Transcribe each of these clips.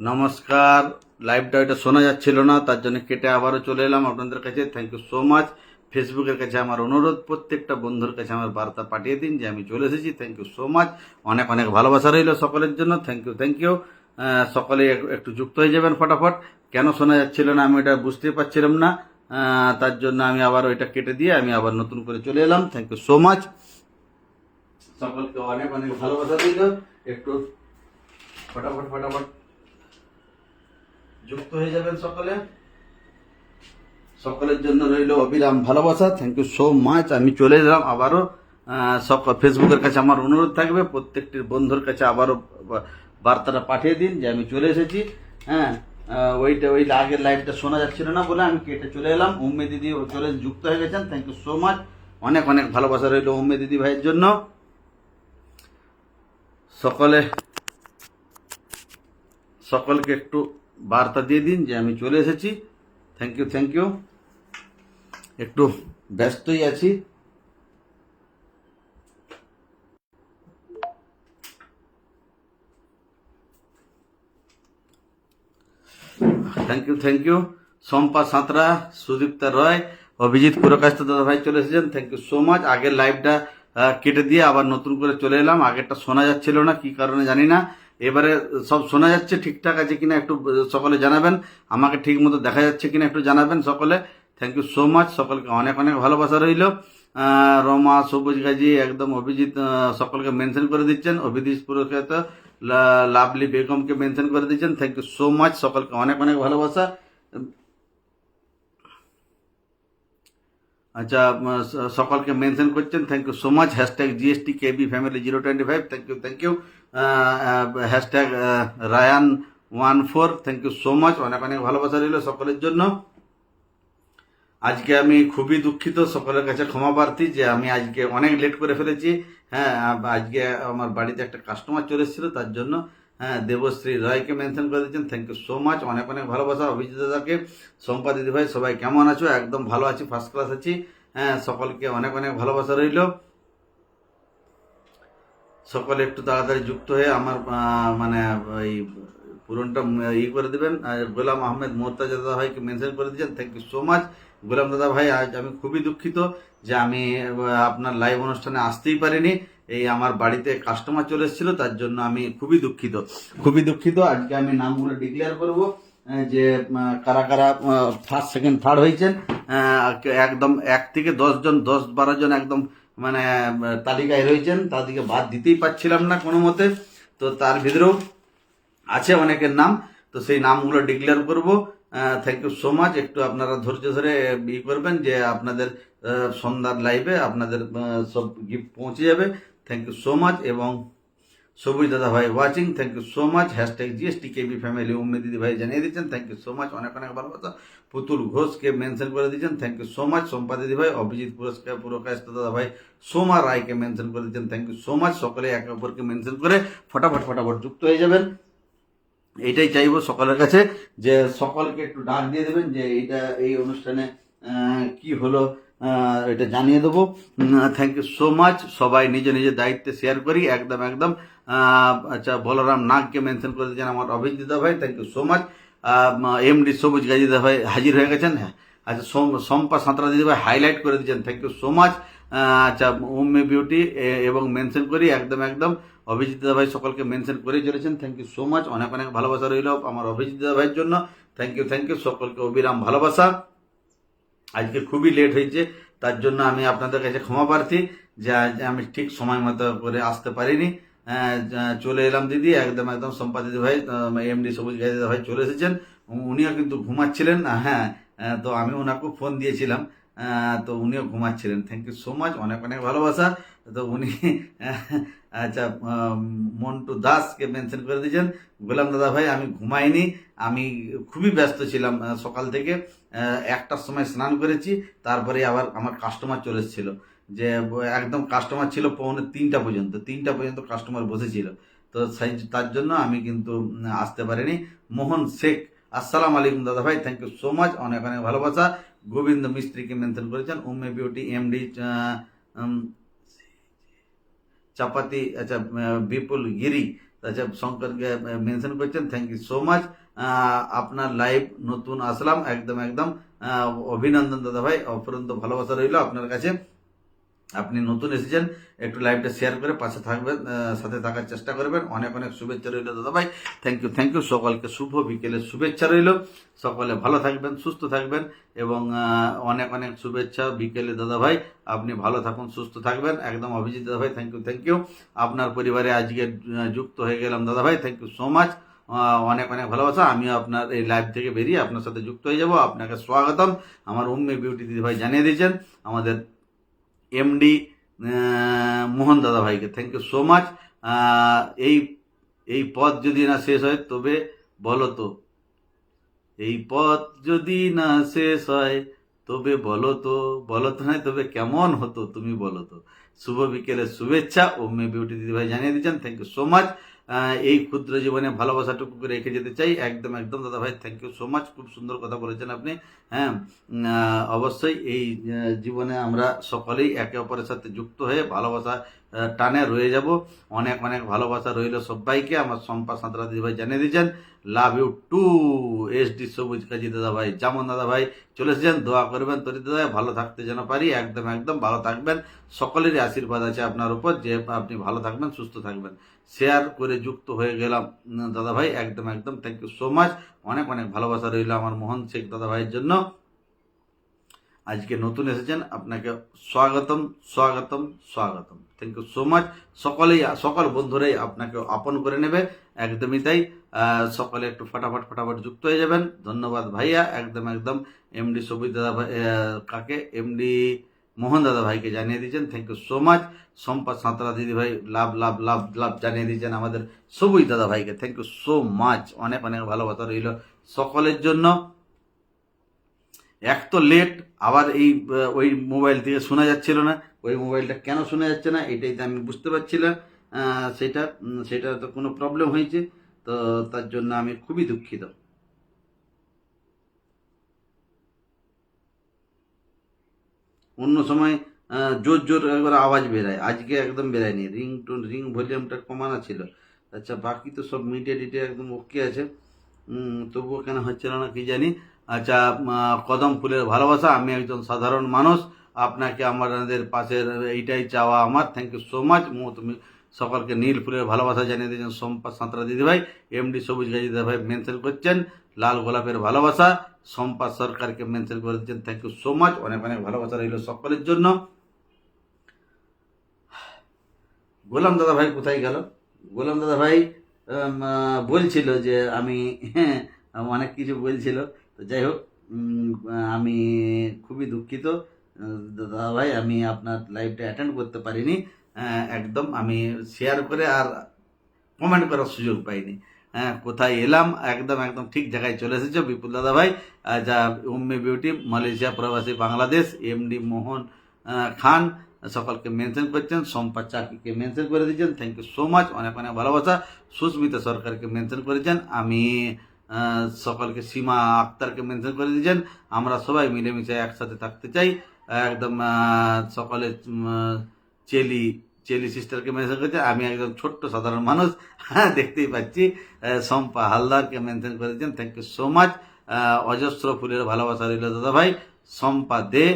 নমস্কার। লাইভটা এটা শোনা যাচ্ছিল না, তার জন্য কেটে আবারও চলে এলাম আপনাদের কাছে। Thank you so much. ফেসবুকের কাছে আমার অনুরোধ, প্রত্যেকটা বন্ধুর কাছে আমার বার্তা পাঠিয়ে দিন যে আমি চলে এসেছি। Thank you so much. অনেক অনেক ভালোবাসা রইল সকলের জন্য। Thank you thank you. সকলে একটু যুক্ত হয়ে যাবেন ফটাফট। কেন শোনা যাচ্ছিল না আমি এটা বুঝতে পারছিলাম না, তার জন্য আমি আবার ওইটা কেটে দিয়ে আমি আবার নতুন করে চলে এলাম। Thank you so much. সকলকে অনেক অনেক ভালোবাসা রইল। একটু ফটাফট ফটাফট যুক্ত হয়ে যাবেন সকলে। সকলের জন্য রইল অবিরাম ভালোবাসা। Thank you so much. আমি চলে এলাম আবারও। ফেসবুকের কাছে আমার অনুরোধ থাকবে, প্রত্যেকটির বন্ধুর কাছে আবারও বার্তাটা পাঠিয়ে দিন যে আমি চলে এসেছি। হ্যাঁ, ওই আগের লাইভটা শোনা যাচ্ছিল না বলে আমি কেটে চলে এলাম। উম্মে দিদি চলে যুক্ত হয়ে গেছেন। Thank you so much. অনেক অনেক ভালোবাসা রইল উম্মে দিদি ভাইয়ের জন্য। সকলে সকলকে একটু বার্তা দিয়ে দিন যে আমি চলে এসেছি। Thank you thank you. একটু ব্যস্তই আছি। Thank you thank you. Shampa Santra, Sudipta Roy, Abhijit Purkait দাদা ভাই চলে এসেছেন। Thank you so much. আগের লাইভটা কেটে দিয়ে আবার নতুন করে চলে এলাম। আগেরটা শোনা যাচ্ছিল না, কি কারণে জানি না। এবারে সব শোনা যাচ্ছে, ঠিকঠাক আছে কিনা একটু সকলে জানাবেন। আমাকে ঠিক মতো দেখা যাচ্ছে কিনা একটু জানাবেন সকলে। Thank you so much. সকলকে অনেক অনেক ভালোবাসা রইল। রমা, সবুজ গাজী, একদম অভিজিৎ, সকলকে মেনশন করে দিচ্ছেন। অভিজিৎ পুরকাস্ত, লাভলি বেগমকে মেনশন করে দিচ্ছেন। Thank you so much. সকলকে অনেক অনেক ভালোবাসা। আচ্ছা, সকলকে মেনশন করছেন। Thank you so much. Hashtag GST KB family 025। Thank you thank you. Hashtag রায়ান14। Thank you so much. অনেক অনেক ভালোবাসা রইল সকলের জন্য। আজকে আমি খুবই দুঃখিত, সকলের কাছে ক্ষমা প্রার্থী যে আমি আজকে অনেক লেট করে ফেলেছি। হ্যাঁ, আজকে আমার বাড়িতে একটা কাস্টমার চলে এসেছিল, তার জন্য। হ্যাঁ, দেবশ্রী রায়কে মেনশন করে দিচ্ছেন। Thank you so much. অনেক অনেক ভালোবাসা। অভিজিৎ দাদাকে, সম্পা দিদি ভাই, সবাই কেমন আছো? একদম ভালো আছি, ফার্স্ট ক্লাস আছি। হ্যাঁ, সকলকে অনেক অনেক ভালোবাসা রইল। সকলে একটু তাড়াতাড়ি যুক্ত হয়ে আমার মানে এই পূরণটা করে দেবেন। গোলাম আহমেদ মোর্তাজা দাদা ভাইকে মেনশন করে দিয়েছেন। Thank you so much. Golam দাদা ভাই, আজ আমি খুবই দুঃখিত যে আমি আপনার লাইভ অনুষ্ঠানে আসতেই পারিনি। এই আমার বাড়িতে কাস্টমার চলে এসেছিল, তার জন্য আমি খুবই দুঃখিত, খুবই দুঃখিত। আজকে আমি নামগুলো ডিক্লেয়ার করব যে কারা কারা ফার্স্ট সেকেন্ড থার্ড হয়েছেন। একদম 1 থেকে 10 জন, 10-12 জন একদম মানে তালিকায় রয়েছেন, তাদেরকে বাদ দিতেই পারছিলাম না কোনো মতে। তো তার ভিতরেও আছে অনেকের নাম, তো সেই নামগুলো ডিক্লেয়ার করব। Thank you so much. একটু আপনারা ধৈর্য ধরে করবেন যে আপনাদের সন্ধ্যার লাইভে আপনাদের সব গিফট পৌঁছে যাবে। Thank you so much. এবং সবুজ দাদা ভাই watching, thank you so much. Hashtag GST KB family Umme দিদি ভাই জানিয়ে দিচ্ছেন। Thank you so much. অনেক অনেক ভালোবাসা। পুতুল ঘোষকে মেনশন করে দিচ্ছেন। Thank you so much. Sampa দিদি ভাই, অভিজিৎ পুরকাস্ত দাদা ভাই, সোমা রায়কে মেনশন করে দিচ্ছেন। Thank you so much. সকলে একে অপরকে মেনশন করে ফটাফট ফটাফট যুক্ত হয়ে যাবেন। এইটাই চাইবো সকলের কাছে যে সকলকে একটু ডাক দিয়ে দেবেন যে এইটা এই অনুষ্ঠানে কি হলো, এটা জানিয়ে দেবো। Thank you so much. সবাই নিজে নিজের দায়িত্বে শেয়ার করি, একদম একদম। আচ্ছা, বলরাম নাগকে মেনশন করে দিয়েছেন আমার অভিজিৎ দাদা ভাই। Thank you so much. MD Sabuj Gazi দাদা ভাই হাজির হয়ে গেছেন। হ্যাঁ, আচ্ছা, শম্পা সাঁতরা দিদি ভাই হাইলাইট করে দিয়েছেন। Thank you so much. আচ্ছা, উম্মে বিউটি এবং মেনশন করি, একদম একদম। অভিজিৎ দাদা ভাই সকলকে মেনশন করে চলেছেন। Thank you so much. অনেক অনেক ভালোবাসা রইল আমার অভিজিৎ দাদা ভাইয়ের জন্য। Thank you thank you. সকলকে অবিরাম ভালোবাসা। আজকে খুবই লেট হয়েছে, তার জন্য আমি আপনাদের কাছে ক্ষমা প্রার্থী যে আজ আমি ঠিক সময় মতো করে আসতে পারিনি। চলে এলাম দিদি, একদম একদম। সম্পা দিদি ভাই, এমডি সবুজ গাজী দাদা ভাই চলে এসেছেন। উনিও কিন্তু ঘুমাচ্ছিলেন। হ্যাঁ, তো আমি ওনাকে ফোন দিয়েছিলাম, তো উনিও ঘুমাচ্ছিলেন। Thank you so much. অনেক অনেক ভালোবাসা। তো উনি আচ্ছা, মন্টু দাসকে মেনশন করে দিয়েছেন। গোলাম দাদা ভাই, আমি ঘুমাইনি, আমি খুবই ব্যস্ত ছিলাম সকাল থেকে। 1টার সময় স্নান করেছি, তারপরে আবার আমার কাস্টমার চলে এসেছিল। যে একদম কাস্টমার ছিল 2:45 পর্যন্ত, 3টা পর্যন্ত কাস্টমার বসেছিল। তো তার জন্য আমি কিন্তু আসতে পারিনি। মোহন শেখ, আসসালাম আলাইকুম দাদা ভাই, থ্যাংক ইউ সো মাচ। অনেক অনেক ভালোবাসা। গোবিন্দ মিস্ত্রিকে মেনশন করেছেন। উম্মে বিউটি, এমডি চাপাতি, আচ্ছা, বিপুল গিরি, আচ্ছা শঙ্করকে মেনশন করছেন, থ্যাংক ইউ সো মাচ। আপনার লাইভ নতুন আসলাম, একদম একদম অভিনন্দন দাদা ভাই, অপরন্ত ভালোবাসা রইল আপনার কাছে। আপনি নতুন এসেছেন, একটু লাইভটা শেয়ার করে পাশে থাকবেন, সাথে থাকার চেষ্টা করবেন। অনেক অনেক শুভেচ্ছা রইল দাদা ভাই, থ্যাংক ইউ। সকলকে শুভ বিকেলের শুভেচ্ছা রইল, সকলে ভালো থাকবেন, সুস্থ থাকবেন, এবং অনেক অনেক শুভেচ্ছা বিকেলে দাদা ভাই। আপনি ভালো থাকুন, সুস্থ থাকবেন, একদম অভিজিৎ দাদা ভাই, থ্যাংক ইউ। আপনার পরিবারে আজকে যুক্ত হয়ে গেলাম দাদা ভাই, থ্যাংক ইউ সো মাচ। অনেক অনেক ভালোবাসা। আমিও আপনার এই লাইভ থেকে বেরিয়ে আপনার সাথে যুক্ত হয়ে যাব। আপনাকে স্বাগতম। আমার উম্মে বিউটি দিদি ভাই জানিয়ে দিয়েছেন, আমাদের এমডি মোহন দাদা ভাইকে থ্যাংক ইউ সো মাচ। এই এই পথ যদি না শেষ হয় তবে বলো তো, এই পথ যদি না শেষ হয় তবে বলো তো নাই তবে কেমন হতো তুমি বলো তো। শুভ বিকেলের শুভেচ্ছা ওমে বিউটি দিদি ভাই জানিয়ে দিচ্ছেন, থ্যাংক ইউ সো মাচ। এই ক্ষুদ্র জীবনে ভালোবাসাটুকু রেখে যেতে চাই, একদম একদম দাদা ভাই, থ্যাংক ইউ সো মাচ। খুব সুন্দর কথা বলেছেন আপনি। হ্যাঁ, অবশ্যই এই জীবনে আমরা সকলেই একে অপরের সাথে যুক্ত হয়ে ভালোবাসা টানে রয়ে যাব। অনেক অনেক ভালোবাসা রইল সবাইকে। আমার সম্পা সাঁতরা দিদি ভাই জানিয়ে দিচ্ছেন, লাভ ইউ টু এসডি সবুজ কাজী দাদা ভাই, যেমন দাদা ভাই চলে এসেছেন, দোয়া করবেন তরি দাদা ভালো থাকতে যেন পারি, একদম একদম ভালো থাকবেন। সকলেরই আশীর্বাদ আছে আপনার উপর যে আপনি ভালো থাকবেন, সুস্থ থাকবেন। শেয়ার করে যুক্ত হয়ে গেলাম দাদা ভাই, একদম একদম থ্যাংক ইউ সো মাচ। অনেক অনেক ভালোবাসা রইল আমার মোহন শেখ দাদা ভাইয়ের জন্য। আজকে নতুন এসেছেন, আপনাকে স্বাগতম স্বাগতম স্বাগতম, থ্যাংক ইউ সো মাচ। সকল বন্ধুরাই আপনাকে আপন করে নেবে, একদমই তাই। সকলে একটু ফটাফট যুক্ত হয়ে যাবেন। ধন্যবাদ ভাইয়া, একদম একদম। এমডি সবুজ দাদা ভাই কাকে এমডি মোহন দাদা ভাইকে জানিয়ে দিয়েছেন, থ্যাংক ইউ সো মাচ। সম্পদ সাঁতরা দিদি ভাই লাভ লাভ লাভ লাভ জানিয়ে দিয়েছেন আমাদের সবুজ দাদা ভাইকে, থ্যাংক ইউ সো মাচ। অনেক অনেক ভালোবাসা রইল সকলের জন্য। এক তো লেট, আবার এই ওই মোবাইল থেকে শোনা যাচ্ছিল না, ওই মোবাইলটা কেন শোনা যাচ্ছে না এটাই তো আমি বুঝতে পারছিলাম। সেটা তো কোনো প্রবলেম হয়েছে, তো তার জন্য আমি খুবই দুঃখিত। অন্য সময় জোর জোর একবার আওয়াজ বেরায়, আজকে একদম বেরায়নি। রিং ভলিউমটা কমানো ছিল। আচ্ছা, বাকি তো সব মিডিয়া টিডিয়া একদম ওকে আছে, তবুও কেন হচ্ছিল না কি জানি। আচ্ছা, কদম ফুলের ভালোবাসা, আমি একজন সাধারণ মানুষ, আপনাকে আমাদের পাশের এইটাই চাওয়া আমার, থ্যাংক ইউ সো মাচ। তুমি সকলকে নীল ফুলের ভালোবাসা জানিয়ে দিয়েছেন সম্পা সাঁতরা দিদিভাই। এমডি সবুজ গাজী দিদিভাই মেনশন করছেন লাল গোলাপের ভালোবাসা, সম্পা সরকারকে মেনশন করে দিচ্ছেন, থ্যাংক ইউ সো মাচ। অনেক অনেক ভালোবাসা রইল সকলের জন্য। গোলাম দাদা ভাই কোথায় গেল? গোলাম দাদা ভাই বলছিল যে আমি অনেক কিছু বলছিল, তো যাই হোক, আমি খুবই দুঃখিত দাদা ভাই, আমি আপনার লাইভটা অ্যাটেন্ড করতে পারিনি। একদম আমি শেয়ার করে আর কমেন্ট করার সুযোগ পাইনি। হ্যাঁ, কোথায় এলাম, একদম একদম ঠিক জায়গায় চলে এসেছো বিপুল দাদা ভাই। যা উম্মে বিউটি মালয়েশিয়া প্রবাসী বাংলাদেশ এমডি মোহন খান সকলকে মেনশন করছেন, সম্পা চাকিকে মেনশন করে দিয়েছেন, থ্যাংক ইউ সো মাচ। অনেক অনেক ভালোবাসা। সুস্মিতা সরকারকে মেনশন করেছেন, আমি সকলকে সীমা আক্তারকে মেনশন করে দিয়েছেন। আমরা সবাই মিলেমিশে একসাথে থাকতে চাই, একদম সকলে চেলি চেলি সিস্টারকে মেনশন করেছে। আমি একদম ছোট্ট সাধারণ মানুষ, হ্যাঁ দেখতেই পাচ্ছি। সম্পা হালদারকে মেনশন করেছেন, থ্যাংক ইউ সো মাচ। অজস্র ফুলের ভালোবাসা রইল দাদা ভাই। সম্পা দে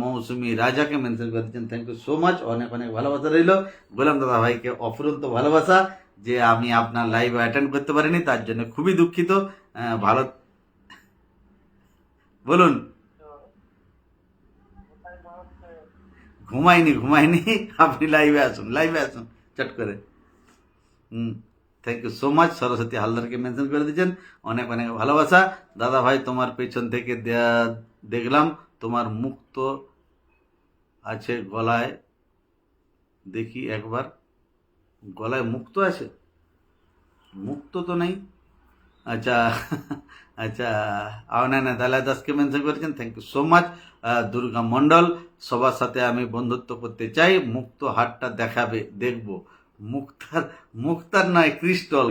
মৌসুমি রাজাকে মেনশন করেছেন, থ্যাংক ইউ সো মাচ। অনেক অনেক ভালোবাসা রইল গোলাম দাদা ভাইকে, অফুরন্ত ভালোবাসা। যে আমি আপনার লাইভ অ্যাটেন্ড করতে পারিনি তার জন্য খুবই দুঃখিত। ভালো, বলুন। ঘুমাইনি, আপনি লাইভে আসুন চট করে। Thank you so much. Saraswati হালদারকে মেনশন করে দিয়েছেন, অনেক অনেক ভালোবাসা। দাদা ভাই তোমার পেছন থেকে দেখলাম তোমার মুক্ত আছে গলায়, দেখি একবার, গলায় মুক্ত আছে? মুক্ত তো নেই। আচ্ছা আচ্ছা, না দালা দাসকে মেনশন করেছেন, thank you so much. Durga Mondal, সবার সাথে আমি বন্ধুত্ব করতে চাই, মুক্ত হাটটা দেখাবে, দেখবো। মুক্তার নয়, ক্রিস্টল,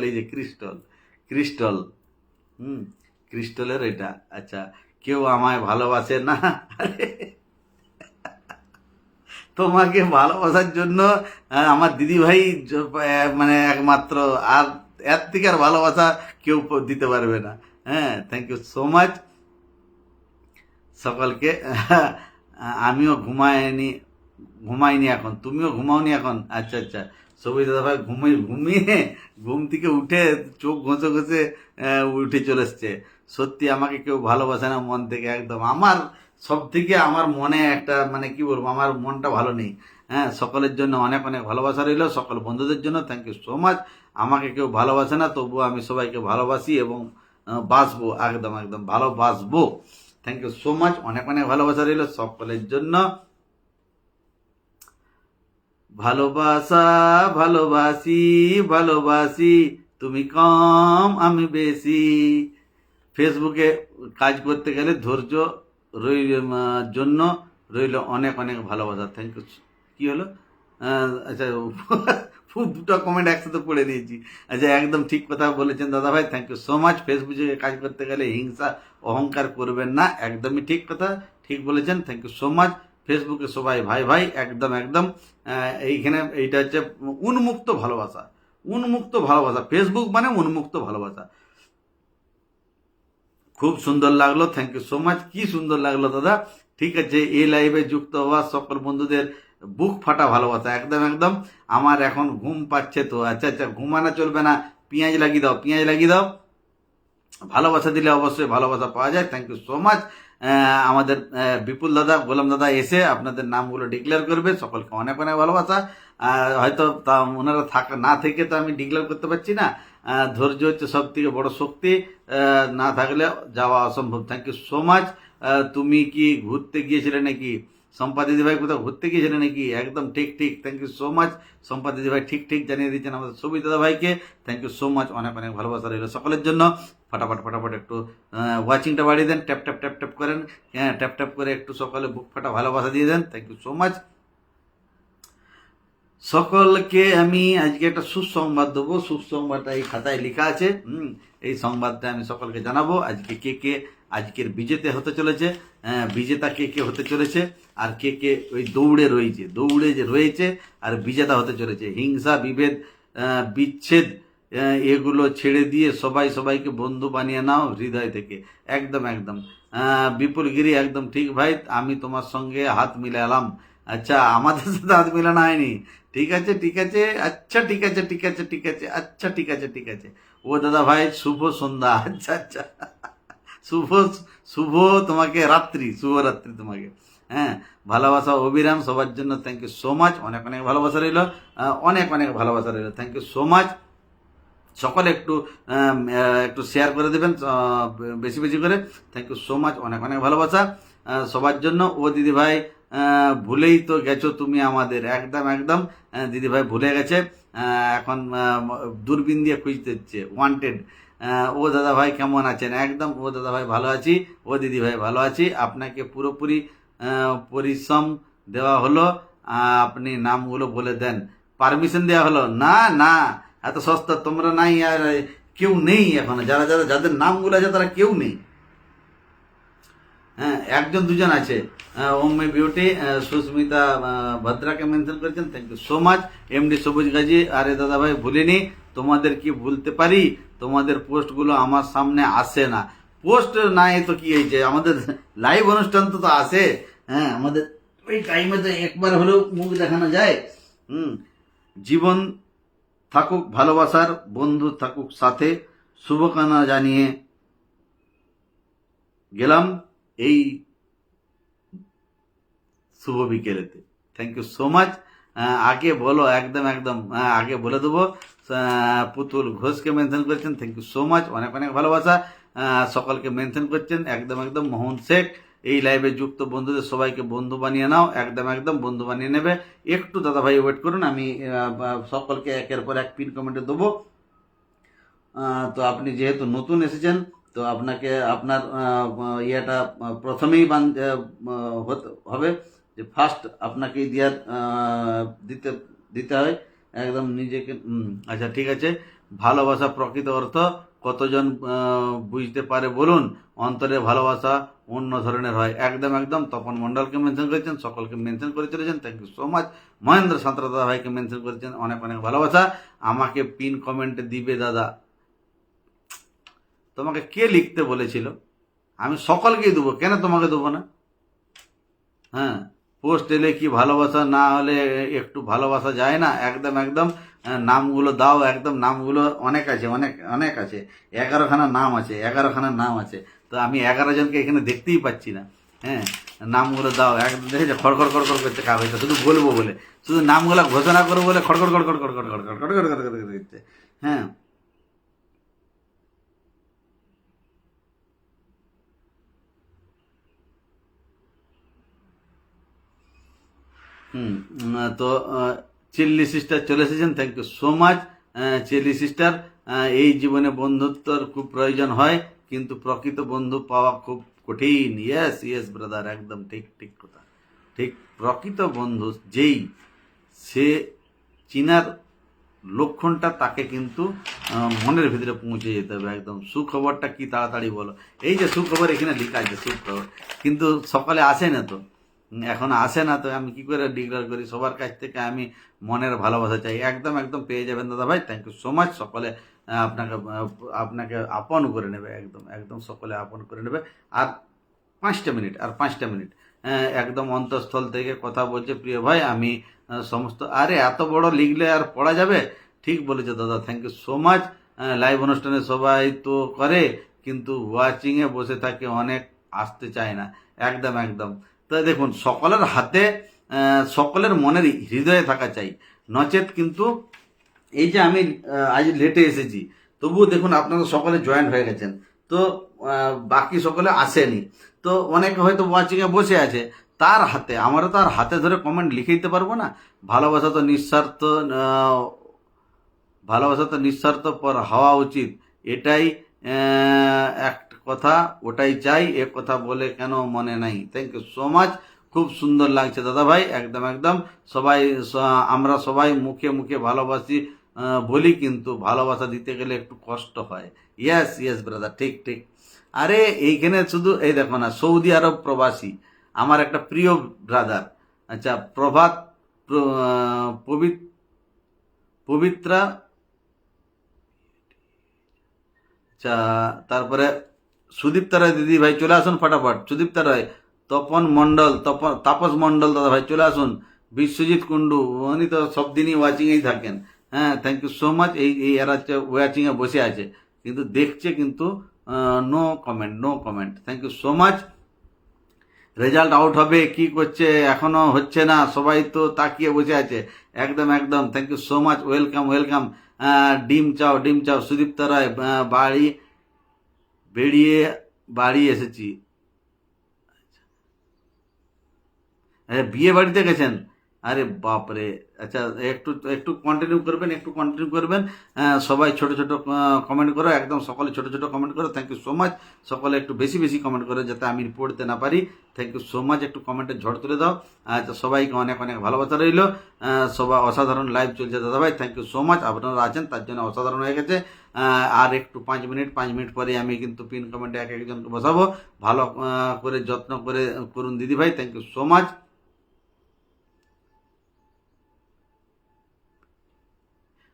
এই যে ক্রিস্টল, ক্রিস্টলের এটা। আচ্ছা, কেউ আমায় ভালোবাসে না, তোমাকে ভালোবাসার জন্য আমার দিদি ভাই মানে একমাত্র, আর এর থেকে আর ভালোবাসা কেউ দিতে পারবে না। হ্যাঁ, থ্যাংক ইউ সো মাচ সকলকে। আমিও ঘুমাইনি এখন, তুমিও ঘুমাওনি এখন? আচ্ছা আচ্ছা, সবুজ দাদা ভাই ঘুমিয়ে ঘুম থেকে উঠে চোখ ঘষে ঘষে উঠে চলে এসছে। সত্যি আমাকে কেউ ভালোবাসে না মন থেকে, একদম। আমার সব থেকে আমার মনে একটা মানে কি বলবো, আমার মনটা ভালো নেই। হ্যাঁ, সকলের জন্য অনেক অনেক ভালোবাসা রইল, সকল বন্ধুদের জন্য থ্যাংক ইউ সো মাচ। আমাকে কেউ ভালোবাসে না, তবুও আমি সবাইকে ভালোবাসি এবং বাসবো, একদম একদম ভালোবাসবো। থ্যাংক ইউ সো মাচ, অনেক অনেক ভালোবাসা রইল সকলের জন্য। ভালোবাসা ভালোবাসি ভালোবাসি, তুমি কম আমি বেশি। ফেসবুকে কাজ করতে গেলে ধৈর্য জন্য রইল অনেক অনেক ভালোবাসা। Thank you. কি হলো? আচ্ছা, দুটো কমেন্ট একসাথে পড়ে নিয়েছি। আচ্ছা, একদম ঠিক কথা বলেছেন দাদা ভাই, থ্যাংক ইউ সো মাচ। ফেসবুকে কাজ করতে গেলে হিংসা অহংকার করবেন না, একদমই ঠিক কথা, ঠিক বলেছেন, থ্যাংক ইউ সো মাচ। ফেসবুকে সবাই ভাই ভাই, একদম একদম। এইখানে এইটা হচ্ছে উন্মুক্ত ভালোবাসা, উন্মুক্ত ভালোবাসা। ফেসবুক মানে উন্মুক্ত ভালোবাসা। খুব সুন্দর লাগলো, থ্যাংক ইউ সো মাচ। কি সুন্দর লাগলো দাদা। ঠিক আছে, এই লাইভে যুক্ত হওয়া সকল বন্ধুদের বুক ফাটা ভালোবাসা, একদম একদম। আমার এখন ঘুম পাচ্ছে তো। আচ্ছা আচ্ছা, ঘুমানো চলবে না, পেঁয়াজ লাগিয়ে দাও, পেঁয়াজ লাগিয়ে দাও। ভালোবাসা দিলে অবশ্যই ভালোবাসা পাওয়া যায়, থ্যাংক ইউ সো মাচ। আমাদের বিপুল দাদা, গোলাম দাদা এসে আপনাদের নামগুলো ডিক্লেয়ার করবে, সকলকে অনেক অনেক ভালোবাসা। হয়তো তা ওনারা না থেকে তো আমি ডিক্লেয়ার করতে পারছি না। ধৈর্য হচ্ছে সব থেকে বড় শক্তি, না থাকলে যাওয়া অসম্ভব। Thank you so much. তুমি কি ঘুরতে গিয়েছিলে নাকি? সম্পা দিদি ভাই কোথাও ঘুরতে গিয়েছিলে নাকি? একদম ঠিক ঠিক, thank you so much. Sampa দিদি ভাই ঠিক ঠিক জানিয়ে দিচ্ছেন আমাদের সবুজ দাদা ভাইকে, থ্যাংক ইউ সো মাচ। অনেক অনেক ভালোবাসা রইল সকলের জন্য। ফটাফট ফটাফট একটু ওয়াচিংটা বাড়িয়ে দেন, ট্যাপ ট্যাপ ট্যাপ ট্যাপ করেন। হ্যাঁ, ট্যাপ ট্যাপ করে একটু সকালে বুক ফাটা ভালোবাসা দিয়ে দেন, থ্যাংক ইউ সো মাচ। সকলকে আমি আজকে একটা সুসংবাদ দেবো। সুসংবাদটা এই খাতায় লেখা আছে। এই সংবাদটা আমি সকলকে জানাবো। আজকে কে কে আজকের বিজেতা হতে চলেছে, বিজেতা কে কে হতে চলেছে, আর কে কে ওই দৌড়ে যে রয়েছে আর বিজেতা হতে চলেছে। হিংসা বিভেদ বিচ্ছেদ এগুলো ছেড়ে দিয়ে সবাই সবাইকে বন্ধু বানিয়ে নাও হৃদয় থেকে, একদম একদম। বিপুল গিরি, একদম ঠিক ভাই, আমি তোমার সঙ্গে হাত মিলালাম। আচ্ছা, আমাদের সাথে হাত মিলানো হয়নি। ঠিক আছে ঠিক আছে, আচ্ছা ঠিক আছে ঠিক আছে ঠিক আছে, আচ্ছা ঠিক আছে ঠিক আছে। ও দাদা ভাই, শুভ সন্ধ্যা। আচ্ছা আচ্ছা, শুভ শুভ তোমাকে রাত্রি, শুভরাত্রি তোমাকে। হ্যাঁ, ভালোবাসা অবিরাম সবার জন্য, থ্যাংক ইউ সো মাচ। অনেক অনেক ভালোবাসা রইল, অনেক অনেক ভালোবাসা রইল, থ্যাংক ইউ সো মাচ। সকলে একটু একটু শেয়ার করে দেবেন বেশি বেশি করে, থ্যাংক ইউ সো মাচ। অনেক অনেক ভালোবাসা সবার জন্য। ও দিদি ভাই, ভুলেই তো গেছো তুমি আমাদের, একদম একদম। দিদি ভাই ভুলে গেছে, এখন দূরবীন দিয়ে খুঁজতে হচ্ছে, ওয়ান্টেড। ও দাদা ভাই কেমন আছেন? একদম, ও দাদা ভাই ভালো আছি, ও দিদি ভাই ভালো আছি। আপনাকে পুরোপুরি পরিশ্রম দেওয়া হলো, আপনি নামগুলো বলে দেন। পারমিশন দেওয়া হলো? না না, এত সস্তা তোমরা নাই, আর কেউ নেই এখন। যারা যারা যাদের নামগুলো আছে তারা কেউ নেই। হ্যাঁ, একজন দুজন আছে। ওমে বিউটি, সুস্মিতা ভদ্রাকে মেনশন করেছেন, thank you so much. MD Sabuj Gazi, আরে দাদা ভাই ভুলিনি, তোমাদের কি ভুলতে পারি? তোমাদের পোস্টগুলো আমার সামনে আসে না। পোস্ট নাই তো কি হয়েছে, আমাদের লাইভ অনুষ্ঠান তো আসে। হ্যাঁ, আমাদের ওই টাইমে তো একবার হলেও মুখ দেখানো যায়। জীবন থাকুক ভালোবাসার, বন্ধু থাকুক সাথে, শুভকামনা জানিয়ে গেলাম এই শুভ বিকেলেতে, থ্যাংক ইউ সো মাচ। আগে বলো, একদম একদম, আগে বলে দেবো। পুতুল ঘোষকে মেনশন করেছেন, থ্যাংক ইউ সো মাচ। অনেক অনেক ভালোবাসা সকলকে মেনশন করছেন, একদম একদম। মোহন শেখ, এই লাইভে যুক্ত বন্ধুদের সবাইকে বন্ধু বানিয়ে নাও, একদম একদম বন্ধু বানিয়ে নেবে। একটু দাদা ভাই ওয়েট করুন, আমি সকলকে একের পর এক পিন কমেন্টে দেবো। তো আপনি যেহেতু নতুন এসেছেন, তো আপনাকে আপনার ইয়েটা প্রথমেই হবে যে ফার্স্ট আপনাকে দিতে হয় একদম নিজেকে। আচ্ছা ঠিক আছে। ভালোবাসা প্রকৃত অর্থ কতজন বুঝতে পারে বলুন, অন্তরে ভালোবাসা অন্য ধরনের হয়। একদম একদম। তপন মণ্ডলকে মেনশন করেছেন, সকলকে মেনশন করে চলেছেন, thank you so much. Mahendra Santra দাদা ভাইকে মেনশন করেছেন, অনেক অনেক ভালোবাসা। আমাকে পিন কমেন্টে দিবে দাদা। তোমাকে কে লিখতে বলেছিল? আমি সকলকেই দেবো, কেন তোমাকে দেবো না? হ্যাঁ, পোস্ট এলে কি ভালোবাসা না হলে একটু ভালোবাসা যায় না? একদম একদম। নামগুলো দাও, একদম নামগুলো অনেক আছে, অনেক অনেক আছে। 11খানা নাম আছে, 11খানা নাম আছে। তো আমি 11 জনকে এখানে দেখতেই পাচ্ছি না। হ্যাঁ, নামগুলো দাও। একদম দেখেছো খড়খড় খড়খড় করছে কাগজটা, শুধু বলবো বলে, শুধু নামগুলো ঘোষণা করবো বলে খড়খড় খড়খড় খড়খড় খড়খড় খড়খড় খড়খড় করছে। হ্যাঁ। হুম। তো চিল্লি সিস্টার চলে এসেছেন, thank you so much. Silli sister, এই জীবনে বন্ধুত্বর খুব প্রয়োজন হয়, কিন্তু প্রকৃত বন্ধু পাওয়া খুব কঠিন। ইয়েস ইয়েস ব্রাদার, একদম ঠিক ঠিক কথা, ঠিক। প্রকৃত বন্ধু যেই, সে চিনার লক্ষণটা তাকে কিন্তু মনের ভিতরে পৌঁছে যেতে হবে একদম। সুখবরটা কি তাড়াতাড়ি বলো। এই যে সুখবর এখানে লেখা আছে সুখবর, কিন্তু সকালে আসে না তো, এখন আসে না তো আমি কি করে ডিক্লেয়ার করি? সবার কাছ থেকে আমি মনের ভালোবাসা চাই। একদম একদম পেয়ে যাবেন দাদা ভাই, থ্যাংক ইউ সো মাচ। সকলে আপনাকে আপনাকে আপন করে নেবে, একদম একদম সকলে আপন করে নেবে। আর 5টা মিনিট, আর 5টা মিনিট একদম অন্তঃস্থল থেকে কথা বলছে প্রিয় ভাই। আমি সমস্ত, আরে এত বড় লিখলে আর পড়া যাবে? ঠিক বলেছে দাদা, thank you so much. Live অনুষ্ঠানে সবাই তো করে, কিন্তু ওয়াচিংয়ে বসে থাকে অনেক, আসতে চায় না। একদম একদম। তো দেখুন, সকলের হাতে সকলের মনের হৃদয়ে থাকা চাই, নচেত কিন্তু এই যে আমি আজ লেটে এসেছি, তবুও দেখুন আপনারা সকলে জয়েন্ট হয়ে গেছেন। তো বাকি সকলে আসেনি। তো অনেকে হয়তো ওয়াচিংয়ে বসে আছে, তার হাতে, আমরা তো আর হাতে ধরে কমেন্ট লিখে দিতে পারবো না। ভালোবাসা তো নিঃস্বার্থ, ভালোবাসা তো নিঃস্বার্থপর হওয়া উচিত, এটাই এক কথা, ওটাই চাই, এ কথা বলে কেন মনে নাই। Thank you so much. খুব সুন্দর লাগছে দাদা ভাই, একদম একদম। সবাই আমরা সবাই মুখে মুখে ভালোবাসি বলি, কিন্তু ভালোবাসা দিতে গেলে একটু কষ্ট হয়। ইয়েস ইয়েস ব্রাদার, ঠিক ঠিক। আরে এইখানে শুধু এই দেখো না, সৌদি আরব প্রবাসী আমার একটা প্রিয় ব্রাদার, আচ্ছা প্রভাত, পবিত্রা, আচ্ছা, তারপরে সুদীপ্তা রায় দিদি ভাই চলে আসুন ফটাফট। সুদীপ্তা রায়, তপন মণ্ডল, তাপস মণ্ডল দাদা ভাই চলে আসুন। বিশ্বজিৎ কুন্ডু, উনি তো সব দিনই ওয়াচিংয়েই থাকেন। হ্যাঁ, থ্যাংক ইউ সো মাচ। এই এরা হচ্ছে ওয়াচিংয়ে বসে আছে, কিন্তু দেখছে, কিন্তু no comment, no comment. Thank you so much. Result out হবে, কি করছে, এখনো হচ্ছে না, সবাই তো তাকিয়ে বসে আছে। একদম একদম, thank you so much, welcome welcome. ডিম চাও, ডিম চাও। সুদীপ্তা রায়, বাড়ি বেরিয়ে বাড়ি এসেছি। বিয়ে বাড়িতে গেছেন? আরে বাপরে। আচ্ছা, একটু একটু কন্টিনিউ করবেন, একটু কন্টিনিউ করবেন। সবাই ছোট ছোট কমেন্ট করো, একদম সকলে ছোট ছোট কমেন্ট করো। Thank you so much. সকলে একটু বেশি বেশি কমেন্ট করো, যাতে আমি পড়তে না পারি। Thank you so much. একটু কমেন্টের ঝড় তুলে দাও। আচ্ছা, সবাইকে অনেক অনেক ভালোবাসা রইল। সবাই অসাধারণ লাইভ চলছে দাদা ভাই, থ্যাংক ইউ সো মাচ। আপনারা আছেন তার জন্য অসাধারণ হয়ে গেছে। আর একটু 5 মিনিট, 5 মিনিট পরে আমি কিন্তু পিন কমেন্টে এক একজনকে বসাবো। ভালো করে যত্ন করে করুন দিদি ভাই, থ্যাংক ইউ সো মাচ।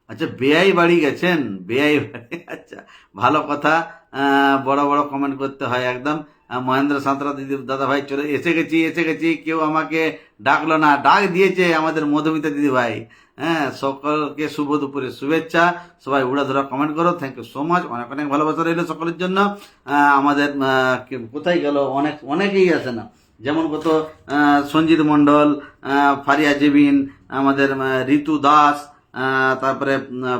আচ্ছা, বেআই বাড়ি গেছেন? বেআই বাড়ি, আচ্ছা, ভালো কথা। বড় বড় কমেন্ট করতে হয় একদম। মহেন্দ্র সাঁতরা দিদি দাদা ভাই চলে এসে গেছি, এসে গেছি। কেউ আমাকে ডাকলো না, ডাক দিয়েছে আমাদের মধুমিতা দিদি ভাই। হ্যাঁ, সকলকে শুভ দুপুরে শুভেচ্ছা। সবাই উড়াধুরা কমেন্ট করো, থ্যাংক ইউ সো মাচ। অনেক অনেক ভালোবাসা রইল সকলের জন্য। আমাদের কোথায় গেল, অনেক অনেকেই আছে না, যেমন কত সঞ্জিত মণ্ডল, ফারিয়া জেবিন, আমাদের ঋতু দাস, তারপরে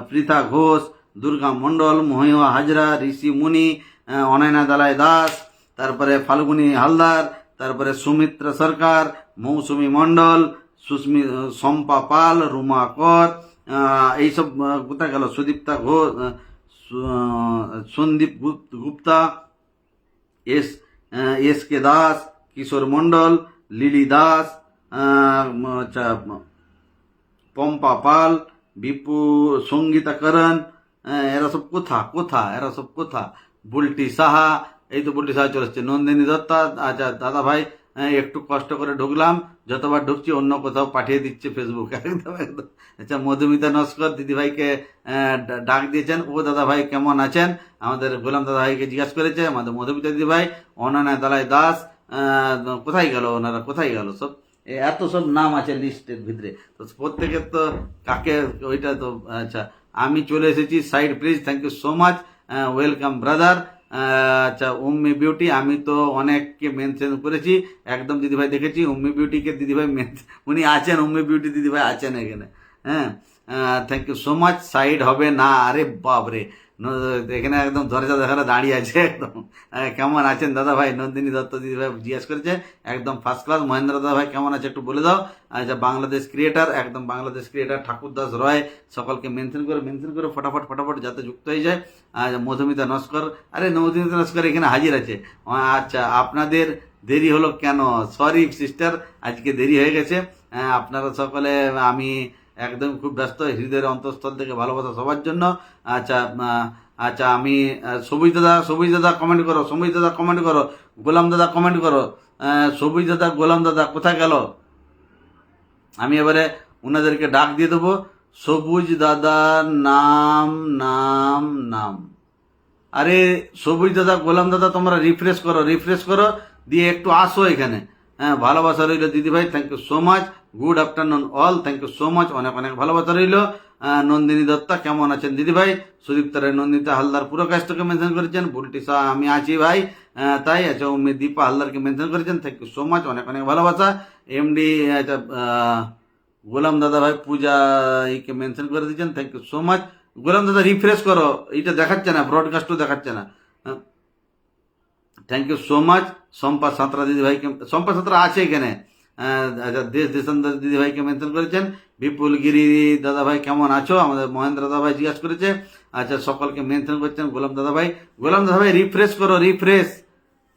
পৃথা ঘোষ, দুর্গা মণ্ডল, মহিমা হাজরা, ঋষি মুনি, অনয়না দালাই দাস, তারপরে ফাল্গুনি হালদার, তারপরে সুমিত্রা সরকার, মৌসুমী মণ্ডল, শম্পা পাল, রুমা কর, এইসব কোথায় গেল, Sudipta Ghosh, Sandip Gupta, S S K Das, Kishore Mondal, Lili Das, আচ্ছা, পম্পা পাল, বিপু, সঙ্গীতা করণ, এরা সব কোথা কোথা, এরা সব কোথা? বুলটি সাহা, এই তো বুলটি সাহা চলে এসছে। নন্দিনী দত্তা, আচ্ছা দাদা ভাই, একটু কষ্ট করে ঢুকলাম, যতবার ঢুকছি অন্য কোথাও পাঠিয়ে দিচ্ছে ফেসবুক। একদম একদম। আচ্ছা, মধুমিতা নস্কর দিদিভাইকে ডাক দিয়েছেন, ও দাদা ভাই কেমন আছেন, আমাদের গোলাম দাদা ভাইকে জিজ্ঞাসা করেছে। আমাদের মধুমিতা দিদিভাই, অনন্যা দালাই দাস, কোথায় গেল ওনারা, কোথায় গেল সব? এত সব নাম আছে লিস্টের ভিতরে, তো প্রত্যেকের তো কাকে ওইটা তো। আচ্ছা, আমি চলে এসেছি side please, thank you so much, welcome brother. আচ্ছা, উম্মি বিউটি, আমি তো অনেককে মেনশন করেছি, একদম দিদিভাই দেখেছি উম্মি বিউটিকে দিদিভাই উনি আছেন, উম্মি বিউটি দিদিভাই আছেন এখানে। হ্যাঁ, thank you so much. Side হবে না, আরে বাপ রে, এখানে একদম দরজা দেখালে দাঁড়িয়ে আছে একদম। কেমন আছেন দাদা ভাই? নন্দিনী দত্ত দিদিভাই জিজ্ঞেস করেছে, একদম ফার্স্ট ক্লাস। মহেন্দ্র দাদা ভাই কেমন আছে একটু বলে দাও। আচ্ছা, বাংলাদেশ ক্রিয়েটার, একদম বাংলাদেশ ক্রিয়েটার ঠাকুর দাস রয়, সকলকে মেনশন করে ফটাফট ফটাফট যাতে যুক্ত হয়ে যায়। মধুমিতা নস্কর, আরে মধুমিতা নস্কর এখানে হাজির আছে। আচ্ছা, আপনাদের দেরি হলো কেন? সরি সিস্টার, আজকে দেরি হয়ে গেছে। আপনারা সকলে, আমি একদম খুব ব্যস্ত, হৃদয়ের অন্তঃস্থল থেকে ভালোবাসা সবার জন্য। আচ্ছা, আচ্ছা আমি, সবুজ দাদা কমেন্ট করো, সবুজ দাদা কমেন্ট করো, গোলাম দাদা কমেন্ট করো। সবুজ দাদা, গোলাম দাদা কোথায় গেল? আমি এবারে ওনাদেরকে ডাক দিয়ে দেবো। সবুজ দাদা, নাম নাম নাম, আরে সবুজ দাদা, গোলাম দাদা, তোমরা রিফ্রেশ করো, রিফ্রেশ করো, দিয়ে একটু আসো এখানে। হ্যাঁ, ভালোবাসা রইল দিদিভাই, thank you so much. Good afternoon all, thank you so much, অনেক অনেক ভালোবাসা রইল। নন্দিনী দত্তা কেমন আছেন দিদিভাই? সুদীপ্ত রায়, নন্দিতা হালদার পুরো কাজটাকে মেনশন করেছেন। বুলটি শাহ, আমি আছি ভাই, তাই আচ্ছা। উম্মি দীপা হালদারকে মেনশন করেছেন, থ্যাংক ইউ সো মাচ, অনেক অনেক ভালোবাসা। এমডি, আচ্ছা, গোলাম দাদা ভাই পূজা এইকে মেনশন করে দিয়েছেন, thank you so much. Golam দাদা রিফ্রেশ করো, এটা দেখাচ্ছে না, ব্রডকাস্টও দেখাচ্ছে না। Thank you so much. Shampa Santra দিদিভাইকে, শম্পা সাঁতরা আছে এখানে। আচ্ছা, দেশান্তর দিদিভাইকে মেনশন করেছেন। বিপুল গিরি দাদা ভাই কেমন আছো, আমাদের মহেন্দ্র দাদা ভাই জিজ্ঞাসা করেছে। আচ্ছা, সকলকে মেনশন করছেন। গোলাম দাদা ভাই, গোলাম দাদা ভাই রিফ্রেশ করো, রিফ্রেশ,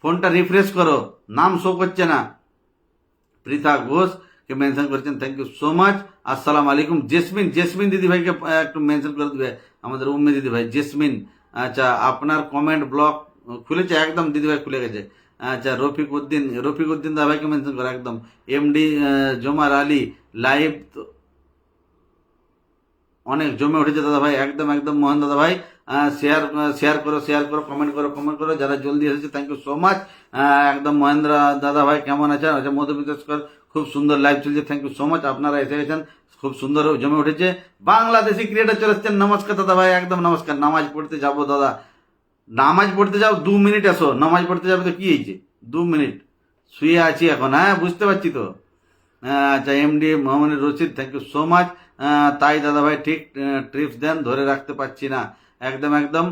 ফোনটা রিফ্রেশ করো, নাম শো করছে না। পৃথা ঘোষ কে মেনশন করেছেন, থ্যাংক ইউ সো মাচ। আসসালামু আলাইকুম। জেসমিন, জেসমিন দিদিভাইকে একটু মেনশন করে দিবে, আমাদের উম্মে দিদিভাই জেসমিন। আচ্ছা, আপনার কমেন্ট ব্লক খুলেছে, একদম দিদিভাই খুলে গেছে। আচ্ছা, রফিক উদ্দিন, রফিক উদ্দিন দাদাভাইকে মেনশন করে একদম। এমডি জোমার আলী, লাইভ অনেক জমে উঠেছে দাদা ভাই, একদম একদম। মোহন দাদা ভাই, শেয়ার শেয়ার করো, শেয়ার করো, কমেন্ট করো, কমেন্ট করো, যারা জলদি এসেছে থ্যাংক ইউ সো মাচ। একদম মহেন্দ্র দাদা ভাই কেমন আছেন? আচ্ছা, মধুমিতাস্কর, খুব সুন্দর লাইভ চলছে, থ্যাংক ইউ সো মাচ, আপনারা এসে গেছেন, খুব সুন্দর জমে উঠেছে। বাংলাদেশি ক্রিয়েটার চলে এসছেন, নমস্কার দাদা ভাই, একদম নমস্কার। নামাজ পড়তে যাবো দাদা, নামাজ পড়তে যাও, 2 মিনিট আসো, নামাজ পড়তে যাবে তো কি হয়েছে, 2 মিনিট, শুয়ে আছি এখন, হ্যাঁ বুঝতে পারছি তো। আচ্ছা, MD Mohammad Rashid, thank you so much. তাই দাদা ভাই ঠিক ট্রিপস দেন, ধরে রাখতে পারছি না, একদম একদম।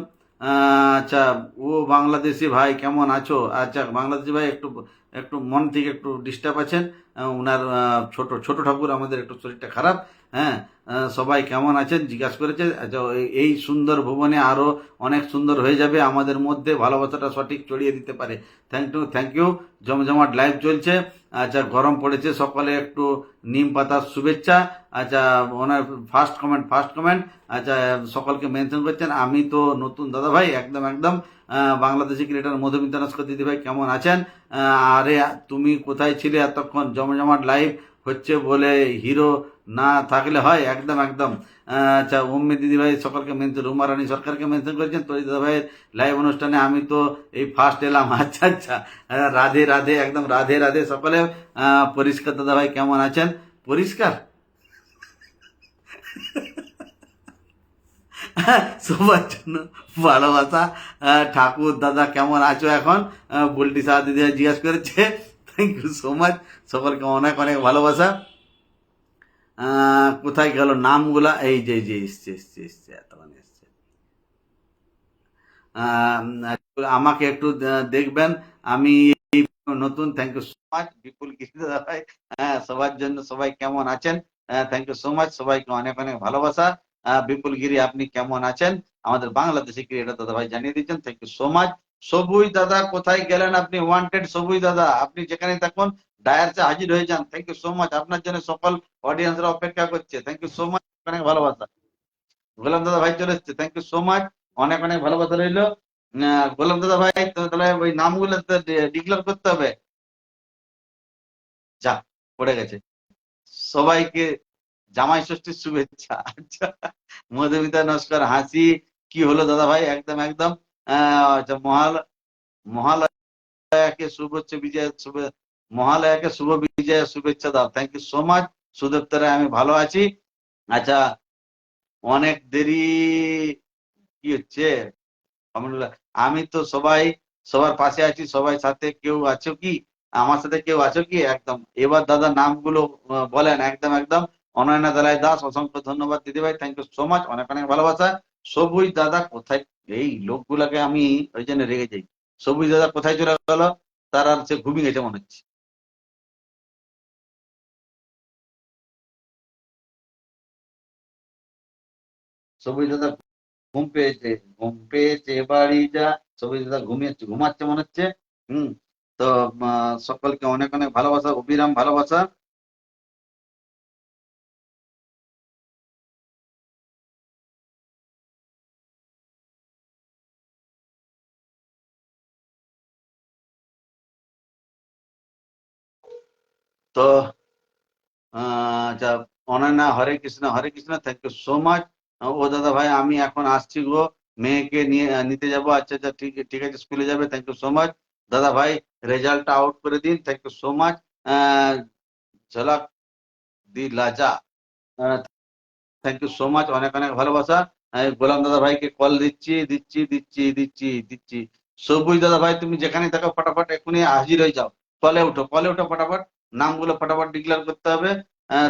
আচ্ছা, ও বাংলাদেশি ভাই কেমন আছো? আচ্ছা, বাংলাদেশি ভাই একটু একটু মন থেকে একটু ডিস্টার্ব আছেন। ওনার ছোট ছোট ঠাকুর আমাদের একটু শরীরটা খারাপ। হ্যাঁ, সবাই কেমন আছেন জিজ্ঞাসা করেছে। আচ্ছা, এই সুন্দর ভুবনে আরো অনেক সুন্দর হয়ে যাবে, আমাদের মধ্যে ভালোবাসাটা সঠিক ছড়িয়ে দিতে পারে। Thank you, thank you. জমজমাট লাইভ চলছে। আচ্ছা, গরম পড়েছে, সকালে একটু নিম পাতার শুভেচ্ছা। আচ্ছা, ওনার ফার্স্ট কমেন্ট, ফার্স্ট কমেন্ট। আচ্ছা, সকলকে মেনশন করছেন, আমি তো নতুন দাদা ভাই, একদম একদম। বাংলাদেশি ক্রিয়েটার মধুমিতা নস্কর দিদি ভাই কেমন আছেন? আরে তুমি কোথায় ছিলে এতক্ষণ? জমজমাট লাইভ হচ্ছে বলে হিরো না থাকলে হয়, একদম একদম। আচ্ছা, উম্মি দিদি ভাই সকলকে মেনশন, রুমা রানী সরকারকে মেনশন করেছেন। তরি দাদা ভাইয়ের লাইভ অনুষ্ঠানে আমি তো এই ফার্স্ট এলাম। আচ্ছা আচ্ছা, রাধে রাধে, একদম রাধে রাধে সকলে। পরিষ্কার দাদা ভাই কেমন আছেন? পরিষ্কার সবার জন্য ভালোবাসা। ঠাকুর দাদা কেমন আছো এখন? বুলটি সাহা দিদি জিজ্ঞাসা করেছে, থ্যাংক ইউ সো মাচ, সকলকে অনেক অনেক ভালোবাসা। কোথায় গেল নামগুলা? এই যে এই যে এসছে এসছে এসছে, এতক্ষণ এসছে। আহ, আমাকে একটু দেখবেন, আমি নতুন, থ্যাংক ইউ সো মাচ। বিপুল কৃষ্ণ দাদা ভাই, হ্যাঁ সবার জন্য, সবাই কেমন আছেন? থ্যাংক ইউ সো মাচ, সবাইকে অনেক অনেক ভালোবাসা। বিপুল গিরি আপনি কেমন আছেন? আমাদের বাংলাদেশি ক্রিয়েটার দাদা ভাই জানিয়ে দিচ্ছেন, thank you so much. Sabuj দাদা কোথায় গেলেন আপনি? ওয়ান্টেড সবুজ দাদা, আপনি যেখানে থাকুন ডায়ারসে হাজির হয়ে যান, থ্যাংক ইউ সো মাচ। আপনার জন্য সকল অডিয়েন্সরা অপেক্ষা করছে, থ্যাংক ইউ সো মাচ, অনেক ভালোবাসা। গোলাম দাদা ভাই চলে এসছে, থ্যাংক ইউ সো মাচ, অনেক অনেক ভালোবাসা রইলো। গোলাম দাদা ভাই তাহলে ওই নামগুলো ডিক্লেয়ার করতে হবে। যা পড়ে গেছে। সবাইকে জামাই ষষ্ঠীর শুভেচ্ছা। আচ্ছা, মধুমিতা নস্কর হাসি, কি হলো দাদা ভাই, একদম একদম। আচ্ছা, মহালয়াকে শুভ হচ্ছে বিজয় শুভ, মহালয়াকে শুভ বিজয়ের শুভেচ্ছা দাও, থ্যাংক ইউ সো মাচ। সুদত্তরে আমি ভালো আছি। আচ্ছা, অনেক দেরি কি হচ্ছে, আলহামদুলিল্লাহ। আমি তো সবার পাশে আছি, সবাই সাথে, কেউ আছো কি আমার সাথে, কেউ আছো কি? একদম এবার দাদা নামগুলো বলেন, একদম একদম। অনয়না দালাই দাস, অসংখ্য ধন্যবাদ দিদি ভাই, থ্যাংক ইউ সো মাচ, অনেক অনেক ভালোবাসা। সবুজ দাদা কোথায়, এই লোকগুলাকে আমি ওই জন্য রেগে যাই। সবুজ দাদা কোথায় চলে গেল, তার আর সে ঘুমিয়ে গেছে মনে হচ্ছে। সবুজ দাদা ঘুম পেয়েছে এবারই যা। সবুজ দাদা ঘুমাচ্ছে মনে হচ্ছে। হুম। তো সকলকে অনেক অনেক ভালোবাসা, অবিরাম ভালোবাসা। তো আচ্ছা, Ananya Hare Krishna, thank you so much. ও দাদা ভাই আমি এখন আসছি গো, মেয়েকে নিয়ে নিতে যাবো। আচ্ছা আচ্ছা, ঠিক ঠিক আছে, স্কুলে যাবে, থ্যাংক ইউ সো মাচ। দাদা ভাই রেজাল্টটা আউট করে দিন, থ্যাংক ইউ সো মাচ। ঝলক দি লাজা, থ্যাংক ইউ সো মাচ, অনেক অনেক ভালোবাসা। আমি গোলাম দাদা ভাইকে কল দিচ্ছি দিচ্ছি দিচ্ছি দিচ্ছি দিচ্ছি। সবুজ দাদা ভাই তুমি যেখানে থাকো ফটাফট এখনই হাজির হয়ে যাও, কলে উঠো ফটাফট, নামগুলো ফটাফট ডিক্লেয়ার করতে হবে।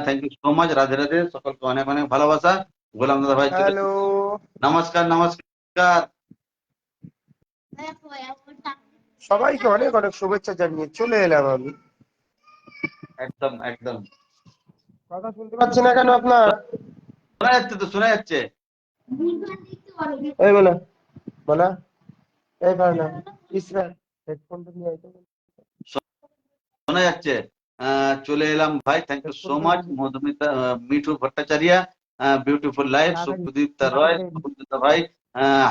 Thank you so much, Radhe Radhe, সকলকে অনেক অনেক ভালোবাসা। গোলাম দাদা ভাই চলে হ্যালো, নমস্কার নমস্কার। সবাইকে অনেক অনেক শুভেচ্ছা জানিয়ে চলে এলাম আমি। একদম একদম। কথা শুনতে পাচ্ছি না কেন আপনার? শোনা যাচ্ছে তো, শোনা যাচ্ছে। এই বলে বলা, এই না ইসরা হেডফোনটা নিয়ে আইতে বল। শোনা যাচ্ছে। চলে এলাম ভাই, থ্যাংক ইউ সো হেডফোনটা মাচ। নিয়ে দিতে। মধুমিতা মিঠু ভট্টাচার্য, বিউটিফুল লাইফ, তাড়াতাড়ি সুখদীপ্তা রয়, তাড়াতাড়ি। সবুজ দাদা ভাই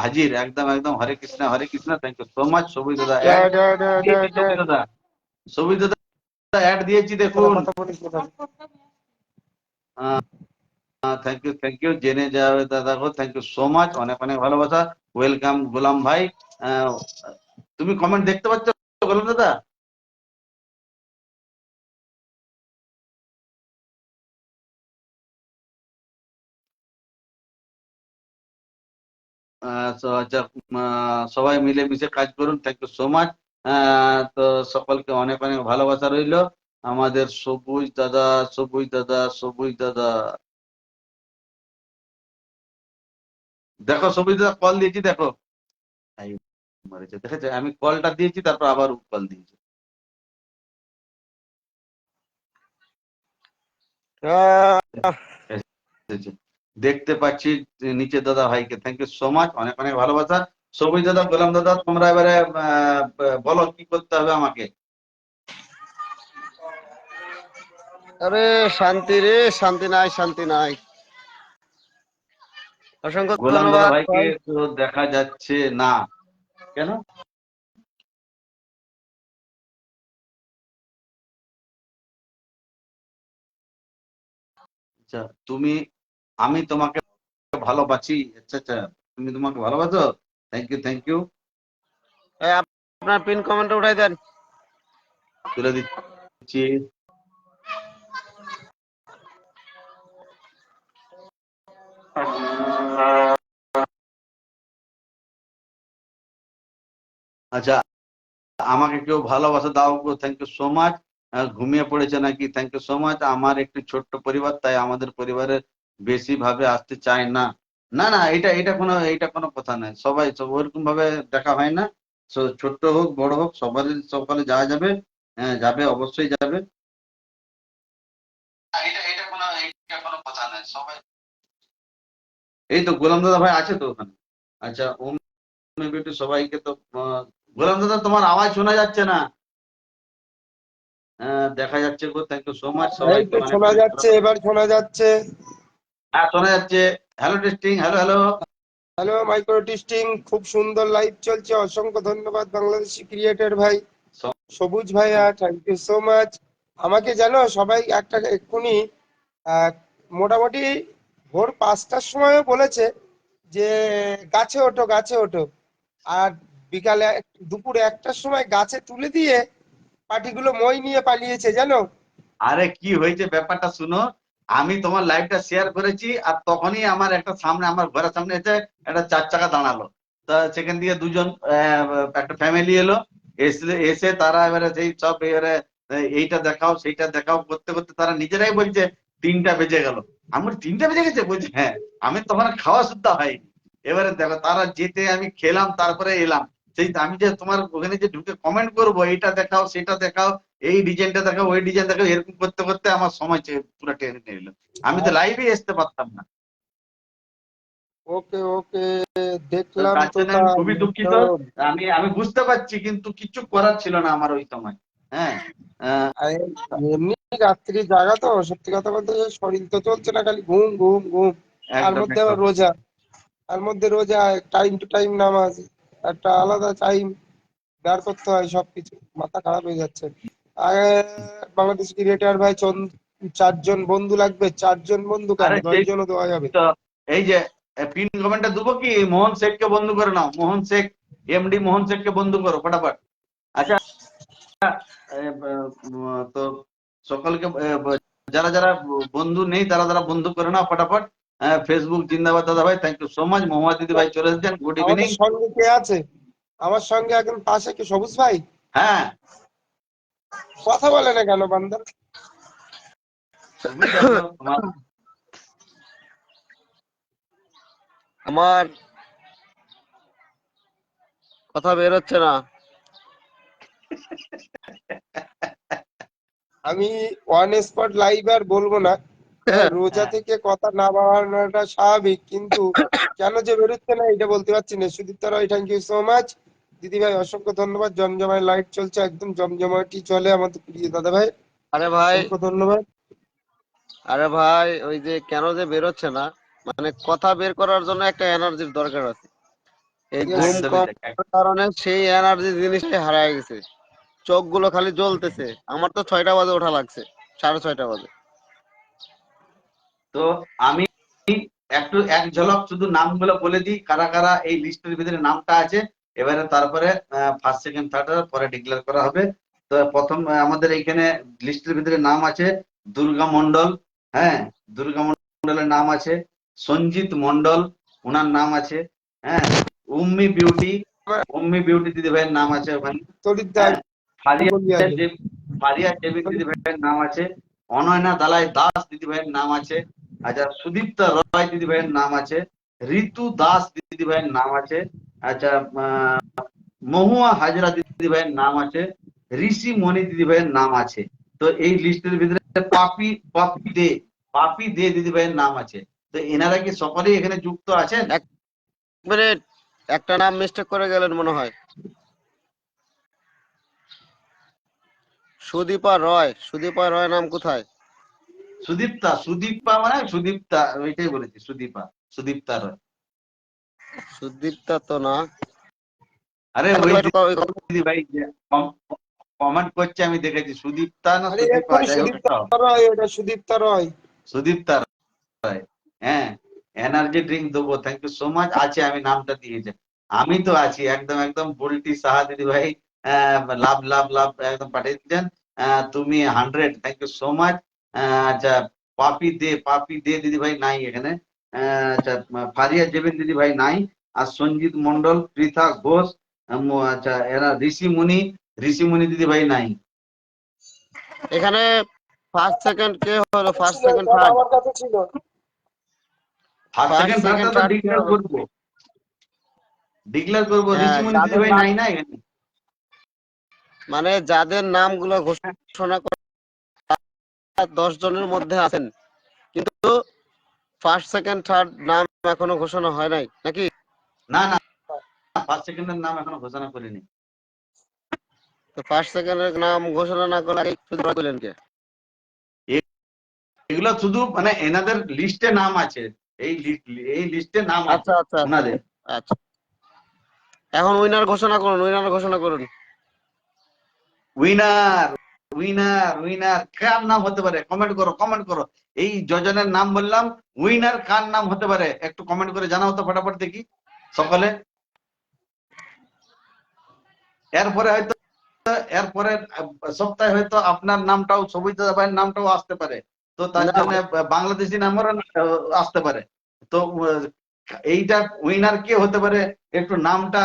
হাজির, একদম একদম, Hare Krishna, thank you so much. Sabuj দাদা অ্যাড ড্যাড ড্যাড দিয়েছি, ড্যাড সবুজ ড্যাড। দাদা, সবুজ দাদা অ্যাড দিয়েছি বলা দেখুন। কথা বলিস না। থ্যাংক ইউ জেনে যাবে দাদা গো, থ্যাংক ইউ সো মাচ, অনেক অনেক ভালোবাসা। ওয়েলকাম গোলাম ভাই। আহ, তুমি কমেন্ট দেখতে পাচ্ছ গোলাম দাদা? আচ্ছা, সবাই মিলে মিশে কাজ করুন, থ্যাংক ইউ সো মাচ। তো সকলকে অনেক অনেক ভালোবাসা রইলো। আমাদের সবুজ দাদা, সবুজ দাদা, সবুজ দাদা, দেখো সবুজ দাদা কল দিয়েছি, দেখো। এই মরেছে, দেখেছে, আমি কলটা দিয়েছি তারপর আবার কল দিয়েছি। এসেছে। দেখতে পাচ্ছি নিচে দাদা ভাইকে, থ্যাংক ইউ সো মাচ, অনেক অনেক ভালোবাসা। সবুজ দাদা, গোলাম দাদা, তোমরা এবারে বলো কি করতে হবে আমাকে। আরে শান্তি রে, শান্তি নাই, শান্তি নাই। অসংখ্য গোলাম দাদা ধন্যবাদ ভাইকে ভাই। তো দেখা যাচ্ছে না, কেন? আচ্ছা, তুমি, আমি তোমাকে ভালোবাসি, আচ্ছা আচ্ছা, তুমি তোমাকে ভালোবাসো, থ্যাংক ইউ থ্যাংক ইউ, এই আপনার পিন কমেন্টটা উঠাই দেন। তুলে দিচ্ছি। আচ্ছা, আমাকে কেউ ভালোবাসা দাও গো, থ্যাংক ইউ সো মাচ। ঘুমিয়ে পড়েছে নাকি, থ্যাংক ইউ সো মাচ। আমার একটি ছোট্ট পরিবার, তাই আমাদের পরিবারের বেশি ভাবে আসতে চায় না। না না, এটা কোনো কথা নয়, সবাই সব ওরকম ভাবে দেখা হয় না। ছোট্ট হোক বড় হোক সবারই সকালে যাওয়া যাবে। হ্যাঁ যাবে, অবশ্যই যাবে। এটা কোনো কথা নয়, সবাই। এই তো গোলাম দাদা ভাই আছে তো ওখানে। আচ্ছা, ওম বিউটি সবাইকে তো গোলাম দাদা তোমার আওয়াজ শোনা যাচ্ছে না। দেখা যাচ্ছে গো, থ্যাংক ইউ সো মাচ, এই সবাইকে তো অনেক শোনা অনেক যাচ্ছে, ভালোবাসা। এবার শোনা যাচ্ছে। হ্যাঁ শোনা যাচ্ছে, hello testing, hello hello. Hello micro testing, খুব সুন্দর লাইভ চলছে, অসংখ্য ধন্যবাদ বাংলাদেশি ক্রিয়েটর ভাই, সবুজ ভাইয়া, থ্যাংক ইউ সো মাচ। আমাকে জানো সবাই একটা এক্ষুনি আহ, মোটামুটি ভোর 5টার সময় বলেছে যে গাছে ওঠো গাছে ওঠো, আর বিকালে দুপুর 1টার সময় গাছে তুলে দিয়ে পাটিগুলো মই নিয়ে পালিয়েছে জানো। আরে কি হয়েছে ব্যাপারটা শুনো। আমি তোমার লাইভটা শেয়ার করেছি, আর তখনই আমার একটা সামনে, আমার ঘরের সামনে এসে একটা 4 চাকা দাঁড়ালো। তা সেখান থেকে দুজন একটা ফ্যামিলি এলো। এসে এসে তারা এবারে সেই সব এবারে এইটা দেখাও সেইটা দেখাও করতে করতে তারা নিজেরাই বলছে 3টা বেজে গেল। আমি বলি 3টা বেজে গেছে, বলছে হ্যাঁ। আমি তখন খাওয়া সুদ্ধা হয়নি। এবারে দেখো তারা যেতে আমি খেলাম, তারপরে এলাম। সেই আমি যে তোমার ওখানে যে ঢুকে কমেন্ট করবো, এইটা দেখাও সেটা দেখাও, এই ডিজাইনটা দেখাও ওই ডিজাইন দেখাও, এরকম করতে করতে আমার সময় পুরো টেনে নিল। আমি তো লাইভে আসতে পারতাম না। ওকে ওকে, তো দেখলাম তার তো জন্য আমি তাই খুবই দুঃখিত। একদম। আমি আমি বুঝতে পারছি, কিন্তু কিছু করার ছিল না আমার ওই সময়। হ্যাঁ। আহ, আর এমনি রাত্রি জাগা তো, সত্যি কথা বলতে যে শরীর তো চলছে না, খালি ঘুম ঘুম ঘুম। তার একদম মধ্যে আবার একদম। রোজা, তার মধ্যে রোজা, টাইম টু টাইম নামাজ, একটা আলাদা টাইম বের করতে হয়, সবকিছু মাথা খারাপ হয়ে যাচ্ছে। আর বাংলাদেশ ক্রিকেটার ভাই 4জন বন্ধু লাগবে, 4জন বন্ধু কেন, আরে সেই 10জনও দেওয়া যাবে। তো, এই যে পিন কমেন্টটা দেবো কি, মোহন শেখকে বন্ধ করে নাও, মোহন শেখ, এমডি মোহন শেখকে বন্ধ করো ফটাফট। আচ্ছা। তো সকলকে যারা যারা বন্ধু নেই তারা যারা বন্ধু করে নাও ফটাফট। ফেসবুক জিন্দাবাদ দাদা ভাই, thank you so much. Mohammad দিদি ভাই চলে এসেছেন, গুড আমাদের ইভিনিং। সঙ্গে কে আছে? আমার সঙ্গে একজন পাশে কি সবুজ ভাই? হ্যাঁ। কথা বলে না কেন বান্দা? তুমি দেখো তোমার। আমার কথা বের হচ্ছে না। আমি ওয়ান স্পট লাইভ আর বলবো না। হ্যাঁ, রোজা হ্যাঁ। থেকে কথা না বাড়ানোটা স্বাভাবিক, কিন্তু কেন যে বেরোচ্ছে না এটা বলতে পারছি না। সুদীপ্তা রয়, থ্যাংক ইউ সো মাচ। দিদি ভাই অসংখ্য ধন্যবাদ, জমজমায় লাইট চলছে, একদম জমজমাটি চলে আমাদের প্রিয় দাদা ভাই, আরে ভাই, অসংখ্য ধন্যবাদ। আরে ভাই, ওই যে কেন যে বের হচ্ছে না, মানে কথা বের করার জন্য একটা এনার্জির দরকার আছে। এই ঘুম একদমই কম তাই, কারণে সেই এনার্জি জিনিসটাই হারায় গেছে। চোখগুলো খালি জ্বলতেছে। আমার তো 6টা বাজে ওঠা লাগছে, 6:30 বাজে। তো আমি একটু এক ঝলক শুধু নামগুলো বলে দিই, কারা কারা এই লিস্টের ভিতরে নামটা আছে। এবারে তারপরে ফার্স্ট সেকেন্ড থার্ড পরে ডিক্লেয়ার করা হবে। তো প্রথম আমাদের এইখানে লিস্টের ভিতরে নাম আছে দুর্গা মন্ডল। হ্যাঁ, দুর্গা মন্ডলের নাম আছে। সঞ্জিত মন্ডল, ওনার নাম আছে। হ্যাঁ। উম্মি বিউটি, উম্মি বিউটি দিদি ভাইয়ের নাম আছে ওখানে। তরিদ্দার হ্যাঁ। ফারিয়া বলি আগে। দেব, ফারিয়া দেবী দিদি ভাইয়ের নাম আছে। অনয়না দালাই দাস দিদি ভাইয়ের নাম আছে। আচ্ছা, সুদীপ্তা রয় দিদি ভাইয়ের নাম আছে। ঋতু দাস দিদি ভাইয়ের নাম আছে। আচ্ছা, মহুয়া হাজরা দিদি ভাইয়ের নাম আছে। ঋষি মণি দিদি ভাইয়ের নাম আছে। তো এই লিস্টের ভিতরে পাপি পাপি দে, পাপি দে দিদি ভাইয়ের নাম আছে। তো এনারা কি সকলেই এখানে যুক্ত আছেন? এক মিনিট, একটা নাম মিস্টেক করে গেলেন মনে হয়। সুদীপা রয়, সুদীপা রয় নাম কোথায়? সুদীপ্তা, সুদীপা মানে সুদীপ্তা, ওইটাই বলেছি, সুদীপা, সুদীপ্তা রয়। সুদীপ্তা তো না। আরে ওই দিদি ভাই কমেন্ট করছে, আমি দেখেছি, সুদীপ্তা না আরে সুদীপা, এক্ষুনি যাই হোক সুদীপ্তা একটা হবে। রয়, ওটা সুদীপ্তা রয়। সুদীপ্তা রায়। হ্যাঁ, এনার্জি ড্রিঙ্ক দেবো, থ্যাংক ইউ সো মাচ। আছে, আমি নামটা দিয়েছি। আমি তো আছি একদম একদম। বুলটি সাহা দিদি ভাই লাভ লাভ লাভ একদম পাঠিয়ে দিচ্ছেন। তুমি 100, থ্যাংক ইউ সো মাচ। আচ্ছা, পাপি দে দিদি ভাই নাই এখানে। আচ্ছা, ফারিয়া জেবিন দিদি ভাই নাই। আর সঞ্জিত মন্ডল, পৃথা ঘোষ, আচ্ছা এরা ঋষিমুনি দিদি ভাই নাই। এখানে ফার্স্ট সেকেন্ড কে হলো? ফার্স্ট ছিল, সেকেন্ড ওটা থার্ড। আমার কাছে ছিল। ফার্স্ট ফার্স্ট সেকেন্ড সেকেন্ড থার্ডটা তো থার্ড কে ডিক্লেয়ার হলো? করবো, ডিক্লেয়ার করবো। হ্যাঁ, ঋষিমুনি দিদি যাদের ভাই নাম, নাই না এখানে। মানে যাদের নামগুলো ঘোষণা করা 10 জনের মধ্যে আছেন, কিন্তু ফার্স্ট সেকেন্ড থার্ড নাম এখনো ঘোষণা হয় নাই নাকি? না না, ফার্স্ট সেকেন্ডের নাম এখনো ঘোষণা করিনি। তো ফার্স্ট সেকেন্ডের নাম ঘোষণা না করলে আগে শুধু বললেন কে? এগুলো শুধু মানে এনাদের লিস্টে নাম আছে, এই লিস্টে নাম আছে আচ্ছা আচ্ছা আচ্ছা ওনাদের। আচ্ছা, এখন উইনার ঘোষণা করুন, উইনার ঘোষণা করুন। উইনার উইনার উইনার কার নাম হতে পারে? কমেন্ট করো, কমেন্ট করো। এই যজনের নাম বললাম, উইনার কার নাম হতে পারে একটু কমেন্ট করে জানাও তো ফটাফট দেখি সকলে। এরপরে হয়তো এরপরে সপ্তাহে হয়তো আপনার নামটাও, সবুজ দাদা ভাইয়ের নামটাও আসতে পারে। তো তার না জন্য বাংলাদেশি নাম্বারও আসতে পারে। তো এইটা উইনার কে হতে পারে একটু নামটা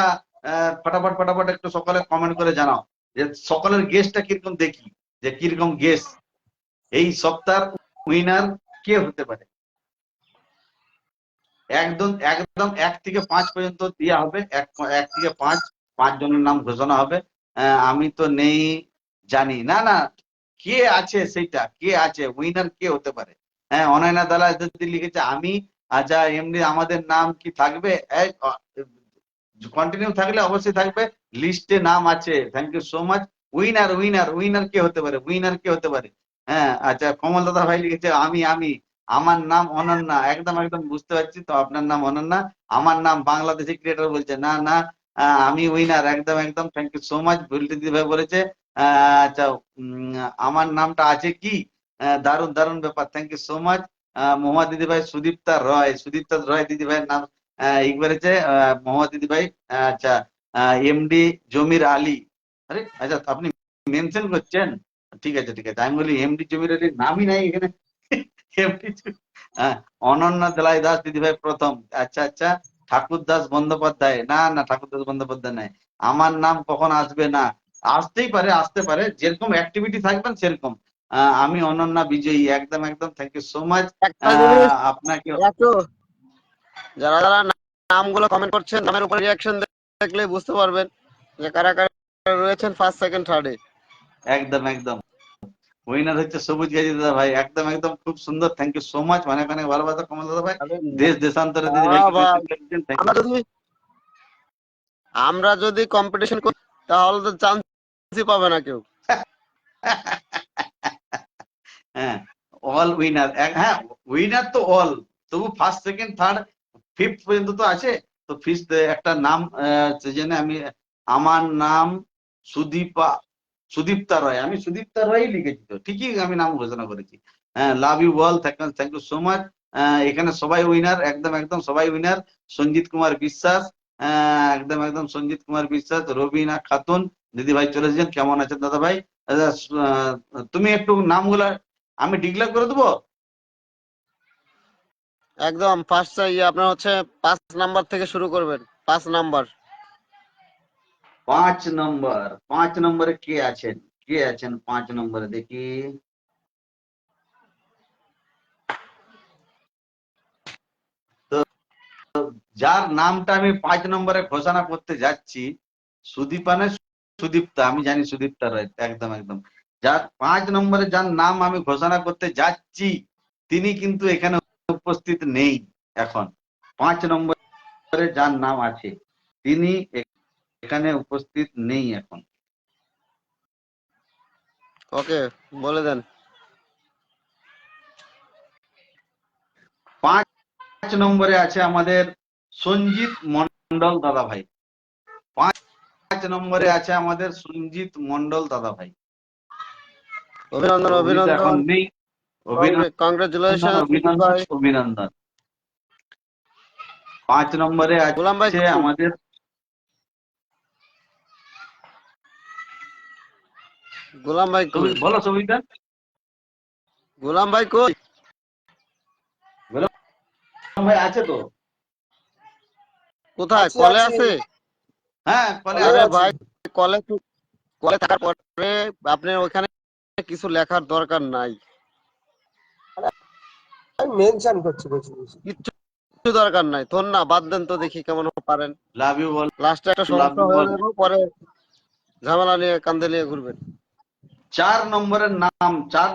ফটাফট ফটাফট একটু সকলে কমেন্ট করে জানাও, যে সকলের গেস্টটা কিরকম দেখি, যে কিরকম গেস্ট এই সপ্তাহের উইনার কে হতে পারে। একদম একদম 1 থেকে 5 পর্যন্ত দেওয়া হবে, 1 থেকে 5, 5 জনের নাম ঘোষণা হবে। আমি তো নেই জানি না, না কে আছে, সেইটা কে আছে, উইনার কে হতে পারে। হ্যাঁ, অনয়না দালা যদি লিখেছে আমি, আচ্ছা এমনি আমাদের নাম কি থাকবে? কন্টিনিউ থাকলে অবশ্যই থাকবে, লিস্টে নাম আছে। Thank you so much. Winner winner winner কে হতে পারে? উইনার কে হতে পারে? হ্যাঁ, আচ্ছা কমল দাদা ভাই লিখেছে আমি আমার নাম অনন্যা। একদম একদম বুঝতে পারছি তো, আপনার নাম অনন্যা। আমার নাম বাংলাদেশি ক্রিয়েটর বলছে না না, আমি উইনার। একদম একদম thank you so much. Bulti দিদি ভাই বলেছে আচ্ছা আমার নামটা আছে কি? দারুণ দারুণ ব্যাপার, থ্যাংক ইউ সো মাচ। মহুয়া দিদি ভাই, সুদীপ্তা রয় দিদি ভাইয়ের নাম ই করেছে মহুয়া দিদি ভাই। আচ্ছা এমডি জমির আলী। আরে আচ্ছা, আপনি মেনশন করছেন, ঠিক আছে ঠিক আছে। আমি বলি এমডি জমির আলীর নামই নাই এখানে। এমডি অনন্যা দেলাই দাস দিদি ভাই প্রথম। আচ্ছা আচ্ছা, ঠাকুর দাস বন্দ্যোপাধ্যায়, না না ঠাকুর দাস বন্দ্যোপাধ্যায় নাই। আমার নাম কখন আসবে? না, আসতেই পারে, আসতে পারে, যেরকম অ্যাক্টিভিটি থাকবেন সেরকম। আমি অনন্যা বিজয়ী। একদম একদম থ্যাংক ইউ সো মাচ একটা জিনিস, আপনাকে। একটু যারা যারা নামগুলো কমেন্ট করছেন, নামের উপর রিয়াকশন দেখলে বুঝতে পারবেন যে কারা কারা রয়েছেন ফার্স্ট সেকেন্ড থার্ডে। একদম একদম উইনার হচ্ছে সবুজ গাজী দাদা ভাই। একদম একদম খুব সুন্দর, থ্যাংক ইউ সো মাচ। অনেক অনেক ভালোবাসা কমল দাদা ভাই। আরে দেশ দেশান্তরে দিদি না ভাইকে ভাই, মেসেজ করেছেন, থ্যাংক আমরা যদি আমরা যদি কম্পিটিশন করি তাহলে তো চান্সই পাবে না কেউ। হ্যাঁ, অল উইনার। হ্যাঁ, উইনার তো অল, তবু ফার্স্ট সেকেন্ড থার্ড ফিফথ পর্যন্ত তো আছে। তো ফিফথ একটা নাম সেজন্য আমি, আমার নাম সুদীপ্তা রয়। আমি সুদীপ্তা রয় লিখেছি, তো ঠিকই আমি নাম ঘোষণা করেছি। হ্যাঁ, love you all, thank you so much. এখানে সবাই উইনার, একদম একদম সবাই উইনার। সঞ্জিত কুমার বিশ্বাস, একদম একদম সঞ্জিত কুমার বিশ্বাস। রবিনা খাতুন দিদি ভাই চলে এসেছেন, কেমন আছেন দাদা ভাই? তুমি একটু নামগুলা আমি ডিক্লেয়ার করে দেবো। একদম ফার্স্ট আপনার হচ্ছে 5 নাম্বার থেকে শুরু করবেন। 5 নাম্বার। 5 নম্বর, 5 নম্বরে কে আছেন? কে আছেন 5 নম্বরে দেখি। তো যার নামটা আমি 5 নম্বরে ঘোষণা করতে যাচ্ছি, সুদীপানে সুদীপ্তা, আমি জানি সুদীপ্তা রয়। একদম একদম যার 5 নম্বরে যার নাম আমি ঘোষণা করতে যাচ্ছি, তিনি কিন্তু এখানে উপস্থিত নেই এখন। 5 নম্বরে যার নাম আছে তিনি এখানে উপস্থিত নেই এখন। ওকে, বলে দেন। 5 নম্বরে আছে আমাদের সঞ্জিত মন্ডল দাদা ভাই। 5 নম্বরে আছে আমাদের সঞ্জিত মন্ডল দাদা ভাই। অভিনন্দন তো উনি তো এখন অভিনন্দন, নেই। অভিনন্দন কংগ্রেচুলেশন অভিনন্দন ভাই। অভিনন্দন। 5 নম্বরে গোলাম ভাই আছে কই? আমাদের, গোলাম ভাই কই? বলো সবিতা। গোলাম ভাই কই? গোলাম ভাই আছে তো। কোথায়? আছে কলে আছে, আছে? হ্যাঁ, কলে ভালো আরে আছে। আছে। ভাই, কলে কলে থাকার পরে আপনি ওখানে কিছু লেখার দরকার নাই। আমি মেনশন করছি বলছি বলছি। কিচ্ছু দরকার নাই। ধর না, বাদ দেন তো, দেখি কেমন পারেন। লাভ ইউ বল, লাস্টে একটা লাভ সমস্যা ইউ হয়ে বল। যাবে, পরে ঝামেলা নিয়ে কান্দে নিয়ে ঘুরবেন। 4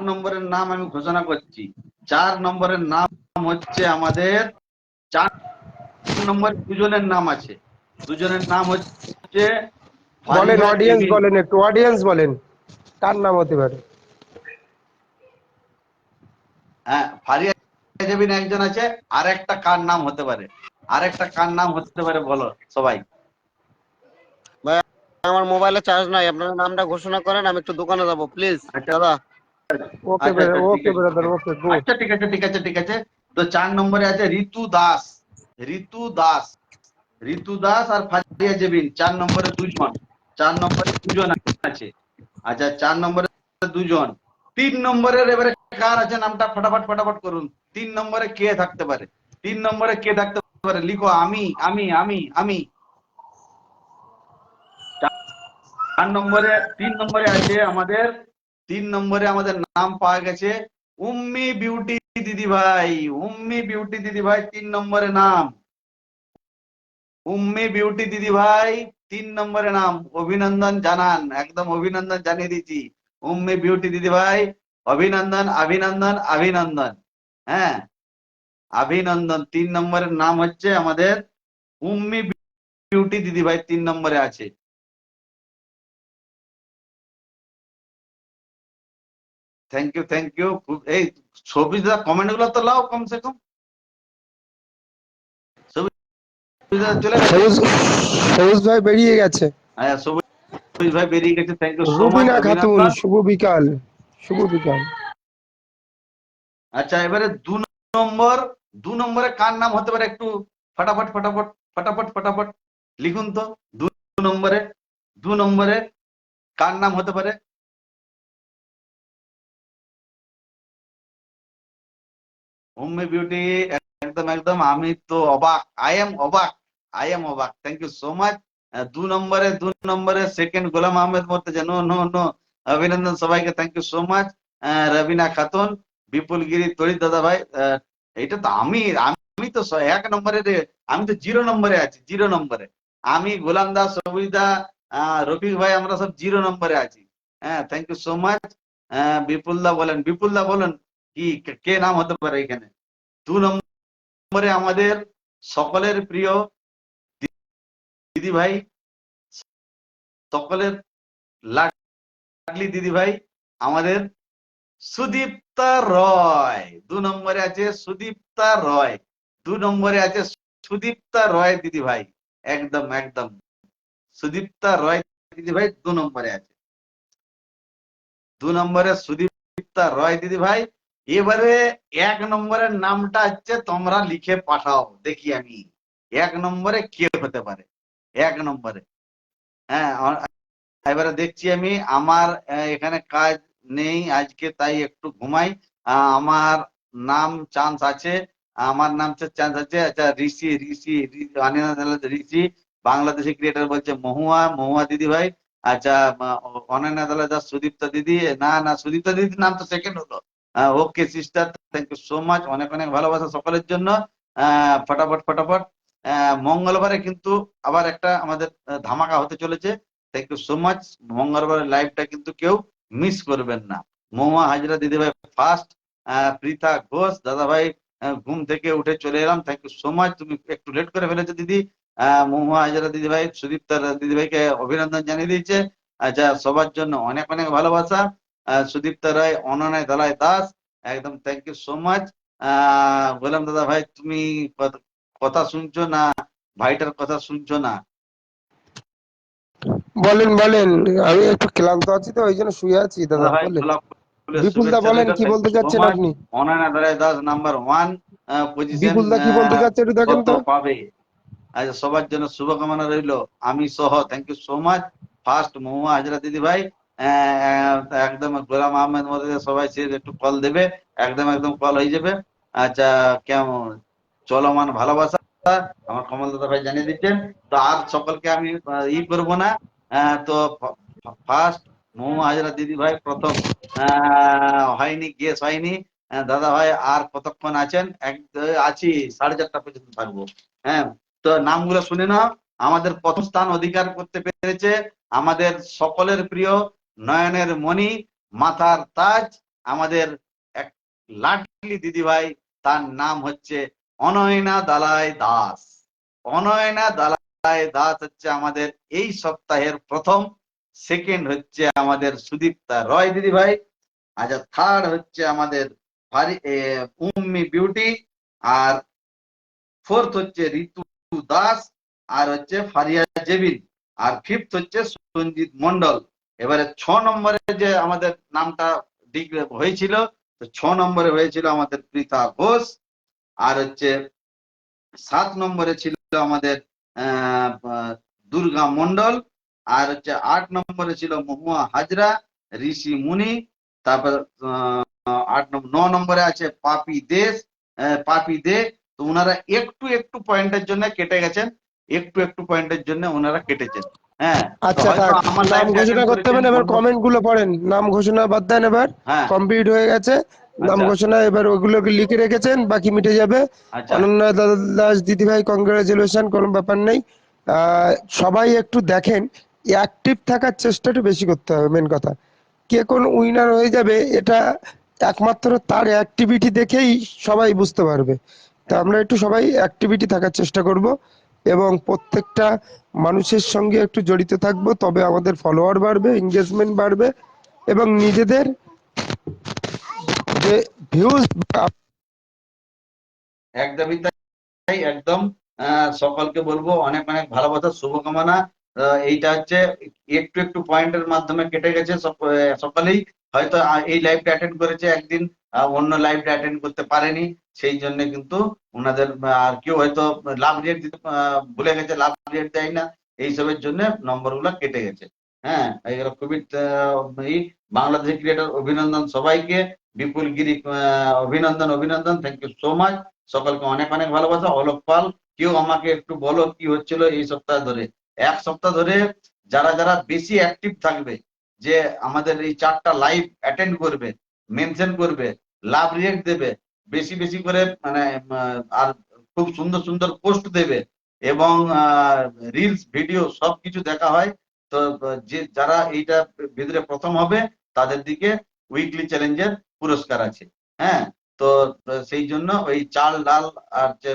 নম্বরের নাম আমি ঘোষণা করছি। 4 নম্বরের নাম হচ্ছে আমাদের, 4 নম্বরে দুজনের নাম আছে। দুজনের নাম হচ্ছে বলেন, ফারিয়া অডিয়েন্স এমিন। বলেন, একটু অডিয়েন্স বলেন কার নাম হতে পারে। হ্যাঁ, ফারিয়া জেবিন একজন আছে, আরেকটা কার নাম হতে পারে? আরেকটা কার নাম হতে পারে বলো সবাই। ভাই আমার মোবাইলে চার্জ নাই, আপনার নামটা ঘোষণা করেন, আমি একটু দোকানে যাবো প্লিজ আচ্ছা দাদা। ওকে আচ্ছা আচ্ছা ঠিক ওকে আছে ব্রাদার, ওকে গো। আচ্ছা ঠিক আছে ঠিক আছে ঠিক আছে। তো 4 নম্বরে আছে ঋতু দাস। ঋতু দাস, ঋতু দাস আর ফারিয়া জেবিন 4 নম্বরে দুজন। 4 নম্বরে দুজন আছে। আচ্ছা 4 নম্বরে দুজন। 3 নম্বরের এবারে কার আছে নামটা ফটাফট ফটাফট করুন। 3 নম্বরে কে থাকতে পারে? 3 নম্বরে কে থাকতে পারে? লিখো আমি। 4 নম্বরে 3 নম্বরে আছে আমাদের, 3 নম্বরে আমাদের নাম পাওয়া গেছে উম্মি বিউটি দিদি ভাই। উম্মি বিউটি দিদি ভাই 3 নম্বরে নাম। উম্মি বিউটি দিদি ভাই 3 নম্বরে নাম। অভিনন্দন জানান, একদম অভিনন্দন জানিয়ে দিচ্ছি। উম্মি বিউটি দিদি ভাই অভিনন্দন অভিনন্দন অভিনন্দন। হ্যাঁ অভিনন্দন। 3 নম্বরের নাম হচ্ছে আমাদের উম্মি বিউটি দিদি ভাই 3 নম্বরে আছে। Thank you. এই সবিতা কমেন্ট গুলো তো লাও কমসে কম। সবিতা চলে গেছে? সবুজ, সবুজ ভাই বেরিয়ে গেছে। হ্যাঁ সবুজ ভাই বেরিয়ে গেছে, thank you so much, Rubina Khatun, অভিনন্দন। শুভ বিকাল। শুভ বিকাল। আচ্ছা এবারে 2 নম্বর, 2 নম্বরে কার নাম হতে পারে একটু ফটাফট ফটাফট ফটাফট ফটাফট লিখুন তো। 2 নম্বরে, 2 নম্বরে কার নাম হতে পারে? উম্মি বিউটি, একদম একদম। আমি তো অবাক, আই এম অবাক। Thank you so much. 2 নম্বরে, 2 নম্বরে second Golam Ahmed Mortaza. No no no, অভিনন্দন সবাইকে, thank you so much. Rabina Khatun, Bipul Giri, Tarit দাদা ভাই। এটা তো আমি আমি তো 1 নম্বরে আমি তো 0 নম্বরে আছি, 0 নম্বরে। আমি গোলাম দাস, সবুজদা, রফিক ভাই, আমরা সব 0 নম্বরে আছি। হ্যাঁ থ্যাংক ইউ সো মাচ। বিপুল দা বলেন কি কে নাম হতে পারে এখানে? 2 নম্বরে আমাদের সকলের প্রিয় দিদি ভাই, সকলের লাডলি দিদি ভাই আমাদের সুদীপ্তা রয়। 2 নম্বরে আছে সুদীপ্তা রয়। 2 নম্বরে আছে সুদীপ্তা রয় দিদি ভাই, একদম একদম। সুদীপ্তা রয় দিদি ভাই 2 নম্বরে আছে। 2 নম্বরে সুদীপ্তা রয় দিদি ভাই। এবারে 1 নম্বরের নামটা হচ্ছে তোমরা লিখে পাঠাও, দেখি আমি 1 নম্বরে কে হতে পারে। 1 নম্বরে, হ্যাঁ এবারে দেখছি আমি। আমার এখানে কাজ নেই আজকে, তাই একটু ঘুমাই। আমার নাম চান্স আছে, আমার নাম চান্স আছে। আচ্ছা ঋষি, ঋষি বাংলাদেশি ক্রিয়েটার বলছে মহুয়া দিদি ভাই। আচ্ছা অনন্যা দাস, সুদীপ্তা দিদি, না সুদীপ্তা দিদির নাম তো সেকেন্ড হলো। Okay sister, thank you so much, অনেক অনেক ভালোবাসা সকলের জন্য। ফটাফট ফটাফট। মঙ্গলবারে কিন্তু আবার একটা আমাদের ধামাকা হতে চলেছে। Thank you so much. মঙ্গলবারের লাইভটা কিন্তু কেউ মিস করবেন না। মহুয়া হাজরা দিদি ভাই ফার্স্ট। পৃথা ঘোষ দাদা ভাই, ঘুম থেকে উঠে চলে এলাম, থ্যাংক ইউ সো মাচ। তুমি একটু লেট করে ফেলেছো দিদি। মহুয়া হাজরা দিদি ভাই সুদীপ্তা দিদি ভাইকে অভিনন্দন জানিয়ে দিয়েছে। আচ্ছা সবার জন্য অনেক অনেক ভালোবাসা। সুদীপ্তা রায়, অনন্যা দালাই দাস, একদম থ্যাংক ইউ সো মাচ। বললাম দাদা ভাই তুমি কথা শুনছো না, ভাইটার কথা শুনছো না? বলেন বলেন, আমি একটু ক্লান্ত আছি তো ওই জন্য শুয়ে আছি দাদা, দাদা ভাই বলেন। গোলাপ ফুলের বিপুল দা শুভেচ্ছা বলেন, রইল, কি থ্যাংক বলতে ইউ সো চাচ্ছেন মাচ। আপনি? অনন্যা দারাই দাস নাম্বার 1 পজিশন বিপুল দা কি বলতে চাচ্ছে একটু দেখেন কত তো। পাবে? আচ্ছা সবার জন্য শুভকামনা রইল, আমি সহ, thank you so much. First Mahua Hazra দিদি ভাই, একদম গোলাম আহমেদ মধ্যে সবাই সে একটু কল দেবে, একদম একদম কল হয়ে যাবে। আচ্ছা কেমন চলমান ভালোবাসা আমার কমল দাদা ভাই জানিয়ে দিচ্ছেন। তো আর সকলকে আমি করবো না। তো ফার্স্ট মহুয়া হাজরা দিদি ভাই প্রথম। হয়নি, গেস হয়নি। দাদা ভাই আর কতক্ষণ আছেন? আছি 4:30 পর্যন্ত থাকবো। হ্যাঁ তো নামগুলো শুনে নাও। আমাদের প্রথম স্থান অধিকার করতে পেরেছে আমাদের সকলের প্রিয় নয়নের মণি, মাথার তাজ, আমাদের এক লাডলি দিদিভাই। তার নাম হচ্ছে অনয়না দালাই দাস। অনয়না দালাই দাস হচ্ছে আমাদের এই সপ্তাহের প্রথম। সেকেন্ড হচ্ছে আমাদের সুদীপ্তা রয় দিদিভাই। আচ্ছা থার্ড হচ্ছে আমাদের উম্মি বিউটি, আর ফোর্থ হচ্ছে ঋতু দাস, আর হচ্ছে ফারিয়া জেবিন, আর ফিফথ হচ্ছে সঞ্জিত মন্ডল। এবারে 6 নম্বরে যে আমাদের নামটা হয়েছিল, তো 6 নম্বরে হয়েছিল আমাদের পৃথা ঘোষ, আর হচ্ছে 7 নম্বরে ছিল আমাদের দুর্গা মন্ডল, আর হচ্ছে 8 নম্বরে ছিল মহুয়া হাজরা, ঋষি মুনি, তারপর 9 নম্বরে আছে পাপি দে। তো ওনারা একটু একটু পয়েন্টের জন্য কেটে গেছেন, একটু একটু পয়েন্টের জন্য ওনারা কেটেছেন। হ্যাঁ, তো আচ্ছা হয়তো থাক, আমার নাম লাইভটা ঘোষণা অ্যাটেন্ড করতে করেছেন হবে না, এবার অন্য। কমেন্ট গুলো পড়েন। নাম ঘোষণা বাদ দেন, এবার হ্যাঁ, কমপ্লিট হয়ে গেছে। নাম আচ্ছা ঘোষণা এবার ওগুলোকে লিখে রেখেছেন, বাকি মিটে যাবে। আচ্ছা। অনন্যা দাস দিদি ভাই, কংগ্রাচুলেশন, কোনো ব্যাপার নেই। সবাই একটু দেখেন, অ্যাক্টিভ থাকার চেষ্টা একটু বেশি করতে হবে। মেন কথা, কে কোন উইনার হয়ে যাবে এটা একমাত্র তার অ্যাক্টিভিটি দেখেই সবাই বুঝতে পারবে। তা আমরা একটু সবাই অ্যাক্টিভিটি থাকার চেষ্টা করব এবং প্রত্যেকটা মানুষের সঙ্গে একটু জড়িত থাকবো, তবে আমাদের ফলোয়ার বাড়বে, এঙ্গেজমেন্ট বাড়বে এবং নিজেদের যে ভিউজ। একদমই তাই, একদম। সকলকে বলবো অনেক অনেক ভালোবাসা, শুভকামনা। এইটা হচ্ছে একটু একটু পয়েন্টের মাধ্যমে কেটে গেছে সকলেই। হয়তো এই লাইভটা অ্যাটেন্ড করেছে একদিন, অন্য লাইভটা অ্যাটেন্ড করতে পারেনি, সেই জন্য কিন্তু ওনাদের আর কেউ হয়তো লাভ রেট দিতে ভুলে গেছে, লাভ রেট দেয় না, এইসবের জন্য নম্বরগুলো কেটে গেছে। হ্যাঁ, এগুলো খুবই বাংলাদেশি ক্রিয়েটর, অভিনন্দন সবাইকে। বিপুল গিরি অভিনন্দন, অভিনন্দন, থ্যাংক ইউ সো মাচ। সকলকে অনেক অনেক ভালোবাসা। অলোক পাল, কেউ আমাকে একটু বলো কি হচ্ছিল এই সপ্তাহ ধরে। 1 সপ্তাহ ধরে যারা যারা বেশি অ্যাক্টিভ থাকবে, যে আমাদের এই 4টা লাইভ অ্যাটেন্ড করবে, মেনশন করবে, লাভ রিয়েক্ট দেবে, বেশি বেশি করে, মানে আর খুব সুন্দর সুন্দর পোস্ট দেবে, এবং রিলস ভিডিও সবকিছু দেখা হয়, তো যে যারা এইটা ভিতরে প্রথম হবে তাদের দিকে উইকলি চ্যালেঞ্জের পুরস্কার আছে। হ্যাঁ, তো সেই জন্য ওই চাল ডাল আর যে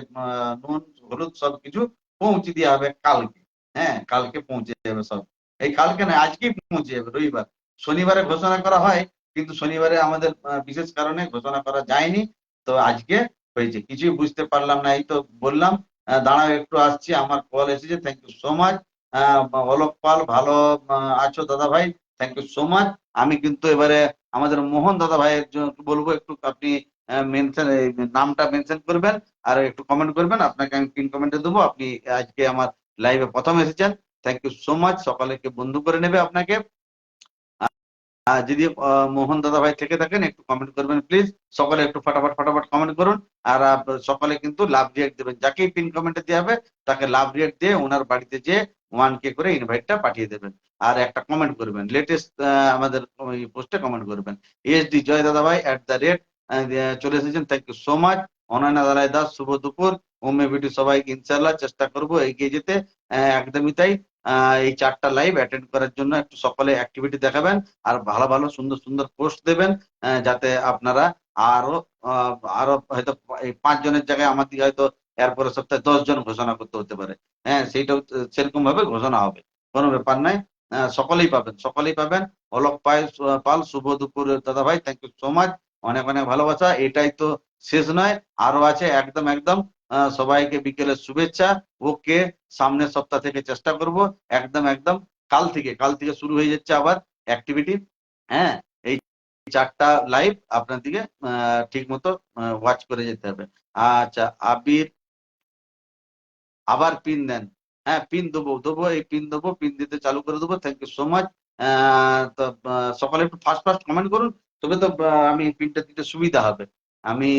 নুন হলুদ সবকিছু পৌঁছে দেওয়া হবে কালকে। হ্যাঁ, কালকে পৌঁছে যাবে সব। এই কালকে না, আজকেই পৌঁছে যাবে, রবিবার। শনিবারে ঘোষণা করা হয়, কিন্তু শনিবারে আমাদের বিশেষ কারণে ঘোষণা করা যায়নি, তো আজকে হয়েছে। কিছুই বুঝতে পারলাম না, এই তো বললাম। দাঁড়াও একটু আসছি, আমার কল এসেছে। Thank you so much. Alok Pal, ভালো আছো দাদা ভাই? Thank you so much. আমি কিন্তু এবারে আমাদের মোহন দাদা ভাইয়ের জন্য বলবো, একটু আপনি মেনশন, নামটা মেনশন করবেন আর একটু কমেন্ট করবেন, আপনাকে আমি পিন কমেন্টে দেবো। আপনি আজকে আমার লাইভে প্রথম এসেছেন, থ্যাংক ইউ সো মাচ। সকালেকে বন্ধু করে নেবে আপনাকে। আর যদি মোহন দাদা ভাই থেকে থাকেন, একটু কমেন্ট করবেন প্লিজ। সকলে একটু ফটাফট ফটাফট কমেন্ট করুন। আর সকলে কিন্তু লাভ রিয়েক্ট দেবেন, যাকেই পিন কমেন্টে দেওয়া হবে তাকে লাভ রিয়েক্ট দিয়ে ওনার বাড়িতে যে 1K করে ইনভাইটটা পাঠিয়ে দেবেন। আর একটা কমেন্ট করবেন, লেটেস্ট আমাদের ওই পোস্টে কমেন্ট করবেন। এসডি জয় দাদা ভাই @ চলে এসেছেন, thank you so much. Anayna Dalai Das, শুভ দুপুর। ওমে ভিডিও সবাইকে ইনশাল্লাহ চেষ্টা করব এগিয়ে যেতে। একদমই তাই। এই 4টা লাইভ অ্যাটেন্ড করার জন্য একটু সকলে অ্যাক্টিভিটি দেখাবেন, আর ভালো ভালো সুন্দর সুন্দর পোস্ট দেবেন, যাতে আপনারা আরো আরো হয়তো এই 5 জনের জায়গায় আমার দিকে হয়তো এরপরের সপ্তাহে 10 জন ঘোষণা করতে হতে পারে। হ্যাঁ, সেইটাও সেরকম ভাবে ঘোষণা হবে, কোনো ব্যাপার নাই। সকলেই পাবেন, সকলেই পাবেন। অলোক পাল, শুভ দুপুর দাদা ভাই, থ্যাংক ইউ সো মাচ। অনেক অনেক ভালোবাসা। এটাই তো শেষ নয়, আরো আছে, একদম একদম। সবাইকে বিকেলের শুভেচ্ছা। ওকে, সামনের সপ্তাহ থেকে চেষ্টা করব, একদম একদম। কাল থেকে শুরু হয়ে যাচ্ছে আবার অ্যাক্টিভিটি। হ্যাঁ, এই 4টা লাইভ আপনার দিকে ঠিক মতো ওয়াচ করে যেতে হবে। আচ্ছা, আবির আবার পিন দেন। হ্যাঁ, পিন দেবো, এই পিন দেবো, পিন দিতে চালু করে দেবো। Thank you so much. তো সকলে একটু ফার্স্ট ফার্স্ট কমেন্ট করুন, তবে তো আমি পিনটা দিতে সুবিধা হবে। আমি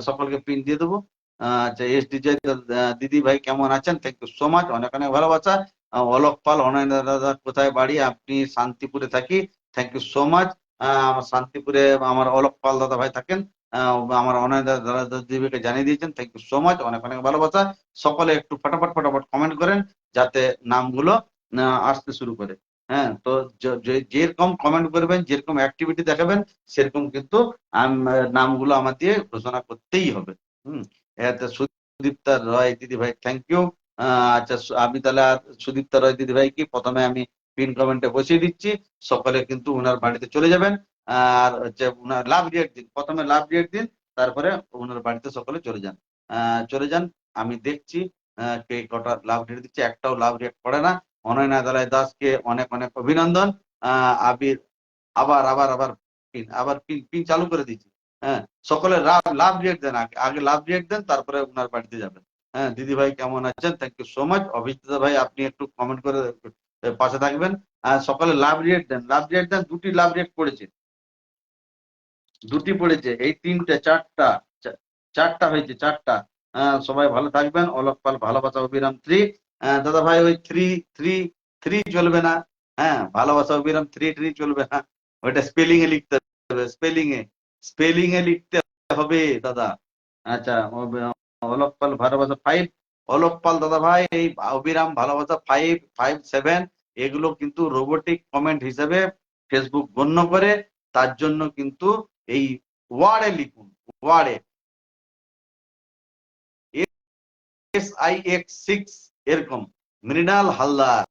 সকলকে পিন দিয়ে দেবো। আচ্ছা, এসডি জয় দিদি ভাই কেমন আছেন? থ্যাংক ইউ সো মাচ, অনেক অনেক ভালোবাসা। অলোক পাল, অনয় দাদা কোথায় বাড়ি? আপনি শান্তিপুরে থাকি, থ্যাংক ইউ সো মাচ। আমার শান্তিপুরে আমার অলোক পাল দাদা ভাই থাকেন। আমার অনয় দাদা দিদিকে জানিয়ে দিয়েছেন, থ্যাংক ইউ সো মাচ, অনেক অনেক ভালোবাসা। সকলে একটু ফটাফট ফটাফট কমেন্ট করেন, যাতে নামগুলো আসতে শুরু করে। হ্যাঁ, তো যেরকম কমেন্ট করবেন, যেরকম অ্যাক্টিভিটি দেখাবেন, সেরকম কিন্তু নামগুলো আমার দিয়ে ঘোষণা করতেই হবে। এতে সুদীপ্তা রয় দিদি ভাই, থ্যাংক ইউ। আচ্ছা, আমি তাহলে আর সুদীপ্তা রয় দিদি ভাই কি প্রথমে আমি পিন কমেন্টে বসিয়ে দিচ্ছি। সকলে কিন্তু ওনার বাড়িতে চলে যাবেন, আর হচ্ছে ওনার লাভ রিয়েক্ট দিন, প্রথমে লাভ রিয়েক্ট দিন, তারপরে ওনার বাড়িতে সকলে চলে যান। চলে যান। আমি দেখছি কে কটা লাভ রিয়েক্ট দিচ্ছে, একটাও লাভ রিয়েক্ট করে না। অনয়না দালাই দাসকে অনেক অনেক অভিনন্দন। আবির আবার আবার আবার পিন আবার পিন পিন চালু করে দিচ্ছি। হ্যাঁ, সকলে লাভ লাভ রিয়েক্ট দেন, আগে আগে লাভ রিয়েক্ট দেন, তারপরে ওনার বাড়িতে যাবেন। হ্যাঁ, দিদি ভাই কেমন আছেন? Thank you so much. Abhijit ভাই আপনি একটু কমেন্ট করে পাশে থাকবেন। সকলে লাভ রিয়েক্ট দেন, লাভ রিয়েক্ট দেন। দুটি লাভ রিয়েক্ট পড়েছে, দুটি পড়েছে, এই তিনটে চারটা, চারটা হয়েছে, চারটা। সবাই ভালো থাকবেন। অলোক পাল ভালোবাসা অবিরাম 3। দাদা ভাই ওই থ্রি থ্রি থ্রি চলবে না। হ্যাঁ, ভালোবাসা অবিরাম 3 চলবে না, ওইটা স্পেলিং এ লিখতে হবে, স্পেলিং এ লিখতে হবে দাদা। আচ্ছা, অলোক পাল ভালোবাসা 5। অলোক পাল দাদা ভাই এই অবিরাম ভালোবাসা 5 5 7 এগুলো কিন্তু রোবোটিক কমেন্ট হিসেবে ফেসবুক গণ্য করে। তার জন্য কিন্তু এই ওয়ার্ডে লিখুন, ওয়ার্ডে SIX6 এরকম। মৃণাল হালদার,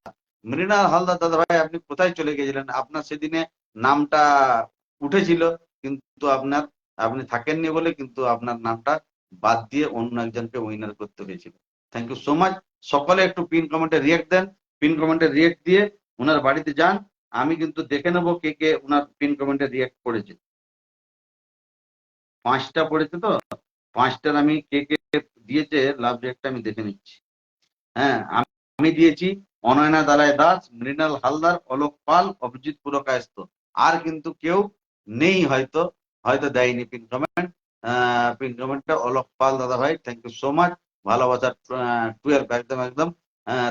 মৃণাল হালদার দাদা ভাই আপনি কোথায় চলে গেছিলেন? আপনার সেদিনে নামটা উঠেছিল, কিন্তু আপনি থাকেননি বলে কিন্তু আপনার নামটা বাদ দিয়ে অন্য একজনকে উইনার করতে হয়েছিল। Thank you so much. সকলে একটু পিন কমেন্টে রিয়েক্ট দেন, পিন কমেন্টে রিয়েক্ট দিয়ে ওনার বাড়িতে যান। আমি কিন্তু দেখে নেবো কে কে ওনার পিন কমেন্টে রিয়েক্ট করেছে। 5টা পড়েছে তো, 5টার আমি কে কে দিয়েছে লাভ রিয়েক্টটা আমি দেখে নিচ্ছি। হ্যাঁ, আমি দিয়েছি অনয়না দালাই দাস, মৃণাল হালদার, অলোক পাল, অভিজিৎ পুরকায়স্থ। আর কিন্তু কেউ নেই, হয়তো হয়তো দেয়নি পিন কমেন্ট। পিন কমেন্টটা অলোক পাল দাদা ভাই, থ্যাংক ইউ সো মাচ। ভালোবাসা 12 একদম একদম।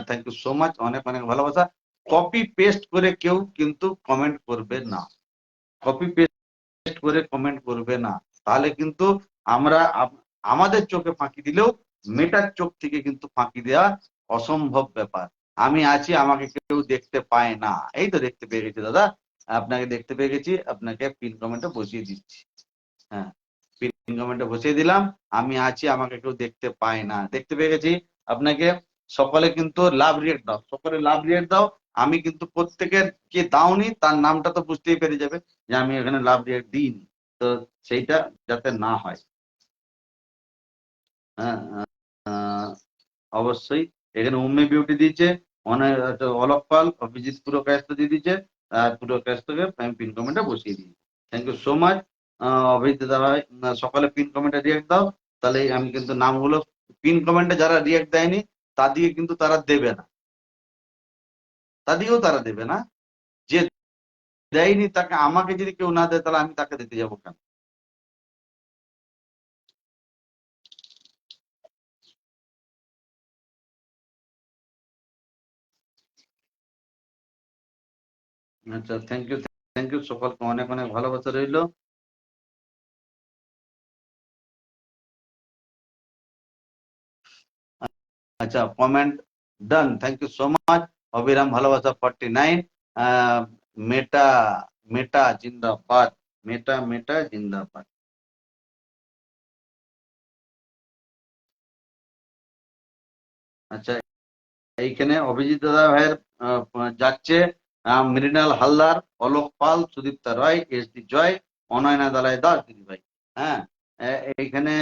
থ্যাংক ইউ সো মাচ, অনেক অনেক ভালোবাসা। কপি পেস্ট করে কেউ কিন্তু কমেন্ট করবে না, কপি পেস্ট করে কমেন্ট করবে না, তাহলে কিন্তু আমরা আমাদের চোখে ফাঁকি দিলেও মেটার চোখ থেকে কিন্তু ফাঁকি দেওয়া অসম্ভব ব্যাপার। আমি আছি, আমাকে কেউ দেখতে পায় না। এই তো দেখতে পেয়ে গেছি দাদা, আপনাকে দেখতে পেয়ে গেছি, আপনাকে পিন কমেন্টে বসিয়ে দিচ্ছি। হ্যাঁ, পিন কমেন্টে বসিয়ে দিলাম, আমি আছি, আমাকে কেউ দেখতে পায় না, দেখতে পেয়ে গেছি আপনাকে। সকলে কিন্তু লাভ রিয়েক্ট দাও, সকলে লাভ রিয়েক্ট দাও। আমি কিন্তু প্রত্যেকের কে দাওনি তার নামটা তো বুঝতেই পেরে যাবে যে আমি এখানে লাভ রিয়েক্ট দিইনি, তো সেইটা যাতে না হয়। হ্যাঁ, অবশ্যই এখানে উম্মে বিউটি দিয়েছে, অনেক অলোক পাল, অভিজিৎ পুরকায়স্থ দিয়ে দিয়েছে। পুরকায়স্থকে আমি পিন কমেন্টে বসিয়ে দিই। Thank you so much. Abhijit দাদা ভাই সকালে পিন কমেন্টে রিয়েক্ট দাও, তাহলে আমি কিন্তু নামগুলো পিন কমেন্টে যারা রিয়েক্ট দেয়নি তা দিয়ে কিন্তু তারা দেবে না, তা দিয়েও তারা দেবে না। যে দেয়নি তাকে, আমাকে যদি কেউ না দেয় তাহলে আমি তাকে দিতে যাবো কেন? আচ্ছা, থ্যাংক ইউ, থ্যাংক ইউ, সকলকে অনেক অনেক ভালোবাসা রইলো। আচ্ছা, comment done, thank you so much. অবিরাম ভালোবাসা 49। মেটা মেটা জিন্দাবাদ, মেটা মেটা জিন্দাবাদ। আচ্ছা, এইখানে অভিজিৎ দাদা ভাইয়ের যাচ্ছে মৃণাল হালদার, অলোক পাল, সুদীপ্তা রায়, SD জয়, অনয়না দালাই দাস দিদি ভাই। হ্যাঁ, এইখানে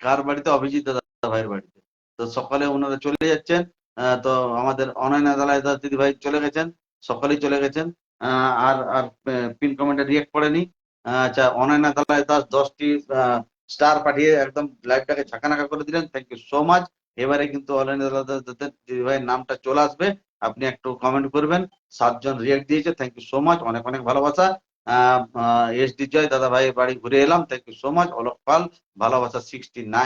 কার বাড়িতে? অভিজিৎ দাদা ভাইয়ের বাড়িতে। তো সকালে ওনারা চলে যাচ্ছেন। তো আমাদের অনয়না দালাই দাস দিদি ভাই চলে গেছেন, সকলেই চলে গেছেন। আর আর পিন কমেন্টে রিয়েক্ট করেনি। আচ্ছা, অনয়না দালাই দাস 10টি স্টার পাঠিয়ে একদম লাইভটাকে ঝাঁকানাকা করে দিলেন, থ্যাংক ইউ সো মাচ। এবারে কিন্তু অনলাইনে দিদি ভাইয়ের নামটা চলে আসবে, আপনি একটু কমেন্ট করবেন। 7 জন রিয়েক্ট দিয়েছে, থ্যাংক ইউ সো মাচ, অনেক অনেক ভালোবাসা। SD জয় দাদা ভাই বাড়ি ঘুরে এলাম, thank you so much. Alok Pal ভালোবাসা 16।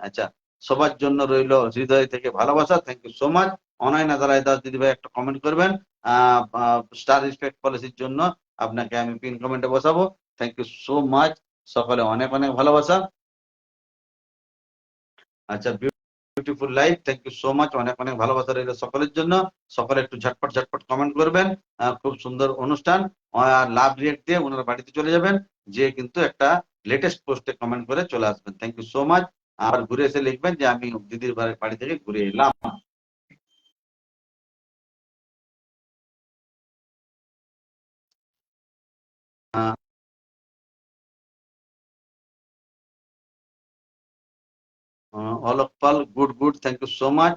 আচ্ছা, সবার জন্য রইল হৃদয় থেকে ভালোবাসা, thank you so much. Anayna Dalai Das দিদি ভাই একটা কমেন্ট করবেন, স্টার রেসপেক্ট পলিসির জন্য আপনাকে আমি পিন কমেন্টে বসাবো, থ্যাংক ইউ সো মাচ। সকলে অনেক অনেক ভালোবাসা। আচ্ছা, beautiful life, thank you so much, অনেক অনেক ভালোবাসা রইল সকলের জন্য। সকলে একটু ঝটপট ঝটপট কমেন্ট করবেন। খুব সুন্দর অনুষ্ঠান। আর লাভ রিয়েক্ট দিয়ে ওনার বাড়িতে চলে যাবেন, যে কিন্তু একটা লেটেস্ট পোস্টে কমেন্ট করে চলে আসবেন, থ্যাংক ইউ সো মাচ। আর ঘুরে এসে লিখবেন যে আমি দিদির বাড়ি থেকে ঘুরে এলাম। Alok Pal, good good, thank you so much.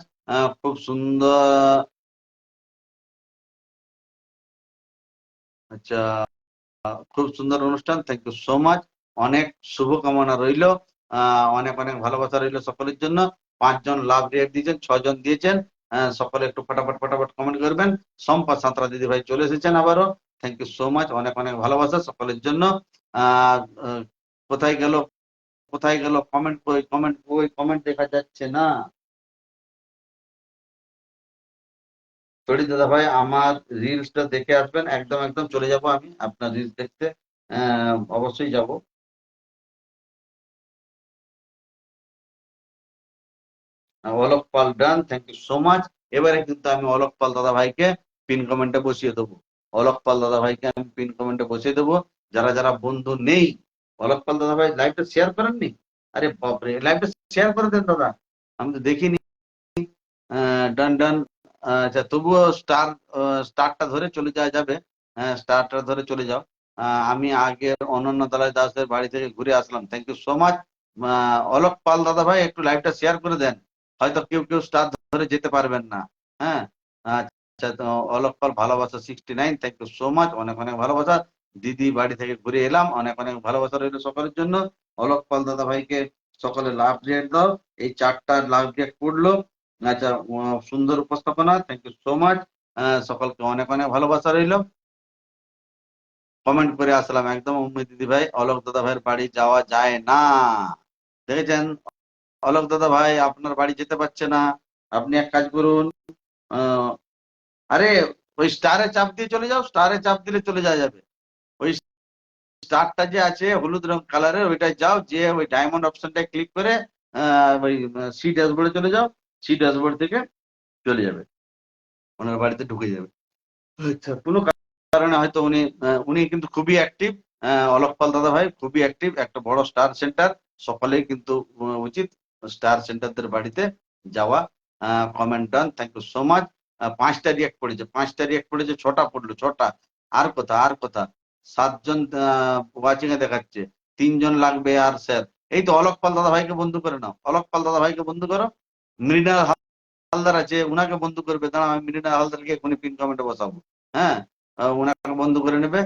খুব সুন্দর। আচ্ছা, খুব সুন্দর অনুষ্ঠান, থ্যাংক ইউ সো মাচ। অনেক শুভকামনা রইল, অনেক অনেক ভালোবাসা রইল সকলের জন্য। 5 জন লাভ রিয়েক্ট দিয়েছেন, 6 জন দিয়েছেন। সকলে একটু ফটাফট ফটাফট কমেন্ট করবেন। সম্পা সাঁতরা দিদি ভাই চলে এসেছেন আবারও, থ্যাংক ইউ সো মাচ। অনেক অনেক ভালোবাসা সকলের জন্য। আহ, আহ, কোথায় গেল, কোথায় গেল কমেন্ট, কই কমেন্ট, কই কমেন্ট দেখা যাচ্ছে না। তড়ি দাদা ভাই আমার রিলসটা দেখে আসবেন, একদম একদম চলে যাব আমি আপনার রিলস দেখতে, অবশ্যই যাব। অলোক পাল ডান, থ্যাংক ইউ সো মাচ। এবারে কিন্তু আমি অলোক পাল দাদা ভাইকে পিন কমেন্টে বসিয়ে দেবো। অলোক পাল দাদা ভাইকে আমি পিন কমেন্টে বসিয়ে দেবো। যারা যারা বন্ধু নেই, অলোক পাল দাদা ভাই লাইভটা শেয়ার করেননি? আরে বাপরে, লাইভটা শেয়ার করে দেন দাদা, আমি তো দেখিনি। ডান ডান। আচ্ছা, তবুও স্টারটা ধরে চলে যাওয়া যাবে। হ্যাঁ, স্টারটা ধরে চলে যাও। আমি আগে অনন্য দালাই দাসের বাড়ি থেকে ঘুরে আসলাম, thank you so much. Alok Pal দাদা ভাই একটু লাইভটা শেয়ার করে দেন, হয়তো কেউ কেউ স্টার ধরে যেতে পারবেন না। হ্যাঁ, আচ্ছা, তো অলোক পাল ভালোবাসা 69, থ্যাংক ইউ সো মাচ, অনেক অনেক ভালোবাসা। দিদি বাড়ি থেকে ঘুরে এলাম, অনেক অনেক ভালোবাসা রইল সকলের জন্য। অলোক পাল দাদা ভাইকে সকলে লাভ রিয়েক্ট দাও, এই 4টা লাভ রিয়েক্ট করলো। আচ্ছা, সুন্দর উপস্থাপনা, থ্যাংক ইউ সো মাচ। সকলকে অনেক অনেক ভালোবাসা রইল। কমেন্ট করে আসলাম একদম, উম্মি দিদি ভাই অলোক দাদা ভাইয়ের বাড়ি যাওয়া যায় না। দেখেছেন, অলোক দাদা ভাই আপনার বাড়ি যেতে পারছে না। আপনি এক কাজ করুন, আহ, আরে ওই স্টারে চাপ দিয়ে চলে যাও, স্টারে চাপ দিলে চলে যাওয়া যাবে। ওই স্টারটা যে আছে হলুদ রং কালারের, ওইটাই যাও, যে ওই ডায়মন্ড অপশনটায় ক্লিক করে ওই সি ড্যাশবোর্ডে চলে যাও। সি ড্যাশবোর্ড থেকে চলে যাবে, ওনার বাড়িতে ঢুকে যাবে। আচ্ছা, কোনো কারণে হয়তো উনি কিন্তু খুবই অ্যাক্টিভ। অলোক পাল দাদা ভাই খুবই অ্যাক্টিভ, একটা বড় স্টার সেন্টার। সকলেই কিন্তু উচিত স্টার সেন্টারদের বাড়িতে যাওয়া। Comment done, thank you so much. 5টা রিয়াক্ট করেছে, 5টা রিয়াক্ট করেছে, 6টা পড়লো, 6টা। আর কথা, আর কথা। 7 জন ওয়াচিং এ দেখাচ্ছে, 3 জন লাগবে আর স্যার। এই তো অলোক পাল দাদা ভাইকে বন্ধু করে নাও, অলোক পাল দাদা ভাইকে বন্ধু করো। মৃণাল হালদার আছে, উনাকে বন্ধু করবে, দাঁড়া আমি মৃণাল হালদারকে এখনই পিন কমেন্টে বসাবো। হ্যাঁ, উনাকে বন্ধু করে নেবে।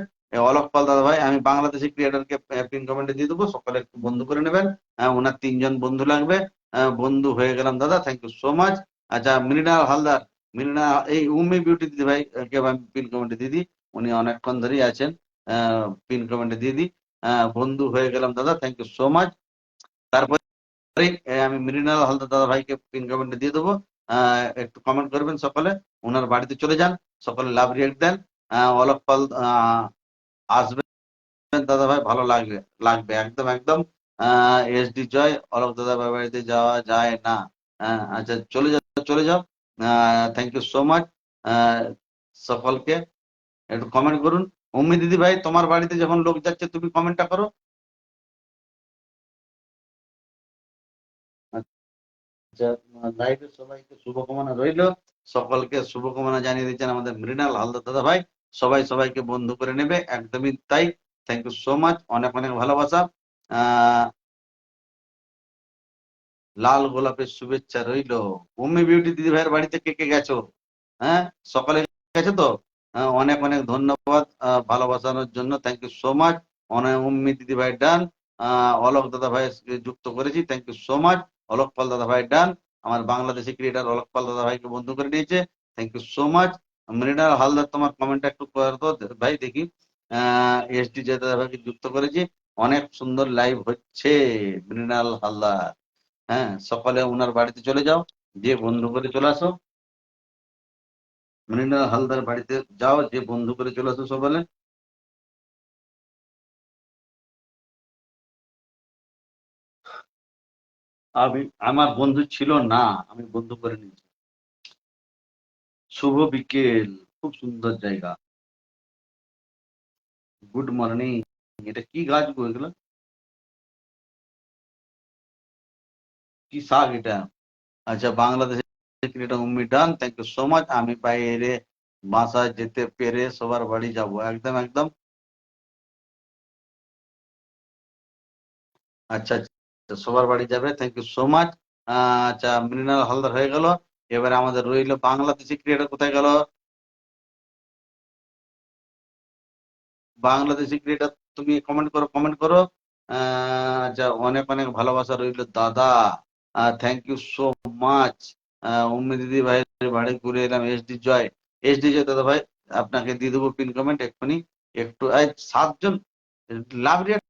অলোক পাল দাদা ভাই আমি বাংলাদেশি ক্রিয়েটারকে পিন কমেন্টে দিয়ে দেবো, সকলে একটু বন্ধু করে নেবেন। ওনার 3 জন বন্ধু লাগবে। বন্ধু হয়ে গেলাম দাদা, থ্যাংক ইউ সো মাচ। আচ্ছা, মৃণাল হালদার, এই উমি বিউটি দিদি ভাই কে আমি পিন কমেন্টে দিয়ে দিই, উনি অনেকক্ষণ ধরেই আছেন। পিন কমেন্টে দিয়ে দিই। বন্ধু হয়ে গেলাম দাদা, থ্যাংক ইউ সো মাচ। তারপরে আমি মৃণাল হালদার দাদা ভাইকে পিন কমেন্টে দিয়ে দেবো। একটু কমেন্ট করবেন সকলে, ওনার বাড়িতে চলে যান, সকলে লাভ রিয়েক্ট দেন। অলোক পাল আসবেন দাদা ভাই, ভালো লাগবে, লাগবে একদম একদম। এসডি জয়, অলোক দাদা ভাই বাড়িতে যাওয়া যায় না। আচ্ছা, চলে যাও, চলে যাও। Thank you so much. সকলকে একটু কমেন্ট করুন। উম্মি দিদি ভাই তোমার বাড়িতে যখন লোক যাচ্ছে তুমি কমেন্টটা করো। আচ্ছা, লাইভে সবাইকে শুভকামনা রইল। সকলকে শুভকামনা জানিয়ে দিচ্ছেন আমাদের মৃণাল হালদার দাদা ভাই। সবাই সবাইকে বন্ধু করে নেবে, একদমই তাই। থ্যাংক ইউ সো মাচ, অনেক অনেক ভালোবাসা। আহ লাল গোলাপের শুভেচ্ছা রইল। উম্মি বিউটি দিদি ভাইয়ের বাড়িতে কে কে গেছো? হ্যাঁ, সকলে গেছে তো? অনেক অনেক ধন্যবাদ ভালোবাসানোর জন্য, থ্যাংক ইউ সো মাচ। অনেক উম্মি দিদি ভাই ডান। অলোক দাদা ভাই যুক্ত করেছি, thank you so much. Alok Pal দাদা ভাই ডান, আমার বাংলাদেশি ক্রিয়েটার অলোক পাল দাদা ভাইকে বন্ধু করে নিয়েছে, thank you so much. Mrinal Haldar তোমার কমেন্টটা একটু করে দাও ভাই দেখি। এসডি জয় দাদা ভাইকে যুক্ত করেছি, অনেক সুন্দর লাইভ হচ্ছে মৃণাল হালদার। হ্যাঁ, সকালে ওনার বাড়িতে চলে যাও, যে বন্ধু করে চলে আসো। মৃণাল হালদার বাড়িতে যাও, যে বন্ধু করে চলে আসো সকালে। আমি, আমার বন্ধু ছিল না, আমি বন্ধু করে নিয়েছি। শুভ বিকেল, খুব সুন্দর জায়গা। Good morning. এটা কি গাছ গো এগুলো? কি শাক এটা? আচ্ছা, বাংলাদেশের এটা উম্মি ডান, থ্যাংক ইউ সো মাচ। আমি বাইরে বাসায় যেতে পেরে সবার বাড়ি যাব, একদম একদম। আচ্ছা আচ্ছা, সবার বাড়ি যাবে, থ্যাংক ইউ সো মাচ। আচ্ছা মৃণাল হালদার হয়ে গেল। এবারে আমাদের রইল বাংলাদেশি ক্রিকেটার, কোথায় গেল বাংলাদেশি ক্রিকেটার? তুমি কমেন্ট করো, কমেন্ট করো। আচ্ছা অনেক অনেক ভালোবাসা রইল দাদা, থ্যাংক ইউ সো মাচ। উম্মি দিদি ভাইয়ের বাড়ি ঘুরে এলাম। এসডি জয়, এসডি জয় দাদা ভাই, আপনাকে দিয়ে দেবো পিন কমেন্ট এক্ষুনি। একটু এই 7 জন লাভ রিয়াক্ট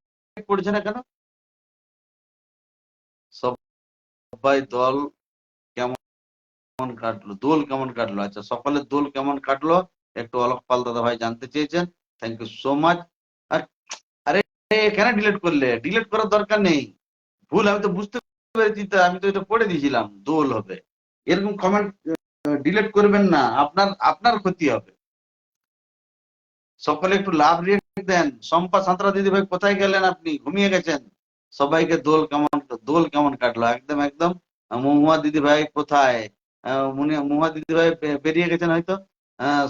করছে না কেন? সবাই দল কেমন কাটলো, দোল কেমন কাটলো? আচ্ছা সকলের দোল কেমন কাটলো একটু অলোক পাল দাদা ভাই জানতে চেয়েছেন, থ্যাংক ইউ সো মাচ। আর আরে কেন ডিলিট করলে? ডিলিট করার দরকার নেই, ভুল আমি তো বুঝতে পেরেছি, তো আমি তো এটা পড়ে দিয়েছিলাম দোল হবে। এরকম কমেন্ট ডিলিট করবেন না, আপনার আপনার ক্ষতি হবে। সকলে একটু লাভ রিয়েক্ট দেন। শম্পা সাঁতরা দিদি ভাই কোথায় গেলেন? আপনি ঘুমিয়ে গেছেন? সবাইকে দোল কেমন কাটলো? একদম একদম। মহুয়া দিদি ভাই কোথায়? মহুয়া দিদি ভাই বেরিয়ে গেছেন হয়তো।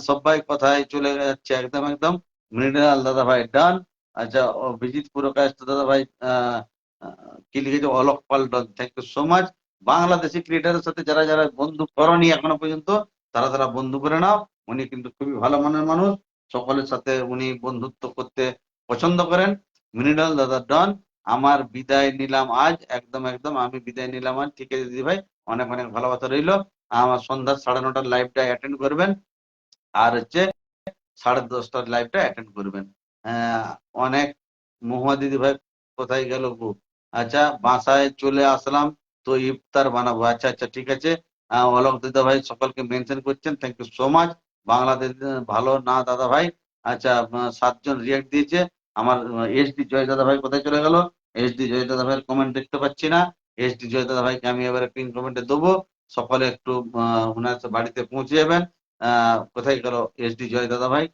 সবাই কোথায় চলে যাচ্ছে, একদম একদম। মৃণাল দাদা ভাই ডান। আচ্ছা অভিজিৎ পুরকাশ দাদা ভাই কি লিখেছে? Alok Pal done, thank you so much. Bangladeshi ক্রিকেটারের সাথে যারা যারা বন্ধু করনি এখনো পর্যন্ত, তারা তারা বন্ধু করে নাও। উনি কিন্তু খুবই ভালো মনের মানুষ, সকলের সাথে উনি বন্ধুত্ব করতে পছন্দ করেন। মৃণাল দাদা ডন, আমার বিদায় নিলাম আজ, একদম একদম আমি বিদায় নিলাম আজ। ঠিক আছে দিদি ভাই, অনেক অনেক ভালোবাসা রইলো। আমার সন্ধ্যা 9:30টার লাইভটা অ্যাটেন্ড করবেন, আর হচ্ছে 10:30টার লাইভটা অ্যাটেন্ড করবেন। অনেক। মহুয়া দিদি ভাই কোথায় গেল গো? আচ্ছা বাসায় চলে আসলাম, তো ইফতার বানাবো। আচ্ছা আচ্ছা ঠিক আছে। অলোক দাদা ভাই সকলকে মেনশন করছেন, thank you so much. Bangladesh ভালো না দাদা ভাই। আচ্ছা 7 জন রিয়াক্ট দিয়েছে। আমার এসডি জয় দাদা ভাই কোথায় চলে গেল? এসডি জয় দাদা ভাইয়ের কমেন্ট দেখতে পাচ্ছি না। এসডি জয় দাদা ভাইকে আমি এবারে পিন কমেন্টে দেবো, সকলে একটু ওনার বাড়িতে পৌঁছে যাবেন। কোথায় গেল এসডি জয় দাদা ভাই?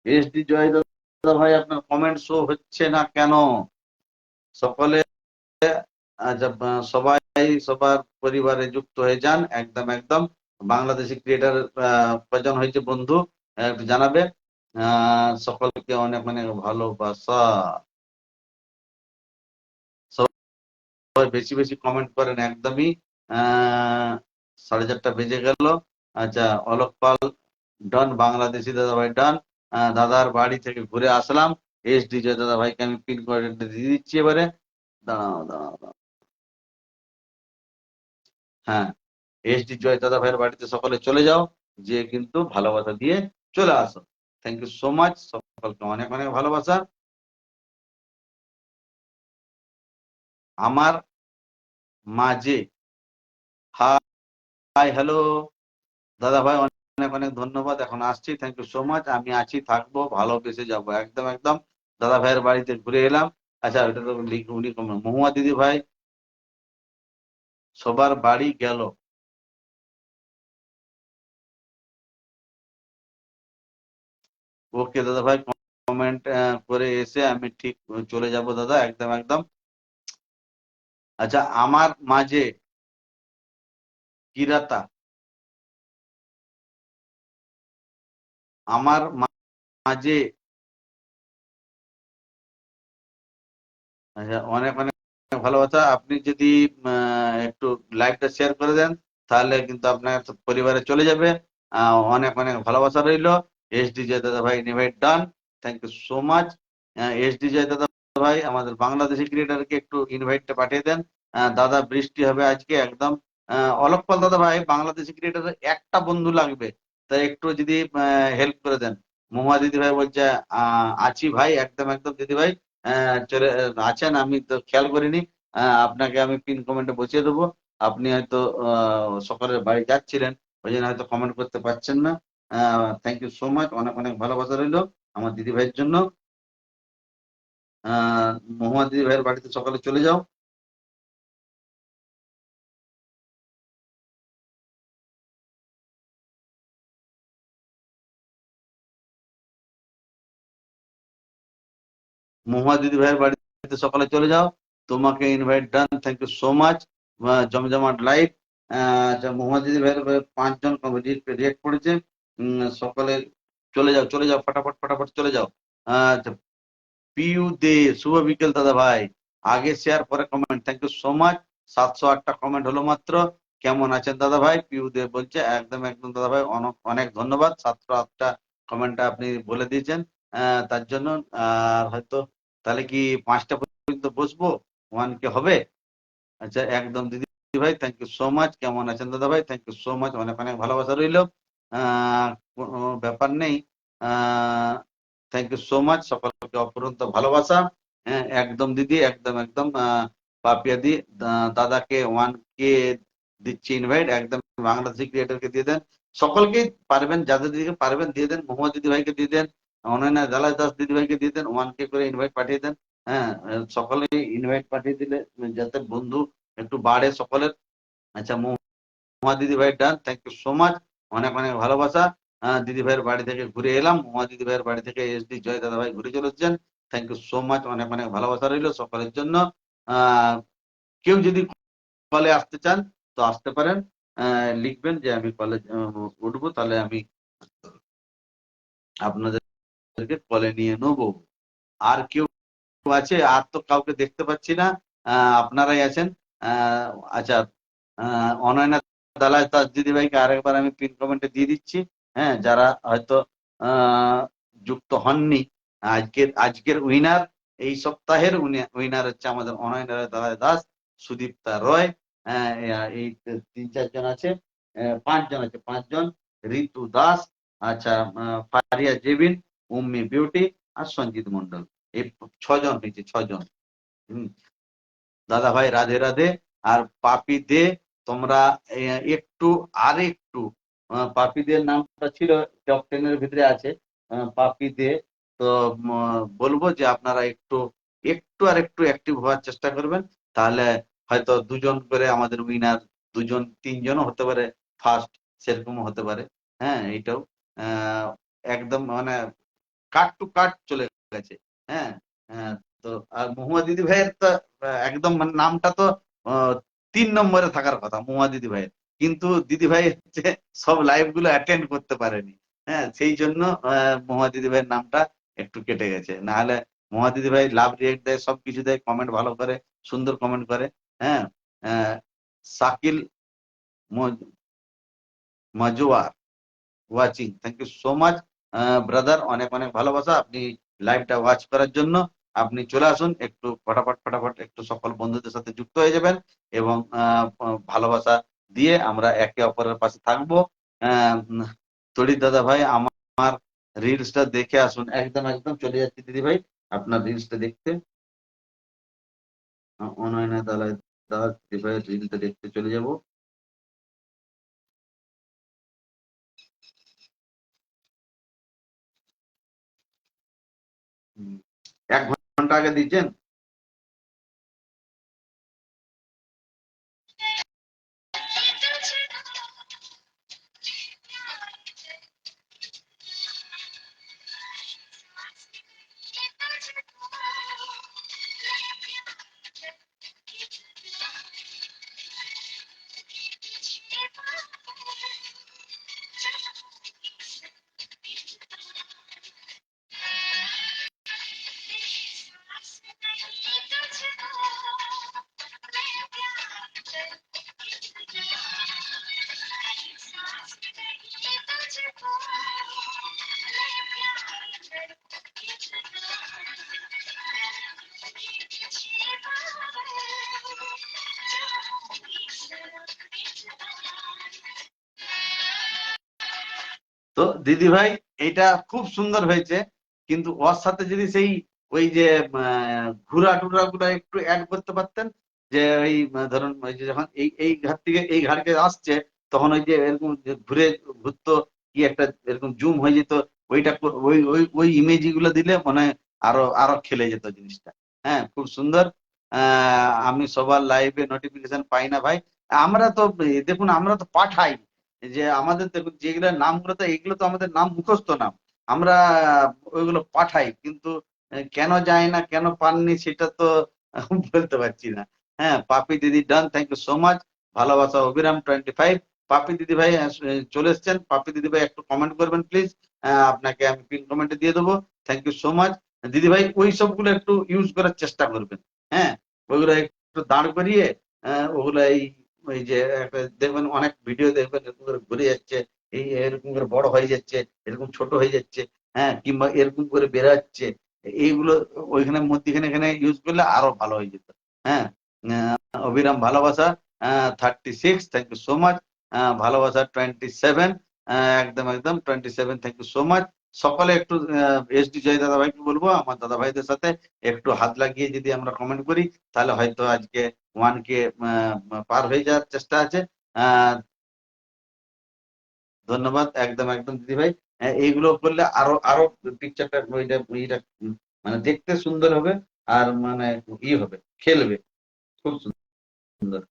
এসডি জয় দাদা ভাই আপনার কমেন্ট শো হচ্ছে না কেন? সকলে আচ্ছা, সবাই সবার পরিবারে যুক্ত হয়ে যান, একদম একদম। বাংলাদেশি ক্রিয়েটার কজন হয়েছে বন্ধু একটু জানাবে। সকলকে অনেক অনেক ভালোবাসা। সবাই বেশি বেশি কমেন্ট করেন একদমই। 4:30 বেজে গেল। আচ্ছা অলোক পাল ডন, বাংলাদেশি দাদা ভাই ডান। দাদার বাড়ি থেকে ঘুরে আসলাম। এসডি জয় দাদা ভাইকে আমি পিন করে দিয়ে দিচ্ছি এবারে। দাঁড়াও দাঁড়াও দাঁড়াও। হ্যাঁ, এসডি জয় দাদা ভাইয়ের বাড়িতে সকলে চলে যাও, যে কিন্তু ভালোবাসা দিয়ে চলে আসো। থ্যাংক ইউ সো মাচ, সকলকে অনেক অনেক ভালোবাসা। আমার মাঝে, হাই হ্যালো দাদা ভাই, অনেক অনেক ধন্যবাদ। এখন আসছি, থ্যাংক ইউ সো মাচ। আমি আছি, থাকবো, ভালোবেসে যাবো, একদম একদম। দাদা ভাইয়ের বাড়িতে ঘুরে এলাম। আচ্ছা এটা তো উনি মহুয়া দিদি ভাই সবার বাড়ি গেল। ওকে দাদা ভাই, কমেন্ট করে এসে আমি ঠিক চলে যাব দাদা, একদম একদম। আচ্ছা আমার মাঝে কিরাতা, আমার মাঝে। আচ্ছা অনেক অনেক ভালোবাসা। আপনি যদি একটু লাইভটা শেয়ার করে দেন, তাহলে কিন্তু আপনার পরিবারে চলে যাবে। অনেক অনেক ভালোবাসা রইলো। এসডি জয় দাদা ভাই invite done, thank you so much. SD Joy দাদা ভাই আমাদের বাংলাদেশি ক্রিকেটারকে একটু ইনভাইটটা পাঠিয়ে দেন। দাদা বৃষ্টি হবে আজকে একদম। অলোক পাল দাদা ভাই, বাংলাদেশি ক্রিকেটারের একটা বন্ধু লাগবে, তাই একটু যদি হেল্প করে দেন। মহুয়া দিদি ভাই বলছে আছি ভাই, একদম একদম দিদি ভাই চলে আছেন, আমি তো খেয়াল করিনি। আপনাকে আমি পিন কমেন্টে বসিয়ে দেবো। আপনি হয়তো সকালের বাড়ি যাচ্ছিলেন, ওই জন্য হয়তো কমেন্ট করতে পারছেন না। থ্যাংক ইউ সো মাচ, অনেক অনেক ভালোবাসা রইলো আমার দিদি ভাইয়ের জন্য। মহুয়া দিদি ভাইয়ের বাড়িতে সকালে চলে যাও। মহুয়া দিদি ভাইয়ের বাড়িতে সকালে চলে যাও, তোমাকে invite done, thank you so much. জমজমাট লাইভ। আচ্ছা মহুয়া দিদি ভাইয়ের 5 জন রিয়েক্ট করেছে। সকালে চলে যাও চলে যাও, ফটাফট ফটাফট চলে যাও। আচ্ছা পিউ দে, শুভ বিকেল দাদা ভাই, আগে শেয়ার পরে comment, thank you so much. 708টা কমেন্ট হলো মাত্র। কেমন আছেন দাদা ভাই? পিউ দে বলছে একদম একদম দাদা ভাই, অনেক অনেক ধন্যবাদ। 708টা কমেন্টটা আপনি বলে দিয়েছেন, তার জন্য। আর হয়তো তাহলে কি 5টা পর্যন্ত বসবো, 1K হবে? আচ্ছা, একদম দিদি ভাই, থ্যাংক ইউ সো মাচ। কেমন আছেন দাদা ভাই? থ্যাংক ইউ সো মাচ, অনেক অনেক ভালোবাসা রইল। কোনো ব্যাপার নেই। থ্যাংক ইউ সো মাচ, সকলকে অপরন্ত ভালোবাসা। হ্যাঁ, একদম দিদি, একদম একদম। পাপিয়া দি, দাদাকে 1K দিচ্ছি ইনভাইট, একদম বাংলাদেশি ক্রিয়েটরকে দিয়ে দেন। সকলকেই পারবেন, যাদের দিকে পারবেন দিয়ে দেন। মোহাম্মদ দিদি ভাইকে দিয়ে দেন, অনন্যা দালাল দাস দিদি ভাইকে দিয়ে দেন, 1K করে ইনভাইট পাঠিয়ে দেন। হ্যাঁ, সকলে ইনভাইট পাঠিয়ে দিলে যাতে বন্ধু একটু বাড়ে সকলের। আচ্ছা, মোয়া দিদি ভাই ডান, থ্যাংক ইউ সো মাচ, অনেক অনেক ভালোবাসা। দিদি ভাইয়ের বাড়ি থেকে ঘুরে এলাম, মোয়া দিদি ভাইয়ের বাড়ি থেকে SD জয় দাদা ভাই ঘুরে চলেছেন, থ্যাংক ইউ সো মাচ, অনেক অনেক ভালোবাসা রইল সকলের জন্য। কেউ যদি কলে আসতে চান তো আসতে পারেন, লিখবেন যে আমি কলে উঠবো, তাহলে আমি আপনাদেরকে কলে নিয়ে নেবো। আর কেউ আছে? আর তো কাউকে দেখতে পাচ্ছি না, আপনারাই আছেন। আচ্ছা, অনয়না দালাল দাস দিদি ভাইকে আরেকবার আমি পিন কমেন্টে দিয়ে দিচ্ছি। হ্যাঁ, যারা হয়তো যুক্ত হননি, আজকের উইনার, এই সপ্তাহের উইনার হচ্ছে আমাদের অনয়না দালাল দাস, সুদীপ্তা রয়। এই 3-4 জন আছে, 5 জন আছে, 5 জন। ঋতু দাস, আচ্ছা, ফারিয়া জেবিন, উম্মি বিউটি আর সঞ্জিত মন্ডল। এই 6 জন হয়েছে, 6 জন। দাদা ভাই রাধে রাধে। আর পাপি দে, তোমরা একটু আর একটু, পাপিদের নামটা ছিল টপ 10-এর ভিতরে আছে, পাপি দে। তো বলবো যে আপনারা একটু একটু আর একটু অ্যাক্টিভ হওয়ার চেষ্টা করবেন, তাহলে হয়তো 2 জন করে আমাদের উইনার, 2 জন 3 জনও হতে পারে, ফার্স্ট সেরকমও হতে পারে। হ্যাঁ, এইটাও একদম মানে কাট টু কাট চলে গেছে। হ্যাঁ, তো আর মহুয়া দিদি ভাইয়ের তো একদম মানে নামটা তো 3 নম্বরে থাকার কথা মহুয়া দিদি ভাইয়ের, কিন্তু দিদি ভাই হচ্ছে সব লাইভ গুলো অ্যাটেন্ড করতে পারেনি। হ্যাঁ, সেই জন্য মহুয়া দিদি ভাইয়ের নামটা একটু কেটে গেছে। নাহলে মহুয়া দিদি ভাই লাভ রিয়েক্ট দেয়, সবকিছু দেয়, কমেন্ট ভালো করে, সুন্দর কমেন্ট করে। হ্যাঁ, শাকিল মজুয়ার watching, thank you so much brother, অনেক অনেক ভালোবাসা। আপনি লাইভটা ওয়াচ করার জন্য আপনি চলে আসুন, একটু ফটাফট ফটাফট একটু সকল বন্ধুদের সাথে যুক্ত হয়ে যাবেন, এবং ভালোবাসা দিয়ে আমরা একে অপরের পাশে থাকবো। তড়িৎ দাদা ভাই, আমার রিলসটা দেখে আসুন। একদম একদম চলে যাচ্ছি দিদি ভাই আপনার রিলসটা দেখতে। অনয়না দাদা দিদি ভাইয়ের রিলসটা দেখতে চলে যাবো। হুম, 1 ঘন্টা আগে দিচ্ছেন। তো দিদি ভাই, এটা খুব সুন্দর হয়েছে, কিন্তু ওর সাথে যদি সেই ওই যে ঘুরা টুরা গুলা একটু অ্যাড করতে পারতেন, যে ওই ধরুন ওই যে যখন এই এই ঘাট থেকে এই ঘাটকে আসছে, তখন ওই যে এরকম যে ঘুরে ঘুরতো, কি একটা এরকম জুম হয়ে যেত, ওইটা ওই ওই ওই ইমেজি গুলো দিলে মনে হয় আরো আরো খেলে যেত জিনিসটা। হ্যাঁ, খুব সুন্দর। আমি সবার লাইভে নোটিফিকেশন পাই না ভাই। আমরা তো দেখুন, আমরা তো পাঠাই, যে আমাদের দেখুন যেগুলো নামগুলো, তো এইগুলো তো আমাদের নাম মুখস্থ নাম, আমরা ওইগুলো পাঠাই, কিন্তু কেন যায় না, কেন পাননি, সেটা তো বলতে পারছি না। হ্যাঁ, পাপি দিদি ডান, থ্যাংক ইউ সো মাচ, ভালোবাসা অভিরাম 25। পাপি দিদি ভাই চলে এসছেন। পাপি দিদি ভাই একটু কমেন্ট করবেন প্লিজ, আপনাকে আমি পিন কমেন্টে দিয়ে দেবো, থ্যাংক ইউ সো মাচ। দিদি ভাই ওই সবগুলো একটু ইউজ করার চেষ্টা করবেন। হ্যাঁ, ওইগুলো একটু দাঁড় করিয়ে ওগুলো ওই যে দেখবেন অনেক ভিডিও দেখবেন এরকম করে ঘুরে যাচ্ছে, এই এরকম করে বড় হয়ে যাচ্ছে, এরকম ছোট হয়ে যাচ্ছে, হ্যাঁ, কিংবা এরকম করে বেরাচ্ছে, এইগুলো ওইখানে মধ্যখানে এখানে ইউজ করলে আরো ভালো হয়ে যেত। হ্যাঁ, অবিরাম ভালোবাসা 36, থ্যাংক ইউ সো মাচ। ভালোবাসা 27, একদম একদম 27, থ্যাংক ইউ সো মাচ। সকলে একটু এসডি জয় দাদা ভাইকে বলবো আমার দাদা ভাইদের সাথে একটু হাত লাগিয়ে যদি আমরা কমেন্ট করি তাহলে হয়তো আজকে 1K পার হয়ে যাওয়ার চেষ্টা আছে। আহ ধন্যবাদ, একদম একদম দিদি ভাই। এইগুলো করলে আরো আরো পিকচারটা ওইটা মানে দেখতে সুন্দর হবে, আর মানে হবে, খেলবে খুব সুন্দর।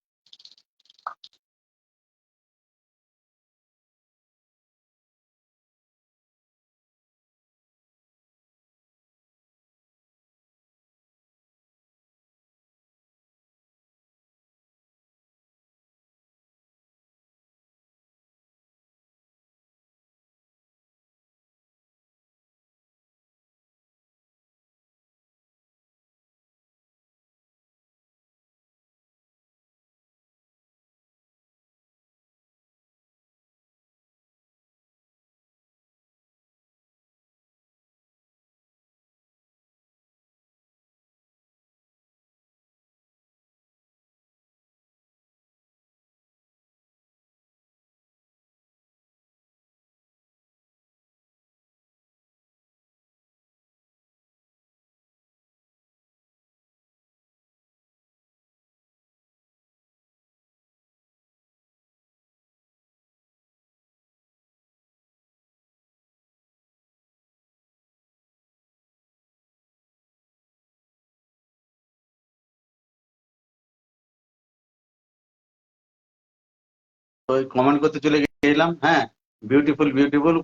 ওই কমেন্ট করতে চলে গেলাম। হ্যাঁ, বিউটিফুল বিউটিফুল,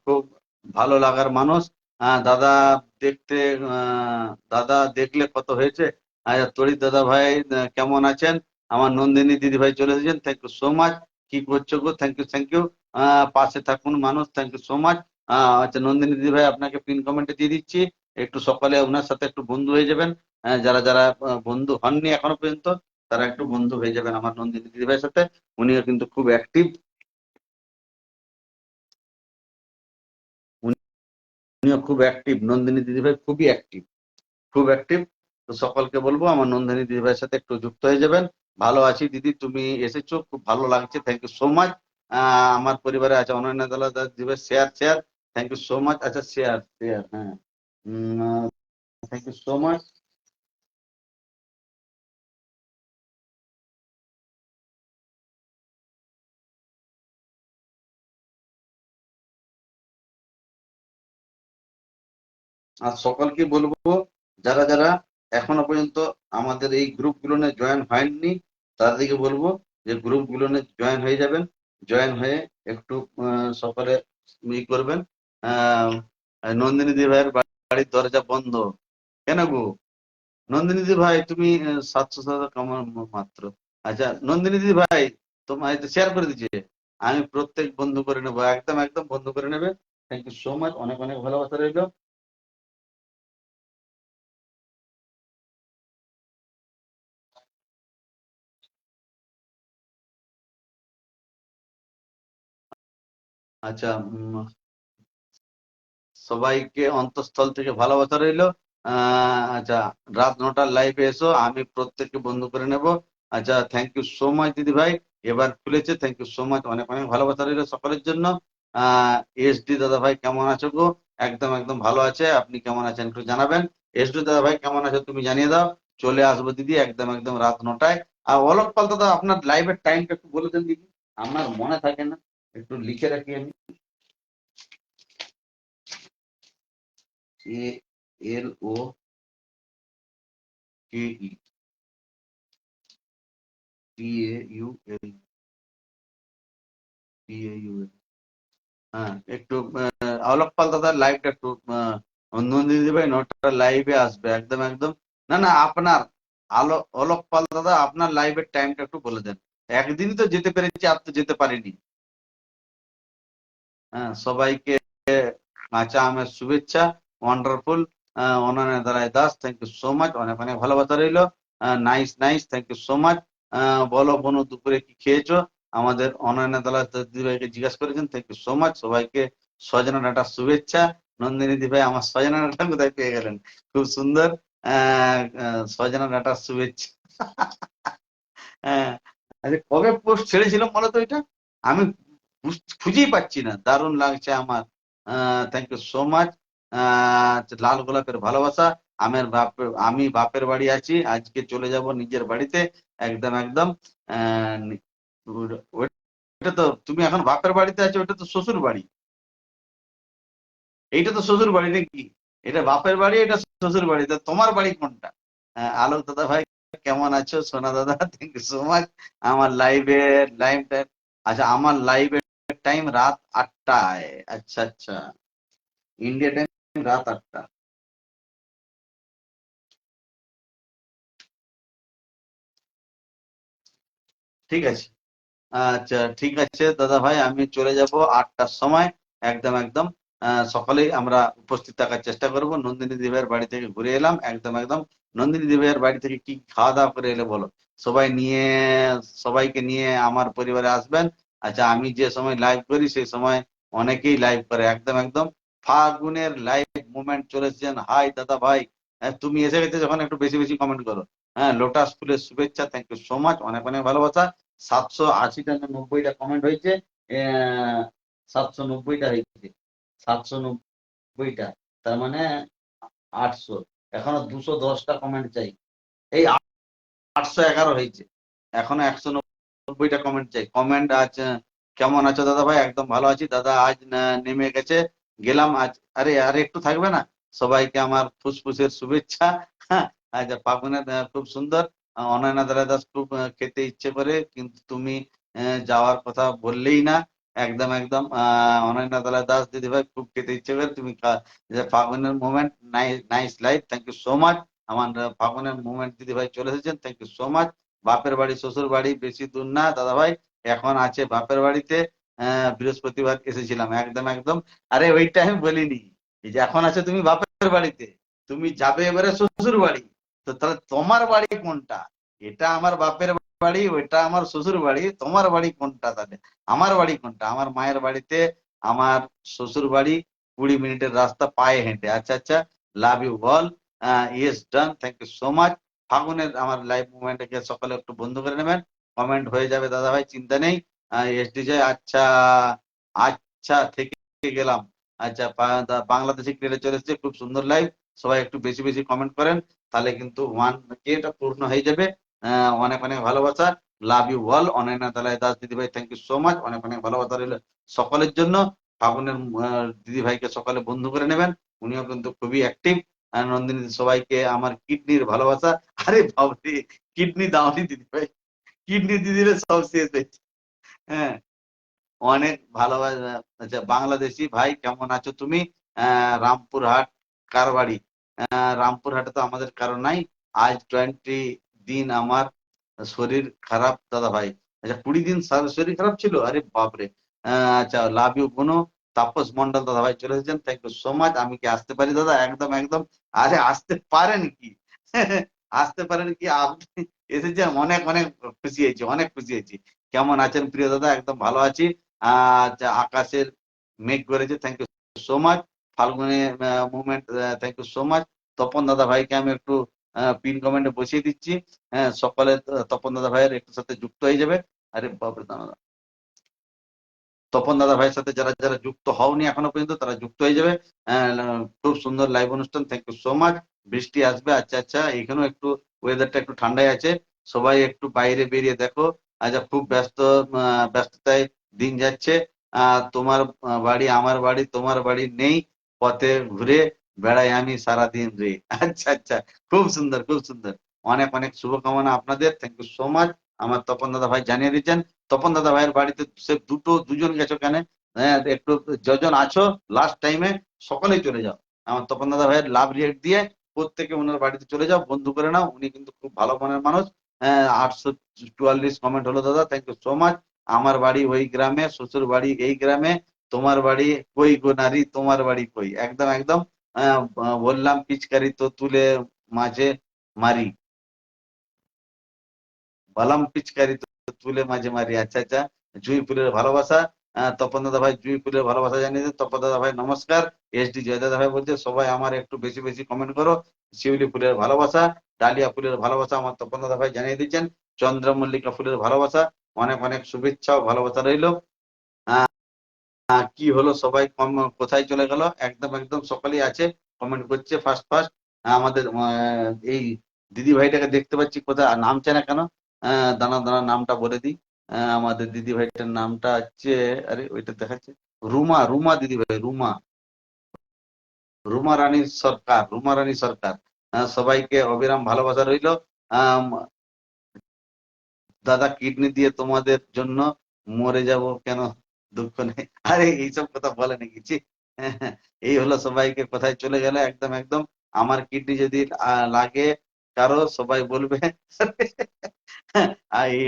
খুব ভালো লাগার মানুষ। দাদা দেখতে, দাদা দেখলে কত হয়েছে। আচ্ছা, তড়িৎ দাদা ভাই কেমন আছেন? আমার নন্দিনী দিদি ভাই চলে এসেছেন, থ্যাংক ইউ সো মাচ। কি করছো গো? Thank you thank you. পাশে থাকুন মানুষ, থ্যাংক ইউ সো মাচ। আচ্ছা, নন্দিনী দিদি ভাই আপনাকে পিন কমেন্টে দিয়ে দিচ্ছি, একটু সকালে ওনার সাথে একটু বন্ধু হয়ে যাবেন। যারা যারা বন্ধু হননি এখনো পর্যন্ত তারা একটু বন্ধু হয়ে যাবেন আমার নন্দিনী দিদি ভাইয়ের সাথে। উনিও কিন্তু খুব অ্যাক্টিভ, উনিও খুব অ্যাক্টিভ, নন্দিনী দিদিভাই খুবই অ্যাক্টিভ, খুব অ্যাক্টিভ। তো সকলকে বলবো আমার নন্দিনী দিদিভাইয়ের সাথে একটু যুক্ত হয়ে যাবেন। ভালো আছি দিদি, তুমি এসেছো, খুব ভালো লাগছে, থ্যাংক ইউ সো মাচ। আমার পরিবারে আছে অনন্যা দাদা দিদিভাই, share share, thank you so much. আচ্ছা, শেয়ার শেয়ার, হ্যাঁ, থ্যাংক ইউ সো মাচ। আর সকলকে বলবো যারা যারা এখনো পর্যন্ত আমাদের এই গ্রুপগুলো জয়েন হয়নি তাদেরকে বলবো যে গ্রুপগুলো জয়েন হয়ে যাবেন। জয়েন হয়ে একটু সকলে করবেন। আহ নন্দিনী দি ভাইয়ের বাড়ির দরজা বন্ধ কেন গো? নন্দিনী দি ভাই তুমি 700 কামান মাত্র। আচ্ছা নন্দিনী দি ভাই তোমার শেয়ার করে দিচ্ছে, আমি প্রত্যেক বন্ধু করে নেবো, একদম একদম বন্ধু করে নেবে। থ্যাংক ইউ সো মাচ, অনেক অনেক ভালোবাসা রইলো। আচ্ছা, সবাইকে অন্তঃস্থল থেকে ভালোবাসা রইলো। আচ্ছা, রাত 9টার লাইভে এসো, আমি প্রত্যেককে বন্ধু করে নেব। আচ্ছা, থ্যাংক ইউ সো মাচ দিদি ভাই, এবার খুলেছে, থ্যাংক ইউ সো মাচ, অনেক অনেক ভালোবাসা রইলো সকলের জন্য। এসডি দাদা ভাই কেমন আছো গো? একদম একদম ভালো আছে, আপনি কেমন আছেন একটু জানাবেন। এসডি দাদা ভাই কেমন আছো তুমি জানিয়ে দাও, চলে আসবো দিদি একদম একদম রাত 9টায়। আর অলোক পাল দাদা আপনার লাইভের টাইমটা একটু বলে দেন দিদি, আমার মনে থাকে না, একটু লিখে রাখি আমি। ALOKE TAUL, হ্যাঁ একটু অলোক পাল দাদার লাইভটা একটু নন্দিনী ভাই 9টার লাইভে আসবে একদম একদম। না না, আপনার অলোক পাল দাদা আপনার লাইভের টাইমটা একটু বলে দেন। একদিনই তো যেতে পেরেছি, আর তো যেতে পারিনি। হ্যাঁ, সবাইকে কাঁচা আমের শুভেচ্ছা, wonderful. Ananya Dalai Das, thank you so much, অনেক অনেক ভালোবাসা রইলো। Nice nice, thank you so much. বলো বনু দুপুরে কি খেয়েছো, আমাদের অনন্যা দালাই দিদিভাইকে জিজ্ঞাসা করেছেন, থ্যাংক ইউ সো মাচ। সবাইকে সজনা ডাঁটার শুভেচ্ছা। নন্দিনী দিদিভাই আমার সজনা ডাঁটা কোথায় পেয়ে গেলেন, খুব সুন্দর। সজনা ডাঁটার শুভেচ্ছা। হ্যাঁ, আরে কবে পোস্ট ছেড়েছিলাম বলো তো এটা, আমি খুঁজেই পাচ্ছি না। দারুণ লাগছে আমার, থ্যাংক ইউ সো মাচ। লাল গোলাপের ভালোবাসা। আমি বাপের বাড়ি আছি, আজকে চলে যাব নিজের বাড়িতে। একদম একদম। ওটা তো তুমি এখন বাপের বাড়িতে আছো, ওটা তো শ্বশুর বাড়ি। এইটা তো শ্বশুর বাড়ি নাকি? এটা বাপের বাড়ি, এটা শ্বশুর বাড়ি, তা তোমার বাড়ি কোনটা? আলোক দাদা ভাই কেমন আছো? সোনা দাদা থ্যাংক ইউ সো মাচ। আমার লাইভ টাইম, আচ্ছা আমার লাইভের টাইম রাত 8টায়। আচ্ছা আচ্ছা, ইন্ডিয়া টাইম রাত 8টা। ঠিক আছে, আচ্ছা ঠিক আছে দাদা ভাই, আমি চলে যাব 8টার সময়। একদম একদম। সকালেই আমরা উপস্থিত থাকার চেষ্টা করব। নন্দিনী দিবের বাড়ি থেকে ঘুরে এলাম, একদম একদম। নন্দিনী দিবের বাড়ি থেকে কি খাওয়া দাওয়া করে এলে বলো? সবাই নিয়ে, সবাইকে নিয়ে আমার পরিবারে আসবেন। আচ্ছা, আমি যে সময় লাইভ করি সেই সময় অনেকেই লাইভ করে, একদম একদম। ফাগুনের লাইভ মুভমেন্ট চলে এসেছেন, হাই দাদা ভাই। তুমি এসে গেছে যখন একটু বেশি বেশি কমেন্ট করো। হ্যাঁ, লোটাস ফুলের শুভেচ্ছা, থ্যাংক ইউ সো মাচ, অনেক অনেক ভালোবাসা। 780টা না 90টা কমেন্ট হয়েছে। 790টা হয়েছে, 790টা, তার মানে 800। এখনো 210টা কমেন্ট চাই। এই 811 হয়েছে, এখনো 190টা কমেন্ট চাই। কমেন্ট আজ কেমন আছো দাদা ভাই? একদম ভালো আছি দাদা, আজ নেমে গেছে, গেলাম আজ। আরে আরে একটু থাকবে না? সবাইকে আমার ফুসফুসের শুভেচ্ছা। হ্যাঁ, আজ ফাগুনের খুব সুন্দর। অনন্যা দাস খুব খেতে ইচ্ছে করে, কিন্তু তুমি যাওয়ার কথা বললেই না। একদম একদম। অনন্যা দাস দিদি ভাই খুব খেতে ইচ্ছে করে, তুমি ফাগুনের moment, nice life, thank you so much. আমার ফাগুনের মুভমেন্ট দিদি ভাই চলে এসেছেন, থ্যাংক ইউ সো মাচ। বাপের বাড়ি শ্বশুর বাড়ি বেশি দূর না দাদা ভাই, এখন আছে বাপের বাড়িতে। বৃহস্পতিবার এসেছিলাম, একদম একদম। আরে ওইটা আমি বলিনি, এই যে এখন আছে তুমি বাপের বাড়িতে, তুমি যাবে এবারে শ্বশুর বাড়ি। তো তাহলে তোমার বাড়ি কোনটা? এটা আমার বাপের বাড়ি, ওইটা আমার শ্বশুর বাড়ি, তোমার বাড়ি কোনটা তাহলে? আমার বাড়ি কোনটা? আমার মায়ের বাড়িতে, আমার শ্বশুর বাড়ি 20 মিনিটের রাস্তা পায়ে হেঁটে। আচ্ছা আচ্ছা, লাভ ইউ বল। Yes done, thank you so much. ফাগুনের আমার লাইভ মুভমেন্টকে সকালে একটু বন্ধ করে নেবেন, কমেন্ট হয়ে যাবে দাদা ভাই, চিন্তা নেই। এসডি জয়, আচ্ছা আচ্ছা থেকে গেলাম। আচ্ছা, বাংলাদেশি ক্রিকেটে চলে এসেছে, খুব সুন্দর লাইভ। সবাই একটু বেশি বেশি কমেন্ট করেন, তাহলে কিন্তু 1K পূর্ণ হয়ে যাবে। অনেক অনেক ভালোবাসা, love you all. Ananya Dalai Das দিদি ভাই থ্যাংক ইউ সো মাচ, অনেক অনেক ভালোবাসা রইল সকলের জন্য। ফাগুনের দিদি ভাইকে সকালে বন্ধু করে নেবেন, উনিও কিন্তু খুবই অ্যাক্টিভ। নন্দিনী সবাইকে আমার কিডনির ভালোবাসা। আরে বাবরে, কিডনি দাওনি দিদি ভাই, কিডনি দিদিরে সব শেষ হয়েছে। হ্যাঁ, অনেক ভালোবাসা। আচ্ছা, বাংলাদেশি ভাই কেমন আছো তুমি? রামপুরহাট কার বাড়ি? রামপুরহাটে তো আমাদের কারো নাই। আজ 20 দিন আমার শরীর খারাপ দাদা ভাই। আচ্ছা, 20 দিন শরীর খারাপ ছিল, আরে বাপরে। আচ্ছা, লাভ ইউ বোনো। তাপস মন্ডল দাদা ভাই চলে এসেছেন, থ্যাংক ইউ সো মাচ। আমি কি আসতে পারি দাদা? একদম একদম। আরে আসতে পারেন কি? আসতে পারেন কি আপনি? এসেছেন, অনেক অনেক খুশি হয়েছি, অনেক খুশি হয়েছি। কেমন আছেন প্রিয় দাদা? একদম ভালো আছি। আচ্ছা, আকাশের মেঘ করেছে, থ্যাংক ইউ সো মাচ। ফাল্গুনে movement, thank you so much. Tapan দাদা ভাইকে আমি একটু পিন কমেন্টে বসিয়ে দিচ্ছি। হ্যাঁ, সকালে তপন দাদা ভাইয়ের একটু সাথে যুক্ত হয়ে যাবে। আরে বাপরে দাদা, তপন দাদা ভাইয়ের সাথে যারা যারা যুক্ত হওনি এখনো পর্যন্ত, তারা যুক্ত হয়ে যাবে। খুব সুন্দর লাইভ অনুষ্ঠান, থ্যাংক ইউ সো মাচ। বৃষ্টি আসবে, আচ্ছা আচ্ছা, এখানেও একটু ওয়েদারটা একটু ঠান্ডাই আছে। সবাই একটু বাইরে বেরিয়ে দেখো। আচ্ছা, খুব ব্যস্ততায় দিন যাচ্ছে। তোমার বাড়ি আমার বাড়ি তোমার বাড়ি নেই, পথে ঘুরে বেড়াই আমি সারাদিন রে। আচ্ছা আচ্ছা, খুব সুন্দর খুব সুন্দর। অনেক অনেক শুভকামনা আপনাদের, থ্যাংক ইউ সো মাচ। আমার তপন দাদা ভাই জানিয়ে দিচ্ছেন। তপন দাদা ভাইয়ের বাড়িতে সে দুজন গেছো কেন? হ্যাঁ, একটু যজন আছো লাস্ট টাইমে সকলেই চলে যাও। আমার তপন দাদা ভাইয়ের লাভ রিয়েক্ট দিয়ে প্রত্যেকে ওনার বাড়িতে চলে যাও, বন্ধু করে নাও, উনি কিন্তু খুব ভালো মনের মানুষ। 844 কমেন্ট হলো দাদা, থ্যাংক ইউ সো মাচ। আমার বাড়ি ওই গ্রামে, শ্বশুর বাড়ি এই গ্রামে, তোমার বাড়ি কই গো নারী, তোমার বাড়ি কই? একদম একদম। বললাম পিচকারি তো তুলে মাঝে মারি, বালাম পিচকারি তো তুলে মাঝে মারি। আচ্ছা আচ্ছা, জুঁই ফুলের ভালোবাসা। তপন দাদা ভাই জুঁই ফুলের ভালোবাসা জানিয়েছে। তপন দাদা ভাই নমস্কার। এসডি জয় দাদা ভাই বলছে সবাই আমার একটু বেশি বেশি কমেন্ট করো। শিউলি ফুলের ভালোবাসা, ডালিয়া ফুলের ভালোবাসা আমার তপন দাদা ভাই জানিয়ে দিচ্ছেন। চন্দ্রমল্লিকা ফুলের ভালোবাসা, অনেক অনেক শুভেচ্ছা ও ভালোবাসা রইলো। কি হলো সবাই কোথায় চলে গেল? একদম একদম সকালেই আছে, কমেন্ট করছে ফার্স্ট ফার্স্ট। আমাদের এই দিদি ভাইটাকে দেখতে পাচ্ছি কোথায়, আর নামছে না কেন? দানা দানা নামটা বলে দিই। আমাদের দিদি ভাইটার নামটা হচ্ছে, আরে ওইটা দেখাচ্ছে, রুমা, রুমা দিদি ভাই, রুমা, রুমা রানী সরকার, রুমা রানী সরকার। সবাইকে অবিরাম ভালোবাসা রইলো। আহ দাদা কিডনি দিয়ে তোমাদের জন্য মরে যাব কেন, দুঃখ নেই। আরে এইসব কথা বলে নাকি, ছি। এই হলো, সবাইকে কোথায় চলে গেল, একদম একদম। আমার কিডনি যদি লাগে কারো, সবাই বলবে।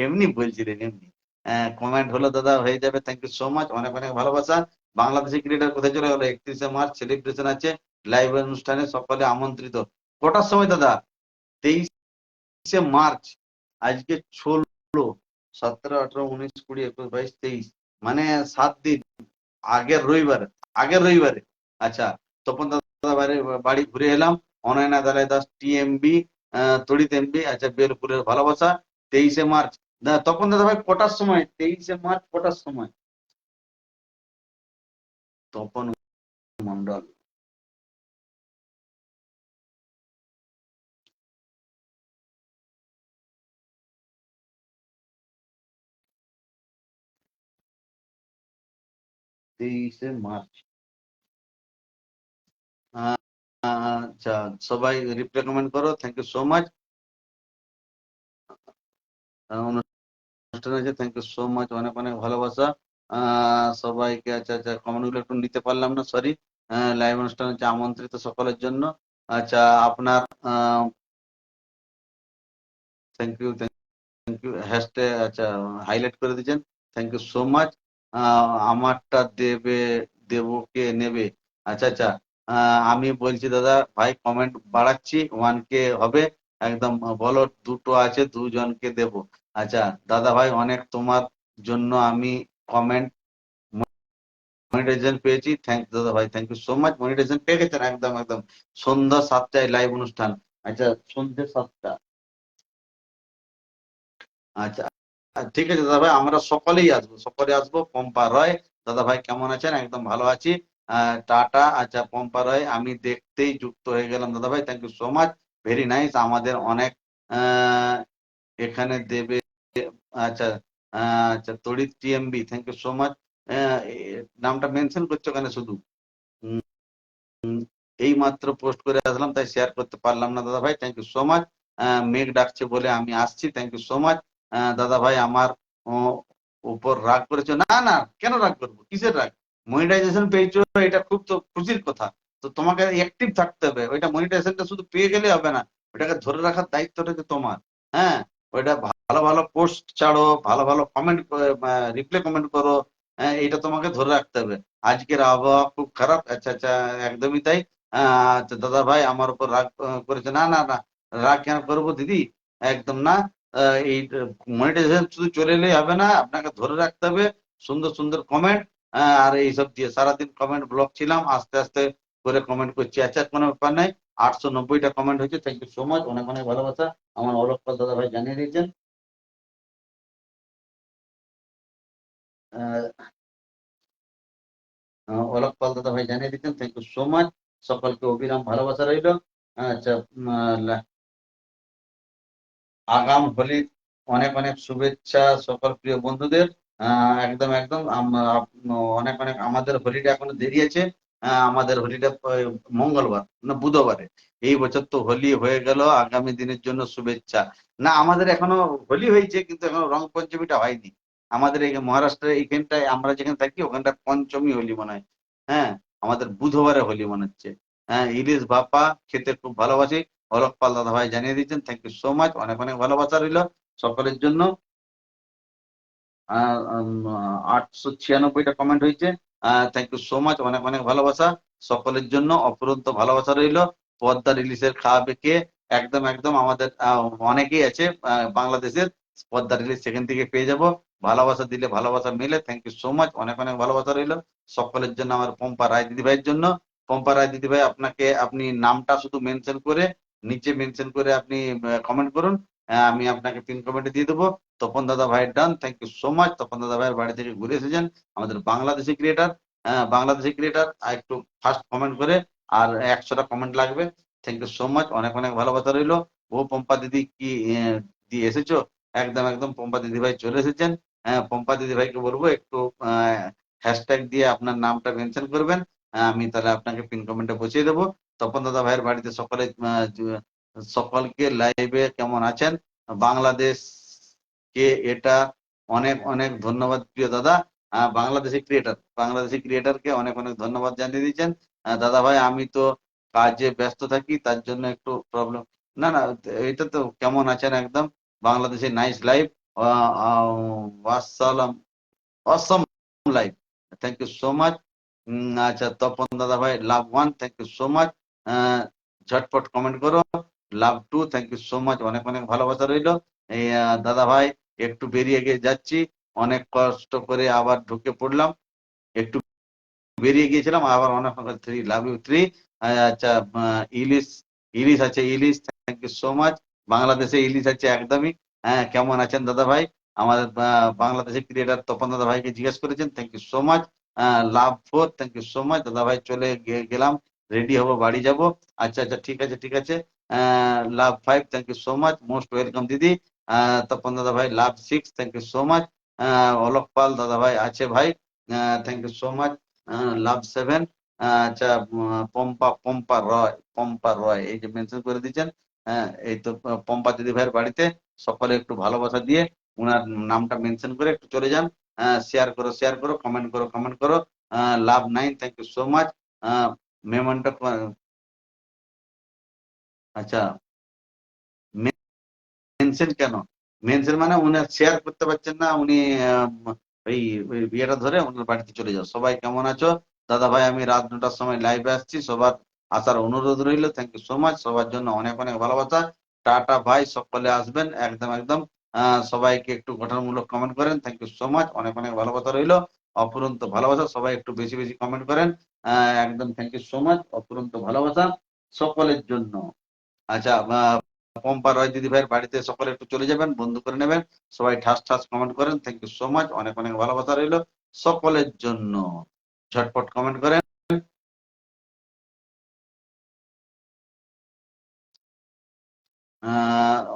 এমনি বলছিলেন, এমনি কমেন্ট হলো দাদা, হয়ে যাবে, থ্যাংক ইউ সো মাচ, অনেক অনেক ভালোবাসা। বাংলাদেশি ক্রিকেটার কোথায় চলে গেল? 31শে মার্চ সেলিব্রেশন আছে, লাইভ অনুষ্ঠানে সকলে আমন্ত্রিত। কটার সময় দাদা? 23শে মার্চ। আজকে 16, 17, 18, 19, 20, 21, 22, 23, মানে 7 দিন আগের রবিবারে, আগের রবিবারে। আচ্ছা, তপন দাদা বাড়ি ঘুরে এলাম। অনয়না দালাই দাস টিএমবি, তড়িৎ এমবি, আচ্ছা বেলপুরের ভালোবাসা। 23শে মার্চ, তপন দাদা ভাই কটার সময়? 23শে মার্চ কটার সময়? তপন মন্ডল, তেইশে মার্চ। আচ্ছা, সবাই রিপ্লাই কমেন্ট করো, থ্যাংক ইউ সো মাচ। অনুষ্ঠান আছে, থ্যাংক ইউ সো মাচ, অনেক অনেক ভালোবাসা সবাইকে। আচ্ছা আচ্ছা, কমেন্ট গুলো একটু নিতে পারলাম না, সরি। লাইভ অনুষ্ঠান হচ্ছে আমন্ত্রিত সকলের জন্য। আচ্ছা, আপনার thank you, thank you, hashtag আচ্ছা হাইলাইট করে দিয়েছেন, থ্যাংক ইউ সো মাচ। আমারটা দেবে, দেবো কে নেবে? আচ্ছা আচ্ছা, আমি বলছি দাদা ভাই, কমেন্ট বাড়াচ্ছি, 1K হবে একদম, বলো দুটো আছে, দুজনকে দেব। আচ্ছা দাদা ভাই, অনেক তোমার জন্য আমি কমেন্ট মনিটাইজেশন পেয়েছি, থ্যাংক দাদা ভাই, thank you so much. Monetization পেয়ে গেছেন, একদম একদম। সন্ধ্যা 7টায় লাইভ অনুষ্ঠান। আচ্ছা, সন্ধ্যে 7টা। আচ্ছা, ঠিক আছে দাদা ভাই, আমরা সকলেই আসবো, সকলে আসবো। পম্পা রয়, দাদা ভাই কেমন আছেন? একদম ভালো আছি, টাটা। আচ্ছা পম্পা রয়, আমি দেখতেই যুক্ত হয়ে গেলাম দাদা ভাই, thank you so much, very nice. আমাদের অনেক আহ, এখানে দেবে। আচ্ছা, আচ্ছা তড়িৎ TMB, thank you so much. নামটা মেনশন করছো কেন শুধু? উম, এই মাত্র পোস্ট করে আসলাম, তাই শেয়ার করতে পারলাম না দাদা ভাই, থ্যাংক ইউ সো মাচ। মেঘ ডাকছে বলে আমি আসছি, থ্যাংক ইউ সো মাচ। দাদা ভাই আমার উপর রাগ করেছো? না না, কেন রাগ করবো, কিসের রাগ? মনিটাইজেশন পেয়েছো, এটা খুব তো খুশির কথা। তো তোমাকে অ্যাক্টিভ থাকতে হবে, ওইটা মনিটাইজেশনটা শুধু পেয়ে গেলে হবে না, ওটাকে ধরে রাখার দায়িত্বটা যে তোমার। হ্যাঁ, ওইটা ভালো ভালো পোস্ট ছাড়ো, ভালো ভালো কমেন্ট, রিপ্লাই কমেন্ট করো, এটা তোমাকে ধরে রাখতে হবে। আজকের আবহাওয়া খুব খারাপ, আচ্ছা আচ্ছা, একদমই তাই। আচ্ছা দাদা ভাই আমার উপর রাগ করেছে? না না না, রাগ কেন করবো দিদি, একদম না। এই মনিটাইজেশন শুধু চলে এলেই হবে না, আপনাকে ধরে রাখতে হবে, সুন্দর সুন্দর কমেন্ট। আর এইসব দিয়ে সারাদিন কমেন্ট ব্লক ছিলাম, আস্তে আস্তে করে কমেন্ট করছি। আচ্ছা, কোনো ব্যাপার নাই, 890টা কমেন্ট হয়েছে, থ্যাংক ইউ সো মাচ, অনেক অনেক ভালোবাসা। আমার অলোক পাল দাদা ভাই জানিয়ে দিয়েছেন। অলোক পাল দাদা ভাই জানিয়ে দিচ্ছেন, থ্যাংক ইউ সো মাচ, সকলকে অবিরাম ভালোবাসা রইল। আচ্ছা, আগাম হোলির অনেক অনেক শুভেচ্ছা সকল প্রিয় বন্ধুদের। একদম একদম, অনেক অনেক, আমাদের হোলিটা এখনো দেরি আছে। আমাদের হোলিটা মঙ্গলবার না বুধবারে। এই বছর তো হোলি হয়ে গেল, আগামী দিনের জন্য শুভেচ্ছা। না, আমাদের এখনো হোলি হয়েছে, কিন্তু এখনো রং পঞ্চমীটা হয়নি। আমাদের এই মহারাষ্ট্রের এইখানটায় আমরা যেখানে থাকি, ওখানটা পঞ্চমী হোলি মনে হয়। হ্যাঁ, আমাদের বুধবারে হোলি মনে হচ্ছে। হ্যাঁ, ইলিশ ভাপা খেতে খুব ভালোবাসি, অলোক পাল দাদা ভাই জানিয়ে দিচ্ছেন, থ্যাংক ইউ সো মাচ, অনেক অনেক ভালোবাসা রইল সকলের জন্য। 896টা কমেন্ট হয়েছে, থ্যাংক ইউ সো মাচ, অনেক অনেক ভালোবাসা। সকলের জন্য অফুরন্ত ভালোবাসা রইল। পদ্মা রিলিজের খাওয়াবে কে? একদম একদম আমাদের অনেকেই আছে বাংলাদেশের, পদ্মা রিলিজ সেখান থেকে পেয়ে যাব। ভালোবাসা দিলে ভালোবাসা মিলে। থ্যাংক ইউ সো মাচ, অনেক অনেক ভালোবাসা রইল সকলের জন্য। আমার পম্পা রায় দিদি ভাইয়ের জন্য। পম্পা রায় দিদি ভাই, আপনাকে আপনি নামটা শুধু মেনশন করে, নিচে মেনশন করে আপনি কমেন্ট করুন, আমি আপনাকে পিন কমেন্টে দিয়ে দেবো। তপন দাদা ভাইয়ের done, thank you so much. Tapan দাদা ভাইয়ের বাড়ি থেকে ঘুরে এসেছেন, আমাদের বাংলাদেশি ক্রিয়েটার। বাংলাদেশি ক্রিয়েটার একটু ফার্স্ট কমেন্ট করে, আর 100টা কমেন্ট লাগবে। থ্যাংক ইউ সো মাচ, অনেক অনেক ভালোবাসা রইলো। ও পম্পা দিদি কি দিয়ে এসেছো? একদম একদম পম্পা দিদি ভাই চলে এসেছেন। পম্পা দিদি ভাইকে বলবো একটু হ্যাশট্যাগ দিয়ে আপনার নামটা মেনশন করবেন, আমি তাহলে আপনাকে পিন কমেন্টে পৌঁছে দেবো। তপন দাদা ভাইয়ের বাড়িতে সকলে সকলকে লাইভে কেমন আছেন? বাংলাদেশ কে এটা অনেক অনেক ধন্যবাদ প্রিয় দাদা। বাংলাদেশি ক্রিয়েটারকে অনেক অনেক ধন্যবাদ জানিয়ে দিয়েছেন। দাদা ভাই আমি তো কাজে ব্যস্ত থাকি, তার জন্য একটু প্রবলেম। না না, এটা তো কেমন আছেন একদম বাংলাদেশে নাইস লাইভ, ওয়াসালাম, Assam live, thank you so much. আচ্ছা তপন দাদা ভাই love one, thank you so much. ঝটপট কমেন্ট করো, love two, thank you so much, অনেক অনেক ভালোবাসা রইলো। এই দাদা ভাই একটু বেরিয়ে গিয়ে যাচ্ছি, অনেক কষ্ট করে আবার ঢুকে পড়লাম, একটু বেরিয়ে গিয়েছিলাম আবার অনেক অনেক থ্রি, লাভ ইউ থ্রি। আচ্ছা ইলিশ, ইলিশ আছে, ইলিশ, থ্যাংক ইউ সো মাচ। বাংলাদেশে ইলিশ আছে একদমই। হ্যাঁ, কেমন আছেন দাদা ভাই? আমাদের বাংলাদেশের ক্রিয়েটার তপন দাদা ভাইকে জিজ্ঞেস করেছেন, thank you so much. Love four, thank you so much দাদা ভাই। চলে গেলাম, রেডি হবো, বাড়ি যাব। আচ্ছা আচ্ছা, ঠিক আছে ঠিক আছে। Love five, thank you so much, most welcome দিদি। তপন দাদা ভাই love six, thank you so much. Alok Pal দাদা ভাই আছে ভাই, thank you so much. Love seven. আচ্ছা পম্পা, পম্পা রয়, পম্পা রয় এই যে মেনশন করে দিচ্ছেন। এই তো পম্পা দিদি ভাইয়ের বাড়িতে সকলে একটু ভালোবাসা দিয়ে উনার নামটা মেনশন করে একটু চলে যান। শেয়ার করো, শেয়ার করো, কমেন্ট করো, কমেন্ট করো। Love nine, thank you so much. মেমনটা আচ্ছা, মেনশন কেন? মেনশন মানে উনি শেয়ার করতে পারছেন না, উনি ওই ওই বিয়েটা ধরে ওনার বাড়িতে চলে যাও। সবাই কেমন আছো? দাদা ভাই আমি রাত 9টার সময় লাইভে আসছি, সবার আসার অনুরোধ রইল। থ্যাংক ইউ সো মাচ, সবার জন্য অনেক অনেক ভালোবাসা। টাটা ভাই, সকলে আসবেন একদম একদম। সবাইকে একটু গঠনমূলক কমেন্ট করেন, থ্যাংক ইউ সো মাচ, অনেক অনেক ভালোবাসা রইল। অফুরন্ত ভালোবাসা, সবাই একটু বেশি বেশি কমেন্ট করেন। একদম থ্যাংক ইউ সো মাচ, অফুরন্ত ভালোবাসা সকলের জন্য। আচ্ছা পম্পা রয় দিদি ভাইয়ের বাড়িতে সকলে একটু চলে যাবেন, বন্ধু করে নেবেন। সবাই ঠাস ঠাস কমেন্ট করেন, থ্যাংক ইউ সো মাচ, অনেক অনেক ভালোবাসা রইল সকলের জন্য। ঝটপট কমেন্ট করেন।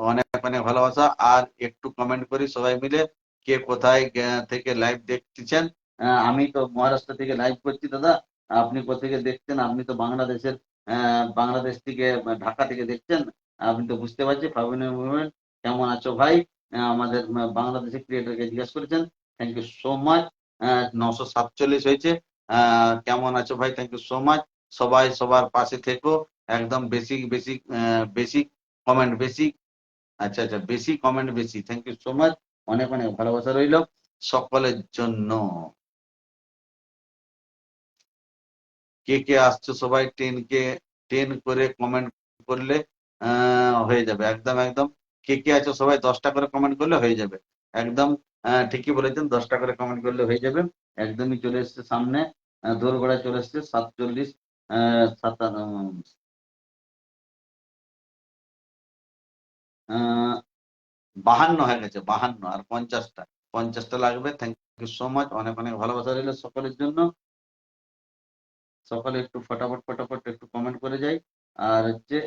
অনেক অনেক ভালোবাসা। আর একটু কমেন্ট করি সবাই মিলে, কে কোথায় থেকে লাইভ দেখতেছেন। আমি তো মহারাষ্ট্র থেকে লাইভ করছি দাদা, আপনি কোথা থেকে দেখছেন? আপনি তো বাংলাদেশের, বাংলাদেশ থেকে, ঢাকা থেকে দেখছেন। আপনি তো বুঝতে পারছি। ফাগুন কেমন আছো ভাই? আমাদের বাংলাদেশের ক্রিয়েটরকে জিজ্ঞেস করেছেন, থ্যাংক ইউ সো মাচ। 947 হয়েছে। কেমন আছো ভাই? Thank you so much. সবাই সবার পাশে থেকো, একদম বেশি বেশি বেশি কমেন্ট বেশি। আচ্ছা আচ্ছা, বেশি কমেন্ট বেশি, থ্যাংক ইউ সো মাচ, অনেক অনেক ভালোবাসা রইল সকলের জন্য। কে কে আসছো সবাই 10 করে কমেন্ট করলে হয়ে যাবে একদম একদম। কে কে আছো সবাই 10টা করে কমেন্ট করলে হয়ে যাবে একদম। ঠিকই বলেছেন, 10টা করে কমেন্ট করলে হয়ে যাবে। একদমই চলে এসছে সামনে, দোরগোড়ায় চলে এসছে 47, 52 হয়ে গেছে, 52 আর 50টা, 50টা লাগবে। থ্যাংক ইউ সো মাচ, অনেক অনেক ভালোবাসা রইল সকলের জন্য। সকলে একটু ফটাফট ফটাফট একটু কমেন্ট করে যাই, আর হচ্ছে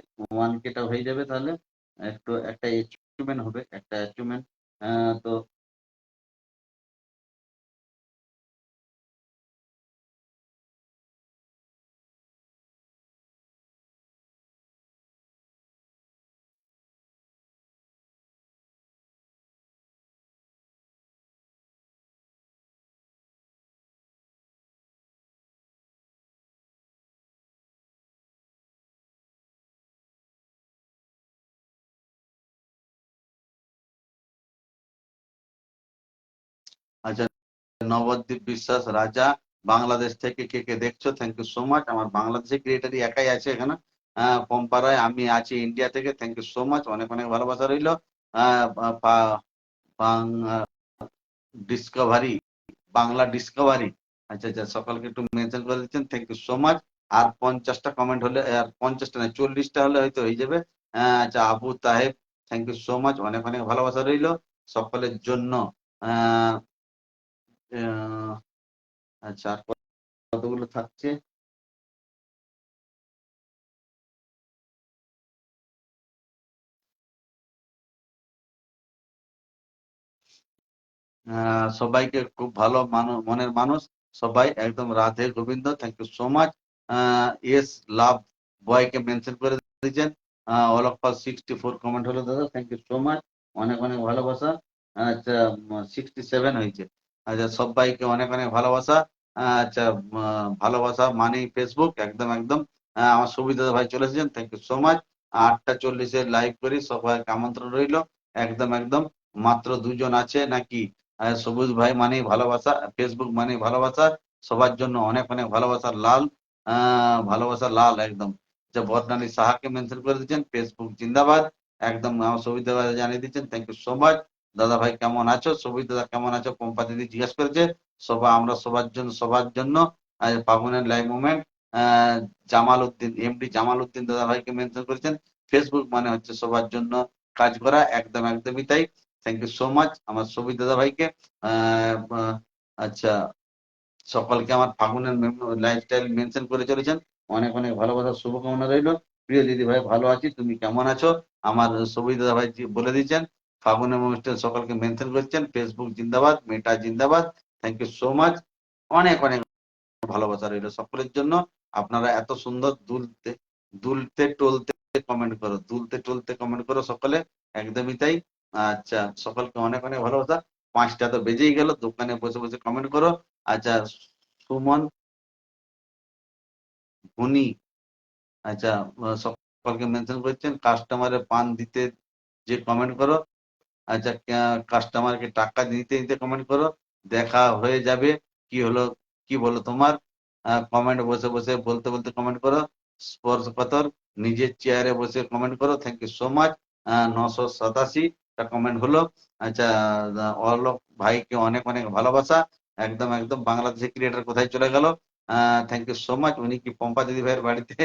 1K হয়ে যাবে তাহলে। একটু একটা অ্যাচিভমেন্ট হবে, একটা অ্যাচিভমেন্ট। তো আচ্ছা, নবদ্বীপ বিশ্বাস রাজা, বাংলাদেশ থেকে কে কে দেখছো, থ্যাংক ইউ সো মাচ। আমার বাংলাদেশের ক্রিয়েটারই একাই আছে এখানে, পম্পা রায়। আমি আছি ইন্ডিয়া থেকে, থ্যাংক ইউ সো মাচ, অনেক অনেক ভালোবাসা রইলো। ডিসকভারি, বাংলা ডিসকভারি, আচ্ছা আচ্ছা, সকলকে একটু মেনশন করে দিচ্ছেন, থ্যাংক ইউ সো মাচ। আর 50টা কমেন্ট হলে, আর 50টা না 40টা হলে হয়তো হয়ে যাবে। আচ্ছা, Abu Taheb, thank you so much, অনেক অনেক ভালোবাসা রইলো সকলের জন্য। আহ, আহ, আচ্ছা, আর কতগুলো থাকছে? সবাইকে খুব ভালো মনের মানুষ, সবাই একদম Radhe Gobinda, thank you so much. Yes love বয়কে মেনশন করে দিয়েছেন। অল অফ 64 কমেন্ট হলো দাদা, থ্যাংক ইউ সো মাচ, অনেক অনেক ভালোবাসা। আচ্ছা, 67 হয়েছে। আচ্ছা, সবাইকে অনেক অনেক ভালোবাসা। আচ্ছা, ভালোবাসা মানে ফেসবুক, একদম একদম। আমার সুবিধা ভাই চলে এসেছেন, থ্যাংক ইউ সো মাচ। 8টা 40-এ লাইভ করি, সবাইকে আমন্ত্রণ রইলো, একদম একদম। মাত্র 2জন আছে নাকি? সবুজ ভাই মানেই ভালোবাসা, ফেসবুক মানেই ভালোবাসা, সবার জন্য অনেক অনেক ভালোবাসার লাল, ভালোবাসার লাল একদম। যে বদনানী সাহাকে মেনশন করে দিচ্ছেন, ফেসবুক জিন্দাবাদ, একদম। আমার সবিতা ভাই জানিয়ে দিচ্ছেন, থ্যাংক ইউ সো মাচ। দাদা ভাই কেমন আছো? সবিতা দাদা কেমন আছো? পম্পা দিদি জিজ্ঞেস করেছে। আমরা সবার জন্য ফাগুনের live movement. Jamal Uddin, MD Jamal Uddin দাদা ভাইকে মেনশন করেছেন, ফেসবুক মানে হচ্ছে সবার জন্য কাজ করা, একদম একদমই তাই, থ্যাংক ইউ সো মাচ আমার সবিত দাদা ভাইকে। আচ্ছা, সকলকে আমার ফাগুনের লাইফস্টাইল মেনশন করে চলেছেন, অনেক অনেক ভালোবাসার শুভকামনা রইল। প্রিয় দিদি ভাই, ভালো আছি, তুমি কেমন আছো? আমার সবিত দাদা ভাই বলে দিচ্ছেন, ফাগুনের অনুষ্ঠান সকলকে মেনশন করছেন, ফেসবুক জিন্দাবাদ, মেটা জিন্দাবাদ, থ্যাংক ইউ সো মাচ, অনেক অনেক ভালোবাসা রইল সকলের জন্য। আপনারা এত সুন্দর দুলতে দুলতে টলতে কমেন্ট করো, দুলতে টলতে কমেন্ট করো সকলে, একদমই তাই। আচ্ছা, সকলকে অনেক অনেক ভালোবাসা। 5টা তো বেজেই গেল, দোকানে বসে বসে কমেন্ট করো। আচ্ছা, সুমন ধনী, আচ্ছা, সকলকে মেনশন করছেন, কাস্টমারে পান দিতে যে কমেন্ট করো। আচ্ছা, কাস্টমারকে টাকা দিতে দিতে কমেন্ট করো, দেখা হয়ে যাবে, কি হলো, কি বলো তোমার? কমেন্ট বসে বসে বলতে বলতে কমেন্ট করো। স্পর্শকাতর, নিজের চেয়ারে বসে কমেন্ট করো, থ্যাংক ইউ সো মাচ। 987টা কমেন্ট হলো। আচ্ছা, অলোক ভাইকে অনেক অনেক ভালোবাসা, একদম একদম। বাংলাদেশের ক্রিয়েটার কোথায় চলে গেল? Thank you so much. উনি কি পম্পা দিদি ভাইয়ের বাড়িতে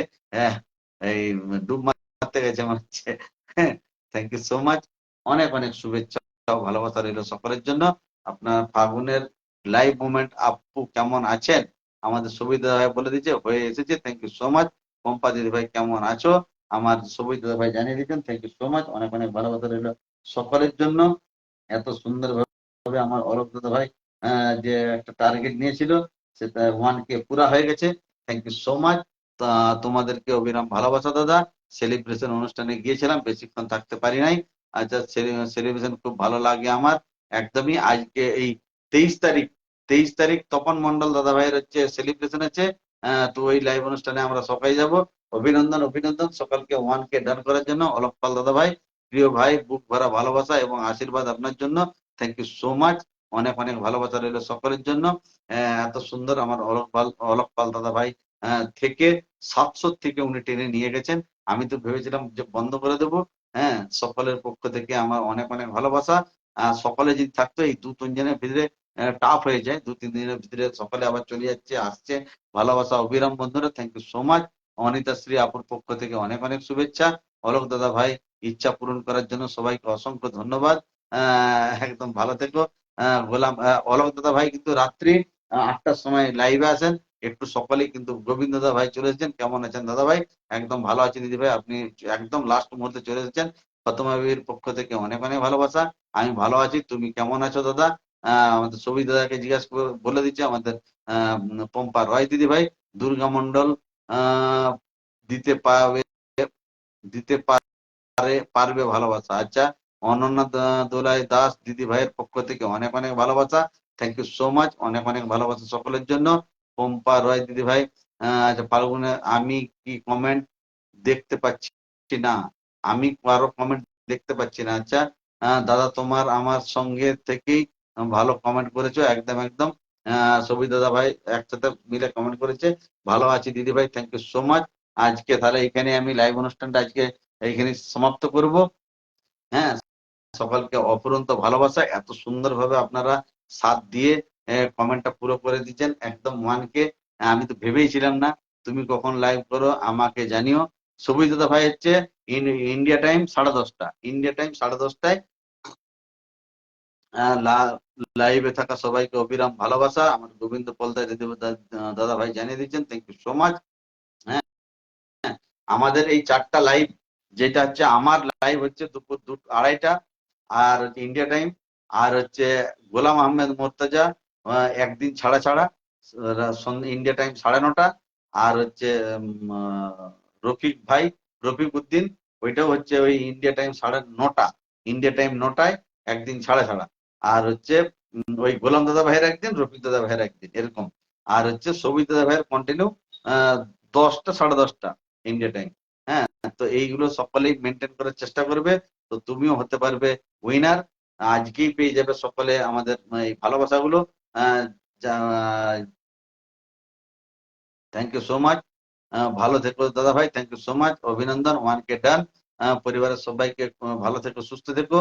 আহ, এই ডুব মারতে গেছে মনে হচ্ছে। থ্যাংক ইউ সো মাচ, অনেক অনেক শুভেচ্ছা ও ভালোবাসা রইল সকলের জন্য। আপনার ফাগুনের লাইভ মুভমেন্ট আপু কেমন আছেন? আমাদের সুবিধা ভাই বলে দিচ্ছে হয়ে এসেছে, thank you so much. Pampa দিদি ভাই কেমন আছো? আমার সুবিধা ভাই জানিয়ে দিচ্ছেন, থ্যাংক ইউ সো মাচ, অনেক অনেক ভালোবাসা রইল সকলের জন্য। এত সুন্দর ভাবে আমার অলোক দাদা ভাই যে একটা টার্গেট নিয়েছিল, সেটা 1K পুরা হয়ে গেছে, থ্যাংক ইউ সো মাচ। তোমাদেরকে অবিরাম ভালোবাসা দাদা। সেলিব্রেশন অনুষ্ঠানে গিয়েছিলাম, বেশিক্ষণ থাকতে পারি নাই। আচ্ছা, সেলিব্রেশন খুব ভালো লাগে আমার, একদমই। আজকে এই 23 তারিখ, 23 তারিখ তপন মন্ডল দাদা ভাইয়ের হচ্ছে সেলিব্রেশন আছে। তো ওই লাইভ অনুষ্ঠানে আমরা সবাই যাব। অভিনন্দন অভিনন্দন সকলকে 1K ডান করার জন্য। অলোক পাল দাদা ভাই, প্রিয় ভাই, বুক ভরা ভালোবাসা এবং আশীর্বাদ আপনার জন্য, থ্যাংক ইউ সো মাচ, অনেক অনেক ভালোবাসা রইল সকলের জন্য। এত সুন্দর আমার অলোক পাল দাদা ভাই থেকে 700 থেকে উনি টেনে নিয়ে গেছেন। আমি তো ভেবেছিলাম যে বন্ধ করে দেবো। হ্যাঁ, সকলের পক্ষ থেকে আমার অনেক অনেক ভালোবাসা। সকলে যদি থাকতো, এই 2-3 দিনের ভিতরে টাফ হয়ে যায়, 2-3 দিনের ভিতরে সকলে আবার চলে যাচ্ছে আসছে। ভালোবাসা অবিরাম বন্ধুরা, thank you so much. Anita Shri আপুর পক্ষ থেকে অনেক অনেক শুভেচ্ছা। অলোক দাদা ভাই ইচ্ছা পূরণ করার জন্য সবাইকে অসংখ্য ধন্যবাদ। একদম ভালো থেকো। গোলাম অলোক দাদা ভাই কিন্তু রাত্রি 8টার সময় লাইভে আসেন। একটু সকলেই কিন্তু গোবিন্দ দাদা ভাই চলে এসেছেন, কেমন আছেন দাদা ভাই? একদম ভালো আছি দিদি ভাই, আপনি একদম লাস্ট মুহূর্তে চলে এসেছেন। ফতমাবির পক্ষ থেকে অনেক অনেক ভালোবাসা। আমি ভালো আছি, তুমি কেমন আছো দাদা? আমাদের ছবি দাদাকে জিজ্ঞাসা বলে দিচ্ছে আমাদের পম্পা রয় দিদি ভাই। দুর্গা মন্ডল আহ দিতে পারবে, দিতে পারবে ভালোবাসা। আচ্ছা, অনন্যা দোলাই দাস দিদি ভাইয়ের পক্ষ থেকে অনেক অনেক ভালোবাসা, থ্যাংক ইউ সো মাচ, অনেক অনেক ভালোবাসা সকলের জন্য। পম্পা রয় দিদি ভাই, আচ্ছা, ফাল্গুনে আমি কি কমেন্ট দেখতে পাচ্ছি না, আমি কারো কমেন্ট দেখতে পাচ্ছি না। আচ্ছা, দাদা তোমার আমার সঙ্গে থেকেই ভালো কমেন্ট করেছো, একদম একদম। সবুজ দাদা ভাই একসাথে মিলে কমেন্ট করেছে, ভালো আছি দিদি ভাই, থ্যাংক ইউ সো মাচ। আজকে তাহলে এখানে আমি লাইভ অনুষ্ঠানটা আজকে এইখানে সমাপ্ত করব। হ্যাঁ, সকলকে অফুরন্ত ভালোবাসা, এত সুন্দরভাবে আপনারা সাথ দিয়ে কমেন্টটা পুরো করে দিচ্ছেন একদম ওয়ানকে। আমি তো ভেবেই ছিলাম না। তুমি কখন লাইভ করো আমাকে জানিও। সবুজ দাদা ভাই হচ্ছে ইন্ডিয়া টাইম 10:30, ইন্ডিয়া টাইম 10:30টায় লাইভে থাকা সবাইকে অবিরাম ভালোবাসা। আমার গোবিন্দ পলদার দাদা ভাই জানিয়ে দিচ্ছেন, থ্যাংক ইউ সো মাচ। হ্যাঁ, আমাদের এই 4টা লাইভ, যেটা হচ্ছে আমার লাইভ হচ্ছে দুপুর 2:30টা আর হচ্ছে ইন্ডিয়া টাইম, আর হচ্ছে গোলাম আহমেদ মোর্তাজা একদিন ছাড়া ছাড়া ইন্ডিয়া টাইম 9:30, আর হচ্ছে রফিক ভাই, রফিক উদ্দিন, ওইটাও হচ্ছে ওই ইন্ডিয়া টাইম 9:30, ইন্ডিয়া টাইম 9টায় একদিন ছাড়া ছাড়া। আর হচ্ছে ওই গোলাম দাদা ভাইয়ের একদিন, রফিক দাদা ভাইয়ের একদিন, এরকম। আর হচ্ছে সবিত দাদা ভাইয়ের কন্টিনিউ 10টা 10:30টা ইন্ডিয়া টাইম। হ্যাঁ, তো এইগুলো সকলেই মেনটেন করার চেষ্টা করবে। তো তুমিও হতে পারবে উইনার, আজকেই পেয়ে যাবে সকলে আমাদের এই ভালোবাসাগুলো। থ্যাংক ইউ সো মাচ, ভালো থেকো দাদা ভাই, থ্যাংক ইউ সো মাচ, অভিনন্দন, 1K ডান। পরিবারের সবাইকে ভালো থেকো, সুস্থ থেকো।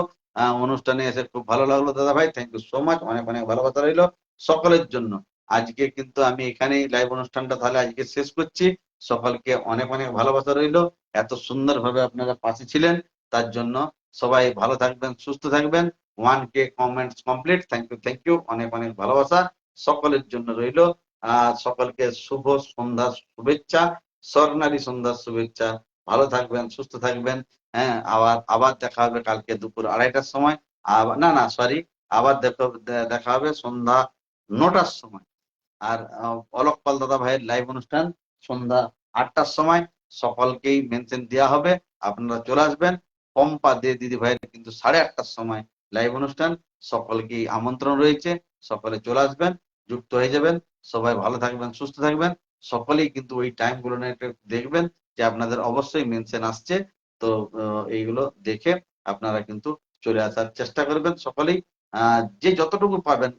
অনুষ্ঠানে এসে খুব ভালো লাগলো দাদা ভাই, থ্যাংক ইউ সো মাচ, অনেক অনেক ভালোবাসা রইলো সকলের জন্য। আজকে কিন্তু আমি এখানেই লাইভ অনুষ্ঠানটা তাহলে আজকে শেষ করছি। সকলকে অনেক অনেক ভালোবাসা রইলো, এত সুন্দরভাবে আপনারা পাশে ছিলেন তার জন্য। সবাই ভালো থাকবেন, সুস্থ থাকবেন। 1K comments complete, thank you, অনেক অনেক ভালোবাসা সকলের জন্য রইলো। সকলকে শুভ সন্ধ্যার শুভেচ্ছা, স্বর্ণালী সন্ধ্যার শুভেচ্ছা। ভালো থাকবেন, সুস্থ থাকবেন। হ্যাঁ, আবার আবার দেখা হবে কালকে দুপুর 2:30টার সময়। আবার না না সরি, আবার দেখা হবে সন্ধ্যা 9টার সময়। আর অলোক পাল দাদা ভাইয়ের লাইভ অনুষ্ঠান সন্ধ্যা 8টার সময়। সকলকেই মেনশন দেওয়া হবে, আপনারা চলে আসবেন। পম্পা দে দিদি ভাইয়ের কিন্তু 8:30টার সময় লাইভ অনুষ্ঠান, সকলকেই আমন্ত্রণ রয়েছে, সকলে চলে আসবেন, যুক্ত হয়ে যাবেন। সবাই ভালো থাকবেন, সুস্থ থাকবেন। সকলেই কিন্তু ওই টাইম গুলো দেখবেন যে আপনাদের অবশ্যই মেনশন আসছে। তো এইগুলো দেখে আপনারা কিন্তু চলে আসার চেষ্টা করবেন সকলেই। যে যতটুকু পাবেন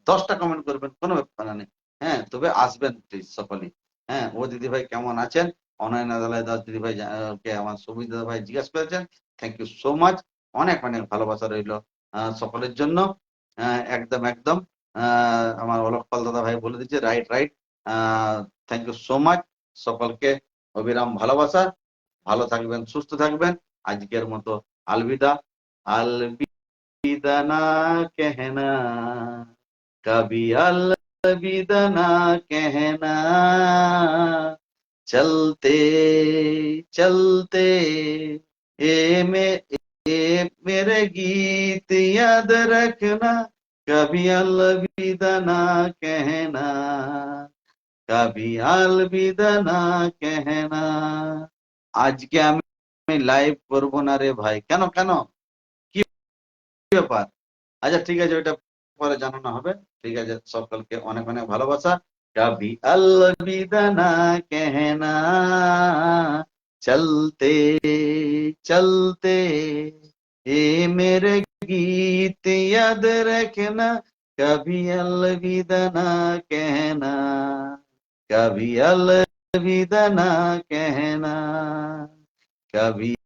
10টা কমেন্ট করবেন, কোনো ব্যাপার নেই। হ্যাঁ, তবে আসবেন প্লিজ সকলেই। হ্যাঁ, ও দিদি ভাই কেমন আছেন, অনয়ন আদালয় দাস দিদি ভাই কে আমার সবুজ দাদা ভাই জিজ্ঞেস করেছেন, থ্যাংক ইউ সো মাচ, অনেক অনেক ভালোবাসা রইল সকলের জন্য। একদম একদম আমার অলোক পাল দাদা ভাই বলে দিচ্ছে, right right. Thank you so much, সকলকে অবিরাম ভালোবাসা। ভালো থাকবেন, সুস্থ থাকবেন। আজকের মতো আলবিদা। আলবিদা না কেহনা, कभी अलविदा ना कहना, चलते चलते मेरे गीत याद रखना, कभी अलविदा ना कहना, कभी अलविदा ना कहना। আজকে আমি লাইভ করবো না রে ভাই, কেন কেন, কি ব্যাপার? আচ্ছা ঠিক আছে, ওইটা পরে জানানো হবে। ঠিক আছে, সকলকে অনেক অনেক ভালোবাসা। কবি अलविदा ना कहना, चलते चलते ये मेरे गीत याद रखना, कभी अलविदा ना कहना, कभी अलविदा ना कहना, कभी